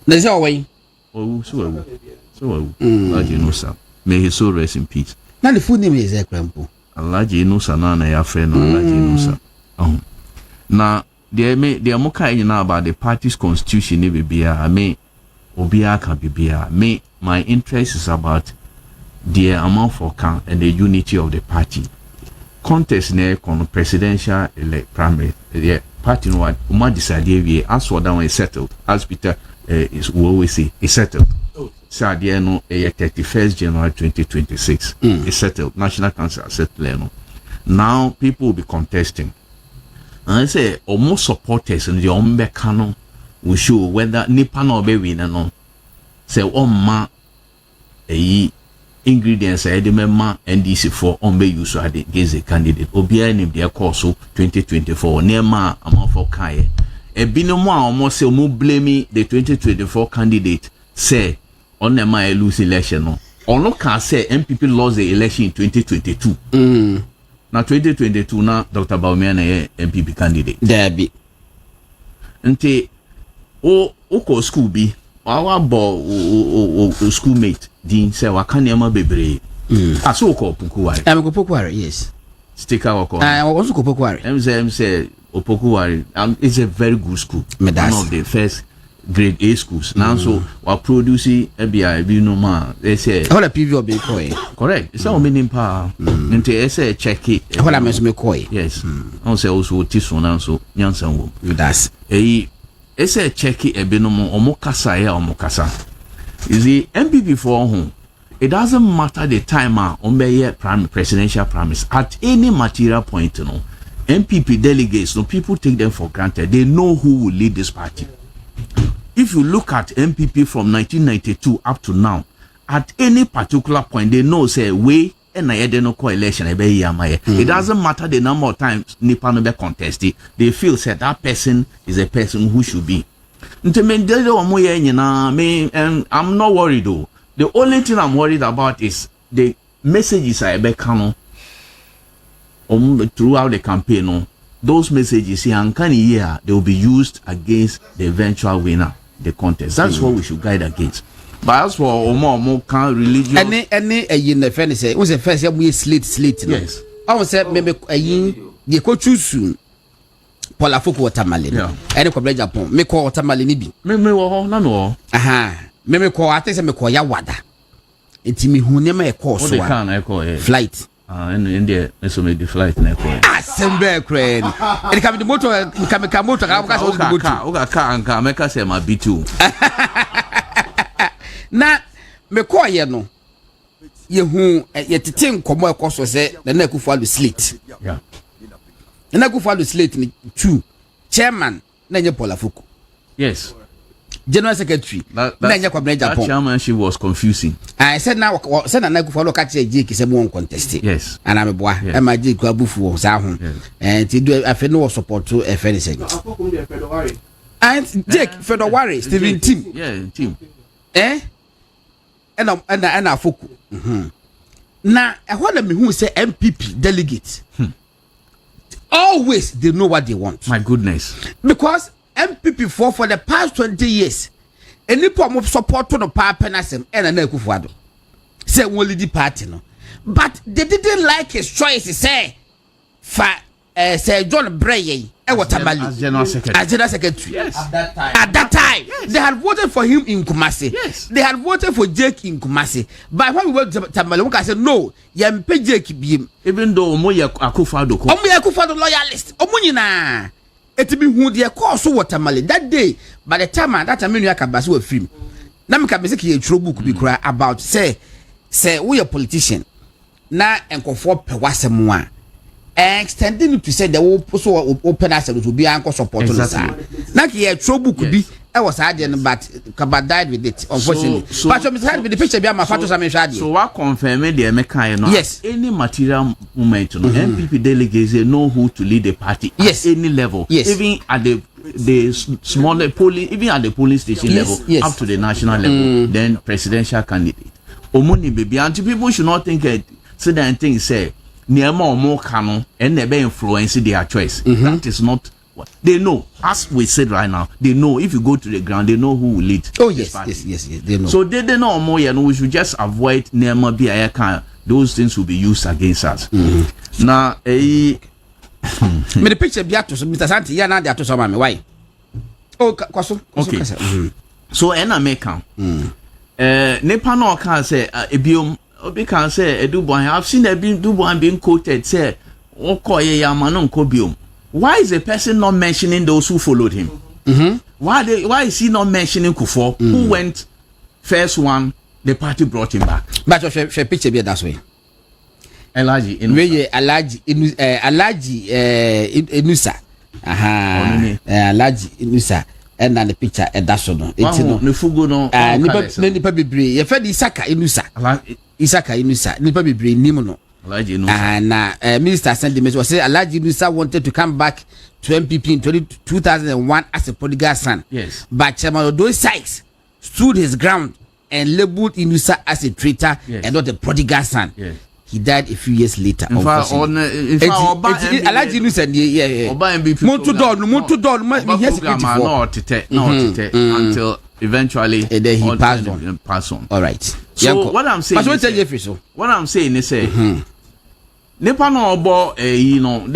There's no way. Oh, so Alaji Inusa. May his soul rest in peace. Now the food name is Ekrampo. Alaji Inusa na ya friend Alaji Inusa. Now they are more about the party's constitution. I mean, Obia can be me. My interest is about the amount for count and the unity of the party. Contest ne kon presidential primary. The party no what decided we as for that one is settled. As Peter is we always say it's settled. So the no 31st January 2026 is settled. National Council settled no. Now people will be contesting. And I say almost supporters and the ombe canon will show whether nipa no be win no. Say ma ingredients I remember NDC for ombe use against the candidate. Obia name their course 2024 near ma amount for kai. E binomo almost say mo blame the 2024 candidate say on the my lose election no. Or no can say MPP lost the election in 2022. Now 2022 now Dr. Baumia na MPP candidate. There be. Nte o school bi our bo schoolmate din say wakaniama bebre. Aso ko Opokuwari. I'm Opokuwari, yes. Sticker wako. I also Opokuwari. MZM say Opokuwari it's a very good school. One of the first grade A schools. Now so we producing ABI no ma they say all the PV be koi. Correct. It's all meaning power. Nte say check it. All I me koi. Yes. On say also tiso na so nyansan wo. That's say check it ebinomo omo kasa ya omo kasa. You see MPP for home. It doesn't matter the time on be presidential promise at any material point no. MPP delegates, no, people take them for granted. They know who will lead this party. If you look at MPP from 1992 up to now, at any particular point, they know, say, we and I no coalition. It doesn't matter the number of times Nipa no be contested. They feel that that person is a person who should be. And I'm not worried though. The only thing I'm worried about is the messages I be coming throughout the campaign. No, those messages here they will be used against the eventual winner, the contest. That's what we should guide against. But as for Omo can religion any in the friend say was the first year we slate no? Yes. I was say maybe the coach soon Paula Fuku watermelon. Yeah. Any Ken Agyapong me call watermelon bi. Me wo na no. Aha. Me call I think say me call ya wada. Enti me hu ne ma e call so. What can I call flight. In there so me the flight na call. Assemble crane. And come the motor come motor ka ka so the motor. Oga car anka make say ma B2. Na me call ye no. Ye hu ye tete nkomo e koso se na na kufu alu slate. Yeah. Na kufu alu slate ni 2 chairman na nye Paula Fuku. Yes. General secretary na nye Ken Agyapong. That chairmanship was confusing. I said na kufu alu ka che Jake se mo contest. Yes. Ana me boa e ma Jake abufu za ho. Ti do afi no support to e fe ni se. And Jake Fedowari Steven team. Yeah, team. And Fuku. Now, I want to who say MPP delegate. Always they know what they want. My goodness. Because MPP for the past 20 years, any form of support to the power penasem and a Nekufuado. Say only the party no. But they didn't like his choice, say say John Bray as general secretary. Yes. At that time. Yes. They had voted for him in Kumasi. Yes. They had voted for Jake in Kumasi. But when we went to Tamale, I said no, Yampe Jake be even though Omoya Akufado loyalist. Omunina. It be who they call so Tamale that day. By the time that I mean you can basu a film. Namika Mesiki a true book be cry about say we a politician. Na enko for pewasem extending it to say the open access to be anchor support. Exactly. Like here trouble could be I was hiding but Kaba died with it unfortunately. But you had with the picture be my photos so what confirming the American yes any material moment MPP delegates they know who to lead the party at any level. Yes. Even at the smaller polling, even at the polling station level up to the national level, then presidential candidate. Omoni baby and people should not think it so that thing say near more canon and never influence their choice. That is not what they know. As we said right now, they know if you go to the ground, they know who will lead. Oh yes, yes, they know. So they know more. You know, we should just avoid near be those things will be used against us. Now, me the picture be to Mr. Santi. Yeah, now they are to some why? Oh, okay. So en American, Nepa no can say ebiom. Obi can say Eduboy. I've seen Eduboy being quoted say, why is the person not mentioning those who followed him? Why is he not mentioning Kufuor, who went first one? The party brought him back. But if a picture be that way. Alaji Inusa. Alaji Inusa. And then the picture at that no. It's no. Nipa bebre. You fed Isaka Inusa. Nipa bebre nimuno. And Minister sent the message was say Alaji Inusa wanted to come back to MPP in 2001 as a prodigal son. Yes. But Chairman Odoy Sykes stood his ground and labeled Inusa as a traitor and not a prodigal son. Yes. He died a few years later. In fact, Alaji Inusa until eventually he passed on. All right. So what I'm saying is say Nepa no obo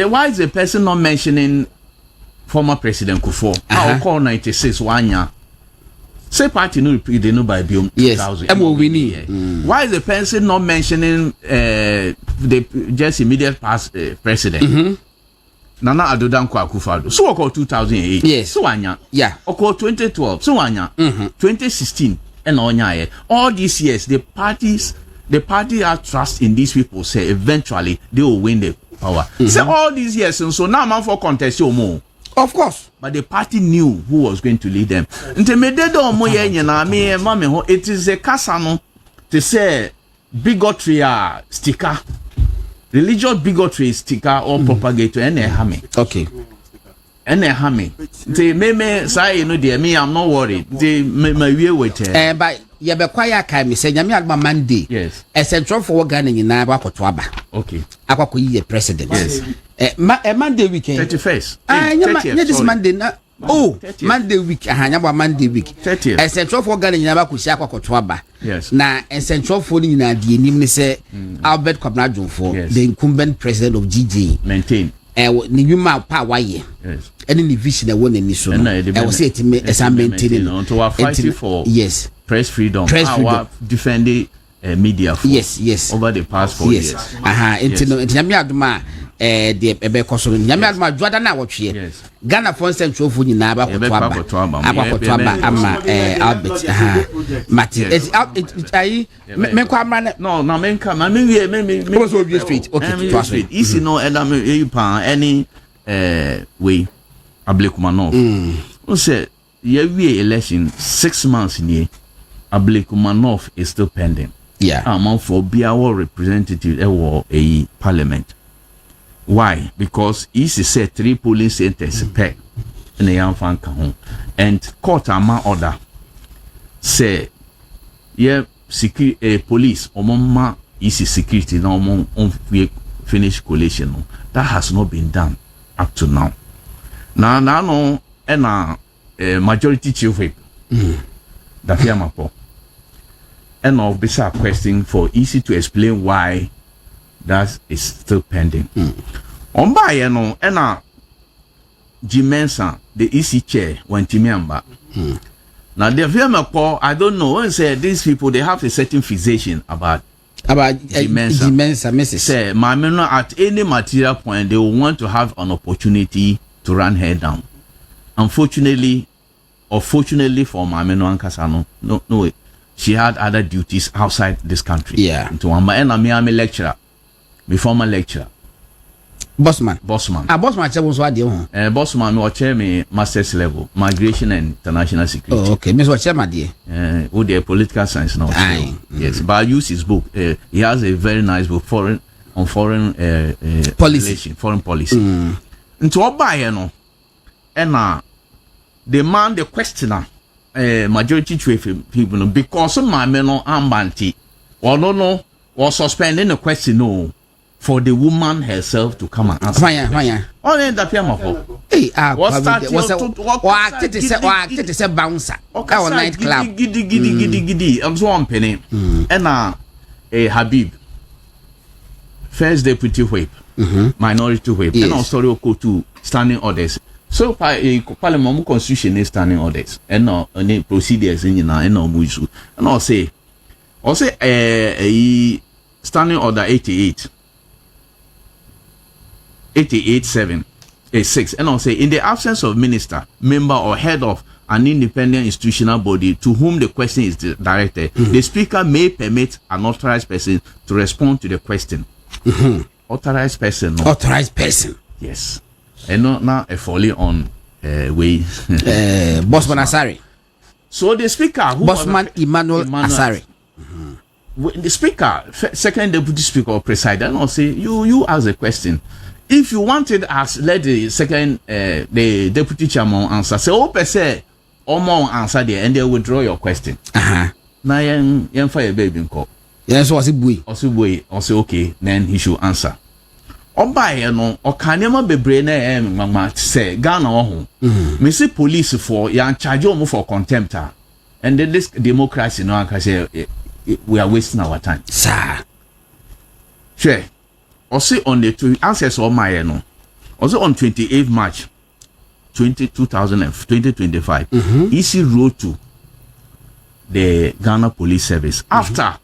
why is the person not mentioning former President Kufuor? How call 96 1 say party no repeat they know by biom 2000. Why is the person not mentioning the just immediate past president? Nana Addo Dankwa Akufo-Addo. So we call 2008. Yes. So anya. Yeah. We call 2012. So anya. 2016 and onya. All these years the party has trust in these people say eventually they will win the power. So all these years, and so now man for contest more. Of course. But the party knew who was going to lead them. It is a casano to say bigotry sticker. Religious bigotry sticker or propagator and a hammy. Okay. And a hammy. They may say, you know, dear me, I'm not worried. They may be waiting. But you be quiet, Kai, say, Yami Monday. Yes. A central for Ghana in Naba Kotwaba. Okay. Akwakuyi president. Yes. Monday weekend. 31st. This Monday. 30th. Monday week. Monday week. 30th. A central for Ghana in Naba Kushaka Kotwaba. Yes. Na a central for the Nimni say Albert Kwabnajon for the incumbent president of GG. Maintain. Niyuma power ye. Yes. Any division that one in this one. I was saying to me as I'm maintaining. To our fighting for yes press freedom. Defending media. Yes. Over the past 4 years. The ebe koso nyame aduma dwada na wotwe yes Ghana for central for nyina abakotwaba ama Albert Mati ai me kwa amra no na me nka na me wie me so obvious street okay to us easy no edam you pan any way Ablekumanov who said ye wie election 6 months in Ablekumanov is still pending among for biawo representative a parliament. Why? Because he said 3 polling centers per in a young fan home and court amount order say security police or mama easy security now on finish collation that has not been done up to now. Now no and majority chief whip that Yamapo and of bizarre question for easy to explain why that is still pending. On by no and Jimensa, the EC chair, Wontumi amba. Now the Viamapo, I don't know. When say these people they have a certain fixation about Jimensa, Mrs. Say my men at any material point they will want to have an opportunity to run her down. Unfortunately, or fortunately for my men Kasano, no way. She had other duties outside this country. Yeah. To I'm a lecturer. My former lecturer. Bossman. Bossman was what you want. Bossman will chair me master's level, migration and international security. Oh, okay. Miss what chair, my dear. Oh, the political science now. Yes, but I use his book. He has a very nice book, foreign policy. Relation, foreign policy. Into what by no, and the man, the questioner, majority people because of my men on banty or no. Or suspending the question for the woman herself to come and answer. Why? Only that Piamako. What's a bouncer? Okay, nightclub. Giddy. I'm so on penny. And Habib, first deputy whip, minority whip, and also go to standing orders. So, Parliament constitution is standing orders, and no any procedures in no musu. And I'll say, standing order 88.7 and I'll say in the absence of minister, member or head of an independent institutional body to whom the question is directed, the speaker may permit an authorized person to respond to the question. Authorized person. No? Authorized person. Yes. And not now a folly on way. Bossman Asari. So the speaker, Bossman Emmanuel Asari. The speaker, second deputy speaker or presider, and I'll say you ask a question. If you wanted as let the second the deputy chairman answer, say per se or more answer there and they withdraw your question. Now yen fire baby in court. Yes, was it boy? Also okay, then he should answer. Or by no or can never be brain mama say Ghana home. Me say police for yan charge you for contempt. And then this democracy no can say we are wasting our time. Sir. Sure. Also on the two answers of my no. Also on 28th March 2025, EC wrote to the Ghana Police Service after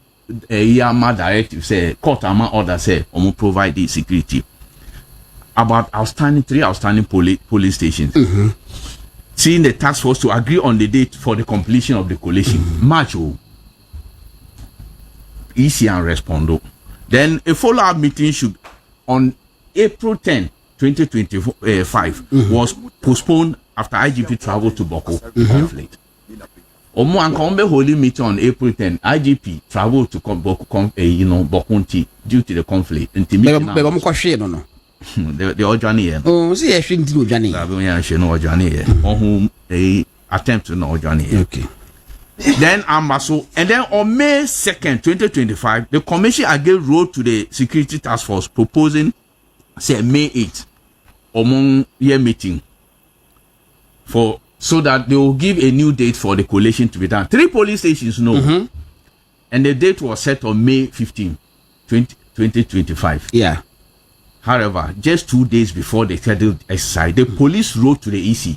a Yama directive say court ama order say provide the security about three outstanding police stations. Seeing the task force to agree on the date for the completion of the collation. March EC and respondo. Then a follow-up meeting should on April 10, 2025 was postponed after IGP traveled to Boko conflict. Omo anka holy meeting on April 10. IGP traveled to Bokunti due to the conflict. The Ojani. Oh, see, I shouldn't do Johnny. They attempt to know Johnny. Okay. Then Ambaso, and then on May 2nd, 2025, the commission again wrote to the security task force proposing, say May 8th, among year meeting so that they will give a new date for the collation to be done. 3 police stations, no. And the date was set on May 15, 2025. Yeah. However, just 2 days before the scheduled exercise, the police wrote to the EC.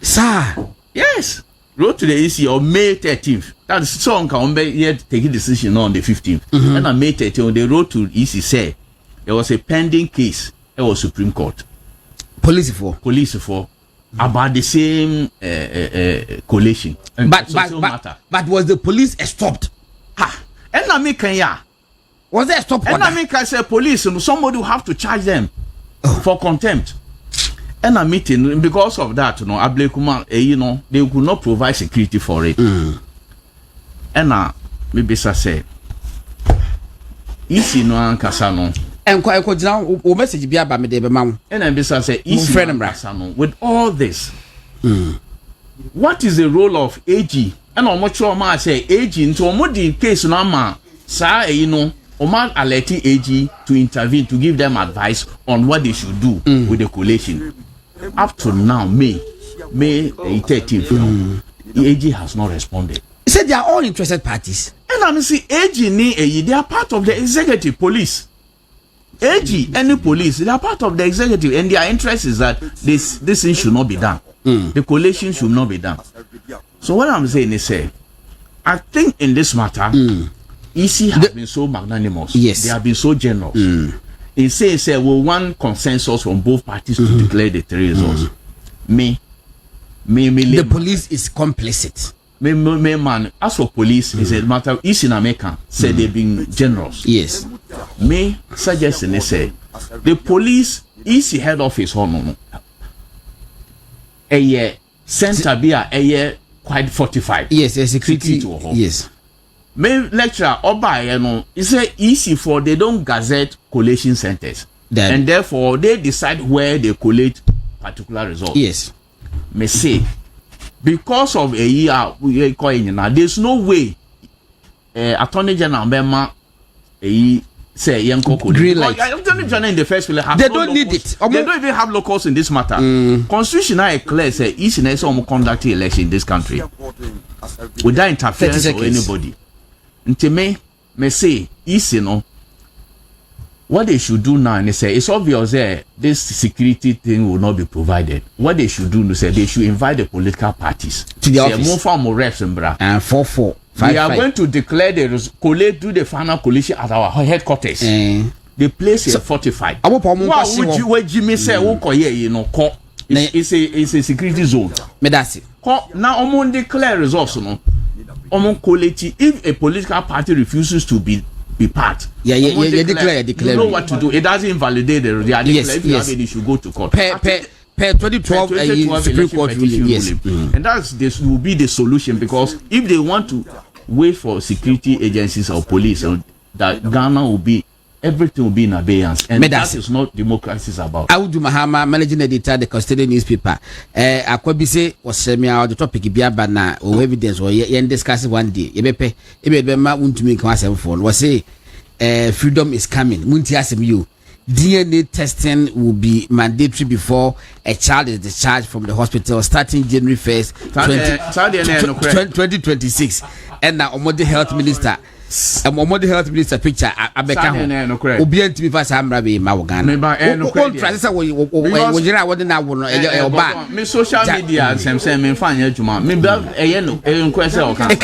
Sir. Yes. Wrote to the EC on May 13th. That is so on here taking decision on the 15th. And on May 13th, they wrote to EC say there was a pending case at the Supreme Court. Police for about the same collation. But was the police stopped? And I mean, was there a stop? And I mean, I say police, somebody will have to charge them for contempt. And a meeting because of that, Ablekuma, they could not provide security for it. And maybe say, easy no ankasano. And quite now, o message be about me, David Mam. And I say, easy with all this. What is the role of AG? And on much more say AG into a modi case no Oman alerting AG to intervene to give them advice on what they should do with the collation. Up to now, May 13th, the AG has not responded. He said they are all interested parties. And I see AG they are part of the executive police. AG and the police, they are part of the executive, and their interest is that this thing should not be done. The collation should not be done. So what I'm saying is, I think in this matter, EC has been so magnanimous. Yes. They have been so generous. It says, we want consensus from both parties to declare the 3 results. The police is complicit. Man, as for police, it's a matter. EC in America said they've been generous. Yes. Me suggesting they say the police EC head office a year center be a year quite 45. Yes, a security. Yes. Me lecturer Oba he say EC for they don't gazette collation centers. And therefore they decide where they collate particular results. Yes. Me say because of a year we calling now, there's no way Attorney General Bema say green light. Attorney General in the first place they don't need it. They don't even have locals in this matter. Constitution now clear say each and every conduct election in this country without interference of anybody. Until me say what they should do now, and they say it's obvious this security thing will not be provided. What they should do is say they should invite the political parties to the office. More for more reps and bra. And 4-4. We are going to declare do the final collation at our headquarters. The place is fortified. What would you Jimmy say? It's a security zone. Now I'm declare results. If a political party refuses to be part, declare. You know what to do. It doesn't invalidate the if you have it, you should go to court. Per 2012 Supreme Court ruling. Yes. And this will be the solution, because if they want to wait for security agencies or police, that Ghana will be, everything will be in abeyance, and that is not democracy is about. Audu Mahama, managing editor, the custodian newspaper. Akwabise was semi out the topic biaba na or evidence or yen discuss one day. Ebe ma Wontumi kan asem for. Was say freedom is coming. Munti asem you. DNA testing will be mandatory before a child is discharged from the hospital starting January 1st, 2026. And now Omode Health Minister picture abeka ho obi antimi fa samra be ma wogana contract say we jira wode na wo no oba me social media sem me fa anya adwuma me no it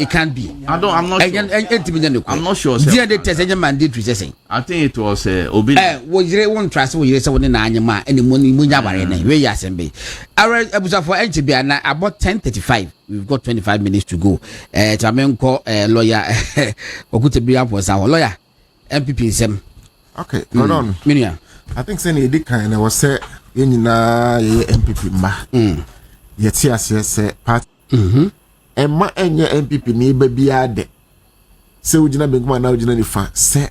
can't be I'm not sure the test agent mandatory say I think it was obi wo jire won trust wo jire say wode na anya ma ene mo nya bare na we ya sem be our abusa for NTB na about 10:35. We've got 25 minutes to go. Lawyer Okutebi was our lawyer. MPP sem Okay, hold on. Minia. I think saying the kind was say in MPP ma. Yet yes say part. Emma enya MPP ni baby ade. Say we jina benguma na we jina ni fa say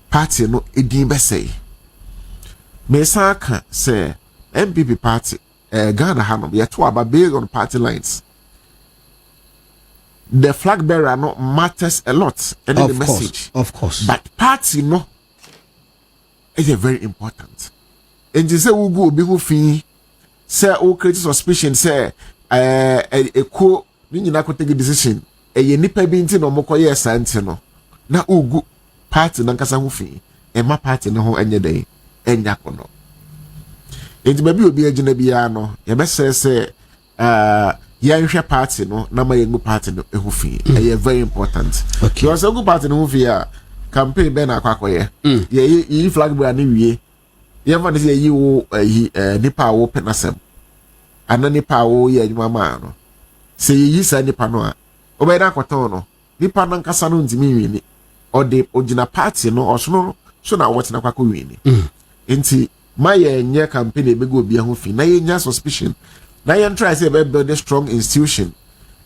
party no edin be say. Me sa ka say MPP party Ghana hanom yet to aba based on party lines. The flag bearer no matters a lot and the message. Of course. But party no is very important. And you say we go be who fi say o create suspicion say a ko ni nyina ko take decision ye nipa bi nti no mokoye santi no na ogu party na nkasa ho fi e ma party no ho enye den enya kono enti ba bi obi agina bia no ye be say yanhwe party no na ma yengu party no ho fi e very important. Okay. You also go party no ho fi a campaign be na akwakoye ye flag bearer na wie ye fa say yi wo nipa wo penasem ana nipa wo ye adwuma ma no se yi sa nipa no a obeda kwaton no nipa nan kasa no ntimi wini ode ogina party no osono so na what na kwako wini enti ma ye nye campaign e bego obi ho fi na ye nya suspicion na ye try say be build a strong institution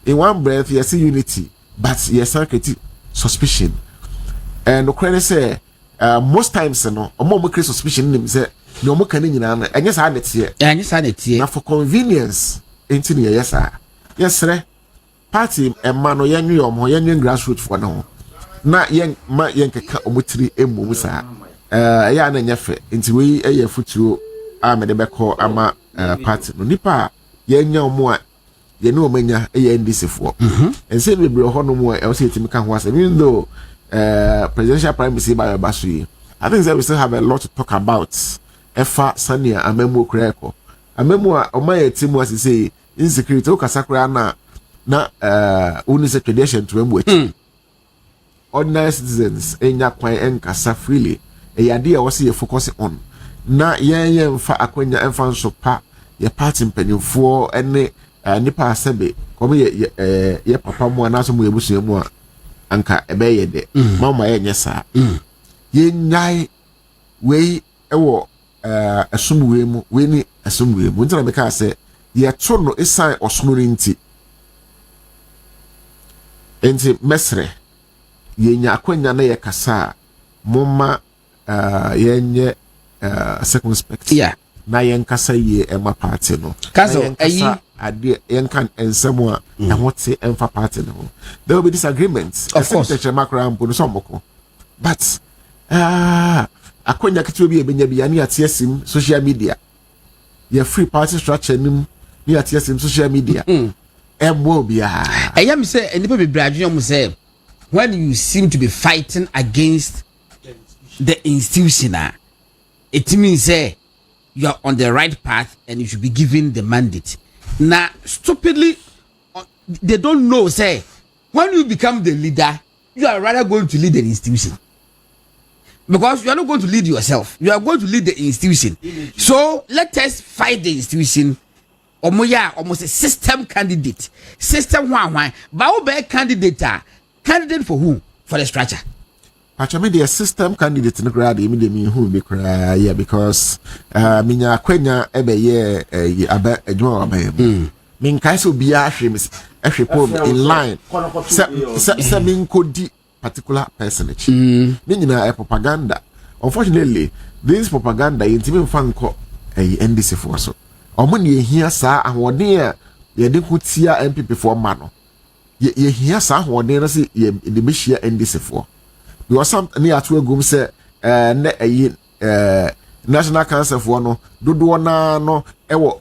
in one breath you see unity but you create suspicion and okre say most times no omo create suspicion nim say no mo kan nyina na enye sa netie na for convenience enti ne yesa yesre party emma no yenwe omo yenwe grassroots for no na yen ma yenkeka omotiri emmom sa ya na nyefe enti we eye futuro a me de beko ama party no nipa yenya omo a ye no omanya eye NDC fo ense bebre ho no mo e o se timi ka ho asa even though presidential primacy by Basu I think that we still have a lot to talk about efa sania amemu kreko amemu a omaye timu asise insecurity o kasakra na uni se tradition to emu ordinary citizens enya kwan enkasa freely eyade a wose ye focus on na yen mfa akwanya emfa nso pa ye party mpanimfo ene nipa asebe komo ye papa mu anaso mu ebusu mu a anka ebeye de mama ye nyesa ye nyai we ewo asumwe mu we ni asumwe mu ntira meka se ye to no esan osunu nti enti mesre ye nya akwanya na ye kasa moma ye nye circumspect na ye nkasa ye ema party no kaso ayi ade yenkan ensemo a ehote emfa party no there will be disagreements of course the makra mpo no somoko but akonya kitwe bi ebenya bi ani atiesim social media ye free party structure nim ni atiesim social media embo bia ayam say enipa be bradwe mu say when you seem to be fighting against the institution it means say you are on the right path and you should be given the mandate. Now, stupidly, they don't know, say, when you become the leader, you are rather going to lead the institution. Because you are not going to lead yourself. You are going to lead the institution. So, let us fight the institution. Almost a system candidate. System one. But candidate for who? For the structure. Actually, the system candidate in the grad immediately who be cry, yeah, because minya kwenya ebe ye aba edwo aba min kai so bia hwe in line se min kodi particular personage ni nyina propaganda. Unfortunately, this propaganda intimi fanko NDC for so omo ne hia saa ahoden a ye de kutia MPP for ma no ye hia saa ahoden na se ye de be hia NDC for because some near to a gum say National Council for no do na no ewo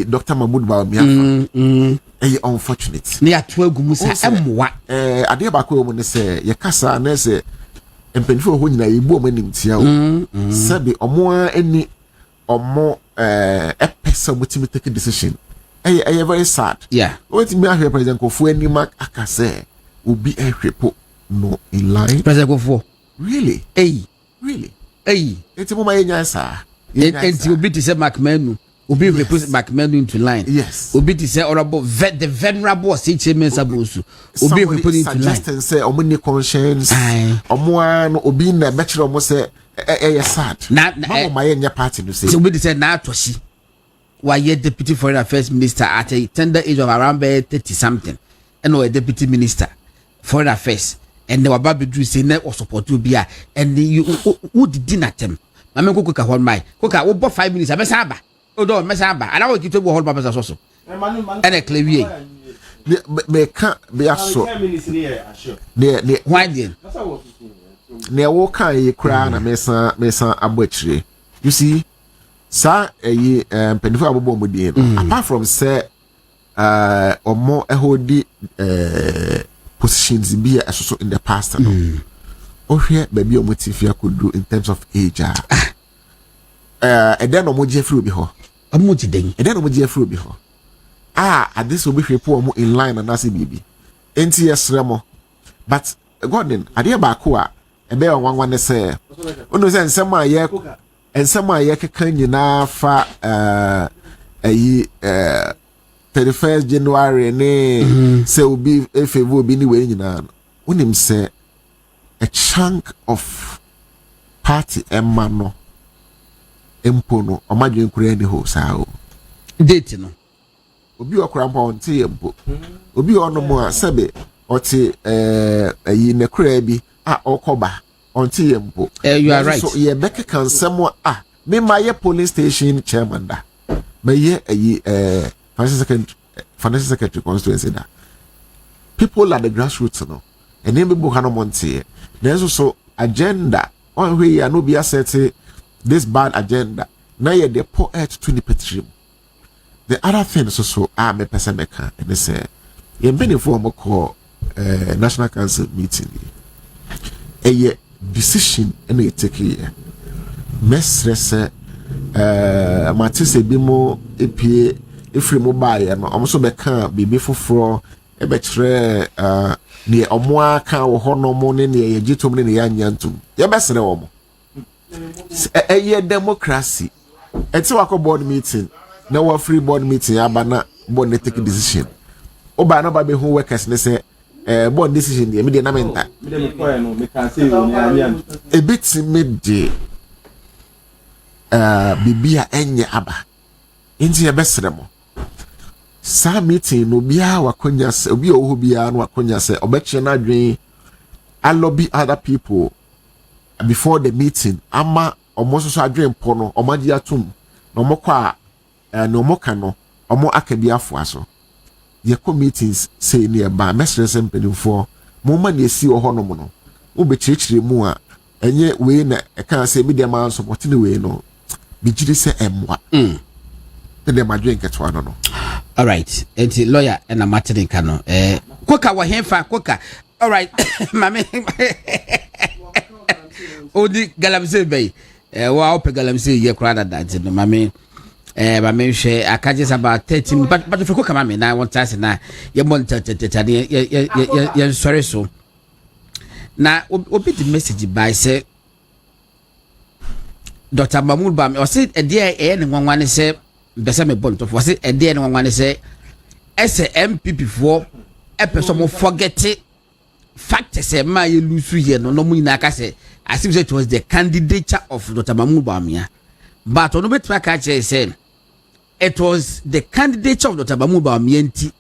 Dr. Mahmoud Bawumia unfortunate near to a gum say emwa ade ba ko mu say ye kasa na say empenfo ho nyina yibu o manim tia o sabi omo ani omo epesa mutimi take decision very sad what me ahwe president Kofu ani mak akase obi ehwepo no in line president Kofu really really eti mo ma yenya sa enti obi ti se Mark Menu Obi replace McMahon into line. Yes. Obi to say honorable the venerable CHM Sabusu. Obi put into line. Suggesting say omni conscience. Omo obi na bachelor omo say sad. Na my party no say. So Obi say na Toshi. Why ye deputy foreign affairs minister at a tender age of around 30 something. And no a deputy minister foreign affairs. And the Wababi drew say net or support to be and you who did dinner them. Mame Koka hold my Koka over 5 minutes. I mesaba. Oh don't mesaba. And I will keep to hold my business also. And a clavier. Me can't be a so. Why then? Near walk ye cry and mesa abwetri. You see, sir, a penifo abomodin. Apart from say or more a whole positions be also in the past. Oh, here, baby, what if you could do in terms of age? And then Omoji Fru be ho. Omoji ding. And then Omoji Fru be ho. At this will be poor in line and Nasi baby. NTS Remo. But, Gordon, I dear Bakua, a bear one say, oh, no, and some year and some year can you now for 31st January, ne say will be if it will be anyway, you know, when him say a chunk of party emano empono or my drink any house how date no obi okrampa on tea empo obi ono mo asebe oti yi ne kra bi okoba on tea empo you are right so ye beke kan semwa me my police station chairman da me ye financial secretary constituency that people at the grassroots no and then people cannot monte there's also agenda on where you no be asset this bad agenda now you the poor earth to the petrim the other thing is also me person meka and they say you been for mo call national council meeting a decision and you take here mesrese matise bimo epie efiri mobile no omo so be kan bibi foforo e be kire ne omo aka wo hono mo ne ne ye gitom ne ya nyantum ye be sere wo mo ye democracy eti wako board meeting na wa free board meeting abana board ne take decision oba na ba be hu workers ne say board decision de me de na menta me can say e bit me de bibia enye aba inti ye be sere mo sa meeting no bia wakonya se obi owo bia no wakonya se obeche na dwen I lobby other people before the meeting ama omo so adwen po no omo di atum no mo kwa no mo ka no omo akabi afo aso ye meetings say ne ba mesre sempeni for mo ma ne esi wo hono mo no wo be chirechire mu a enye we na e kan say media man support ne we no bi jiri se emwa the madwen ketwa no. All right, enti lawyer and a Martin Kano. Koka wa henfa Koka. All right, mame. Odi galamse bay. Wa ope galamse ye krada that no mame. Mame she akaje about 13 but for Koka mame na want us na ye monitor ye sorry so. Na obi the message by say Dr. Mahmoud Bam or say a dear e one say besa me bonto for say e dey no wan say MPP for e person mo forget it fact say ma ye lusu here no mo nyina ka say as if it was the candidature of Dr. Mahmoud Bamia but ono betra ka say it was the candidature of Dr. Mahmoud Bamia nti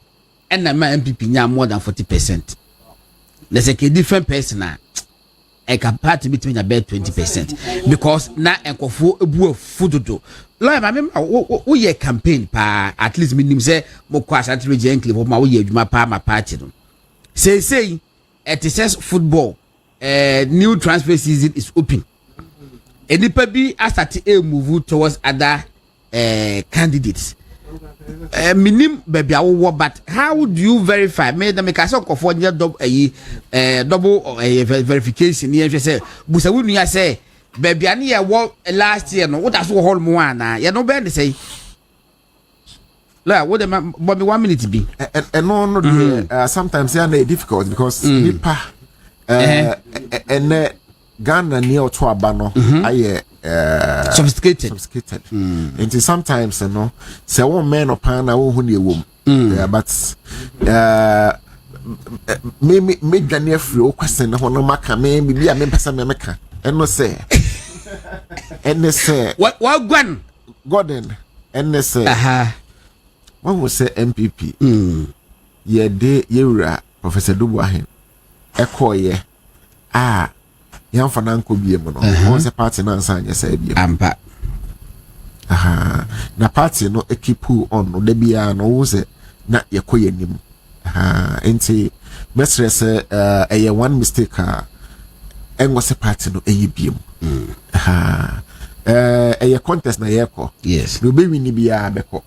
and na ma MPP nya more than 40%. There's a different person now. I can part between about 20% because na enkofo ebu afudodo lawyer ma wo ye campaign pa at least minimum say mo kwa Ashanti region enclave ma wo ye adwuma pa ma party no say it says football new transfer season is open enipa bi start a move towards other candidates minim baby awo but how do you verify me the make aso kofo nya double verification here say busa wunu ya say baby ani ya wo last year no what aso hol mo ana ya no be say la what dem but me 1 minute be and no sometimes they are difficult because nipa Ghana near to Abano, sophisticated. And sometimes, you know, say one man or pan, I won't hear womb. But me Daniel free question on no maka, maybe I remember some America. And no say, and they say, what Gwen Gordon, and they say, one will say MPP. Ye de yura Professor Dubuahin. Echo ye. Young Fananko be mono. Once a party na sign say be ampa. Na party no ekipu on no debia no wose na yekoye nim. Enti mesre se eye one mistake en was a party no eyi biem. Eye contest na yeko. Yes. No be wini bia beko.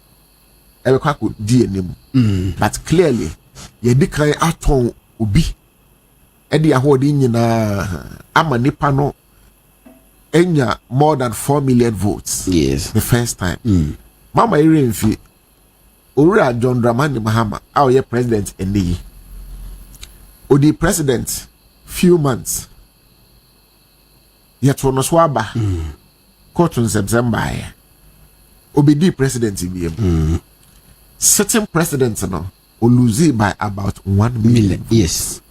Ebekwa ko di enim. But clearly ye di kan aton obi edi ahodi nyina ama nipa no enya more than 4 million votes. Yes. The first time. Mama Irenfi Ora John Dramani Mahama our ye president endi. Odi president few months. Yet no swaba. Cotton September. Obedi president ibiem. Certain presidents no will lose by about 1 million. Yes.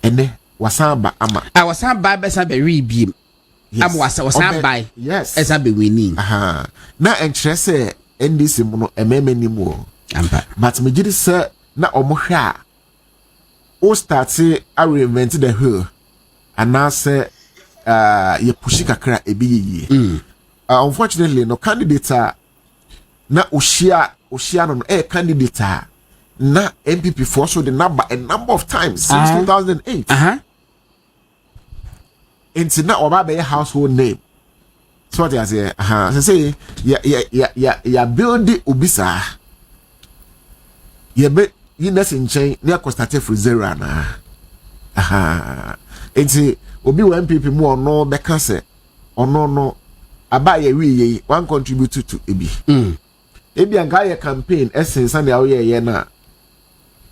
Ene wasamba ama. Wasamba besa be rebiem. Am wasamba. Yes. Esa be winning. Na entrese NDC muno ememe ni mu. But me gidi se na omo hwa o start a reinvent the wheel. Anase ye pushi kakra ebi ye. Unfortunately no candidate na ushia no candidate na MPP for so the number a number of times since 2008. Into na oba be household name. So what I say, say ya build ubisa. Ye be yinas in chain near constate for zero na. Into obi wa MPP mu no be can say no abaye wi one contribute to ebi. Ebi anka ye campaign essence and awoye ye na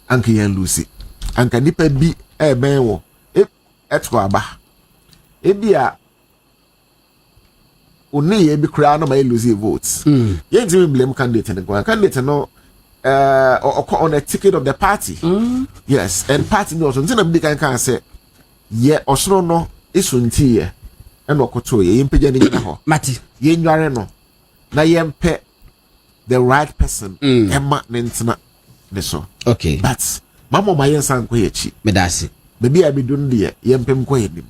anka yen lucy anka nipa bi ben wo etko aba ebi a oni ye bi kura no ma lose votes ye ntimi blame candidate no on a ticket of the party. Yes, and party no so ntina bi kan say ye osoro no isunti ye and okoto ye impeja ni ho mati ye nware no na ye mpe the right person Emma Nentna so. Okay. But Mama Mayan San Quechi. Medasi. Maybe I be doing the Yempem Quedim.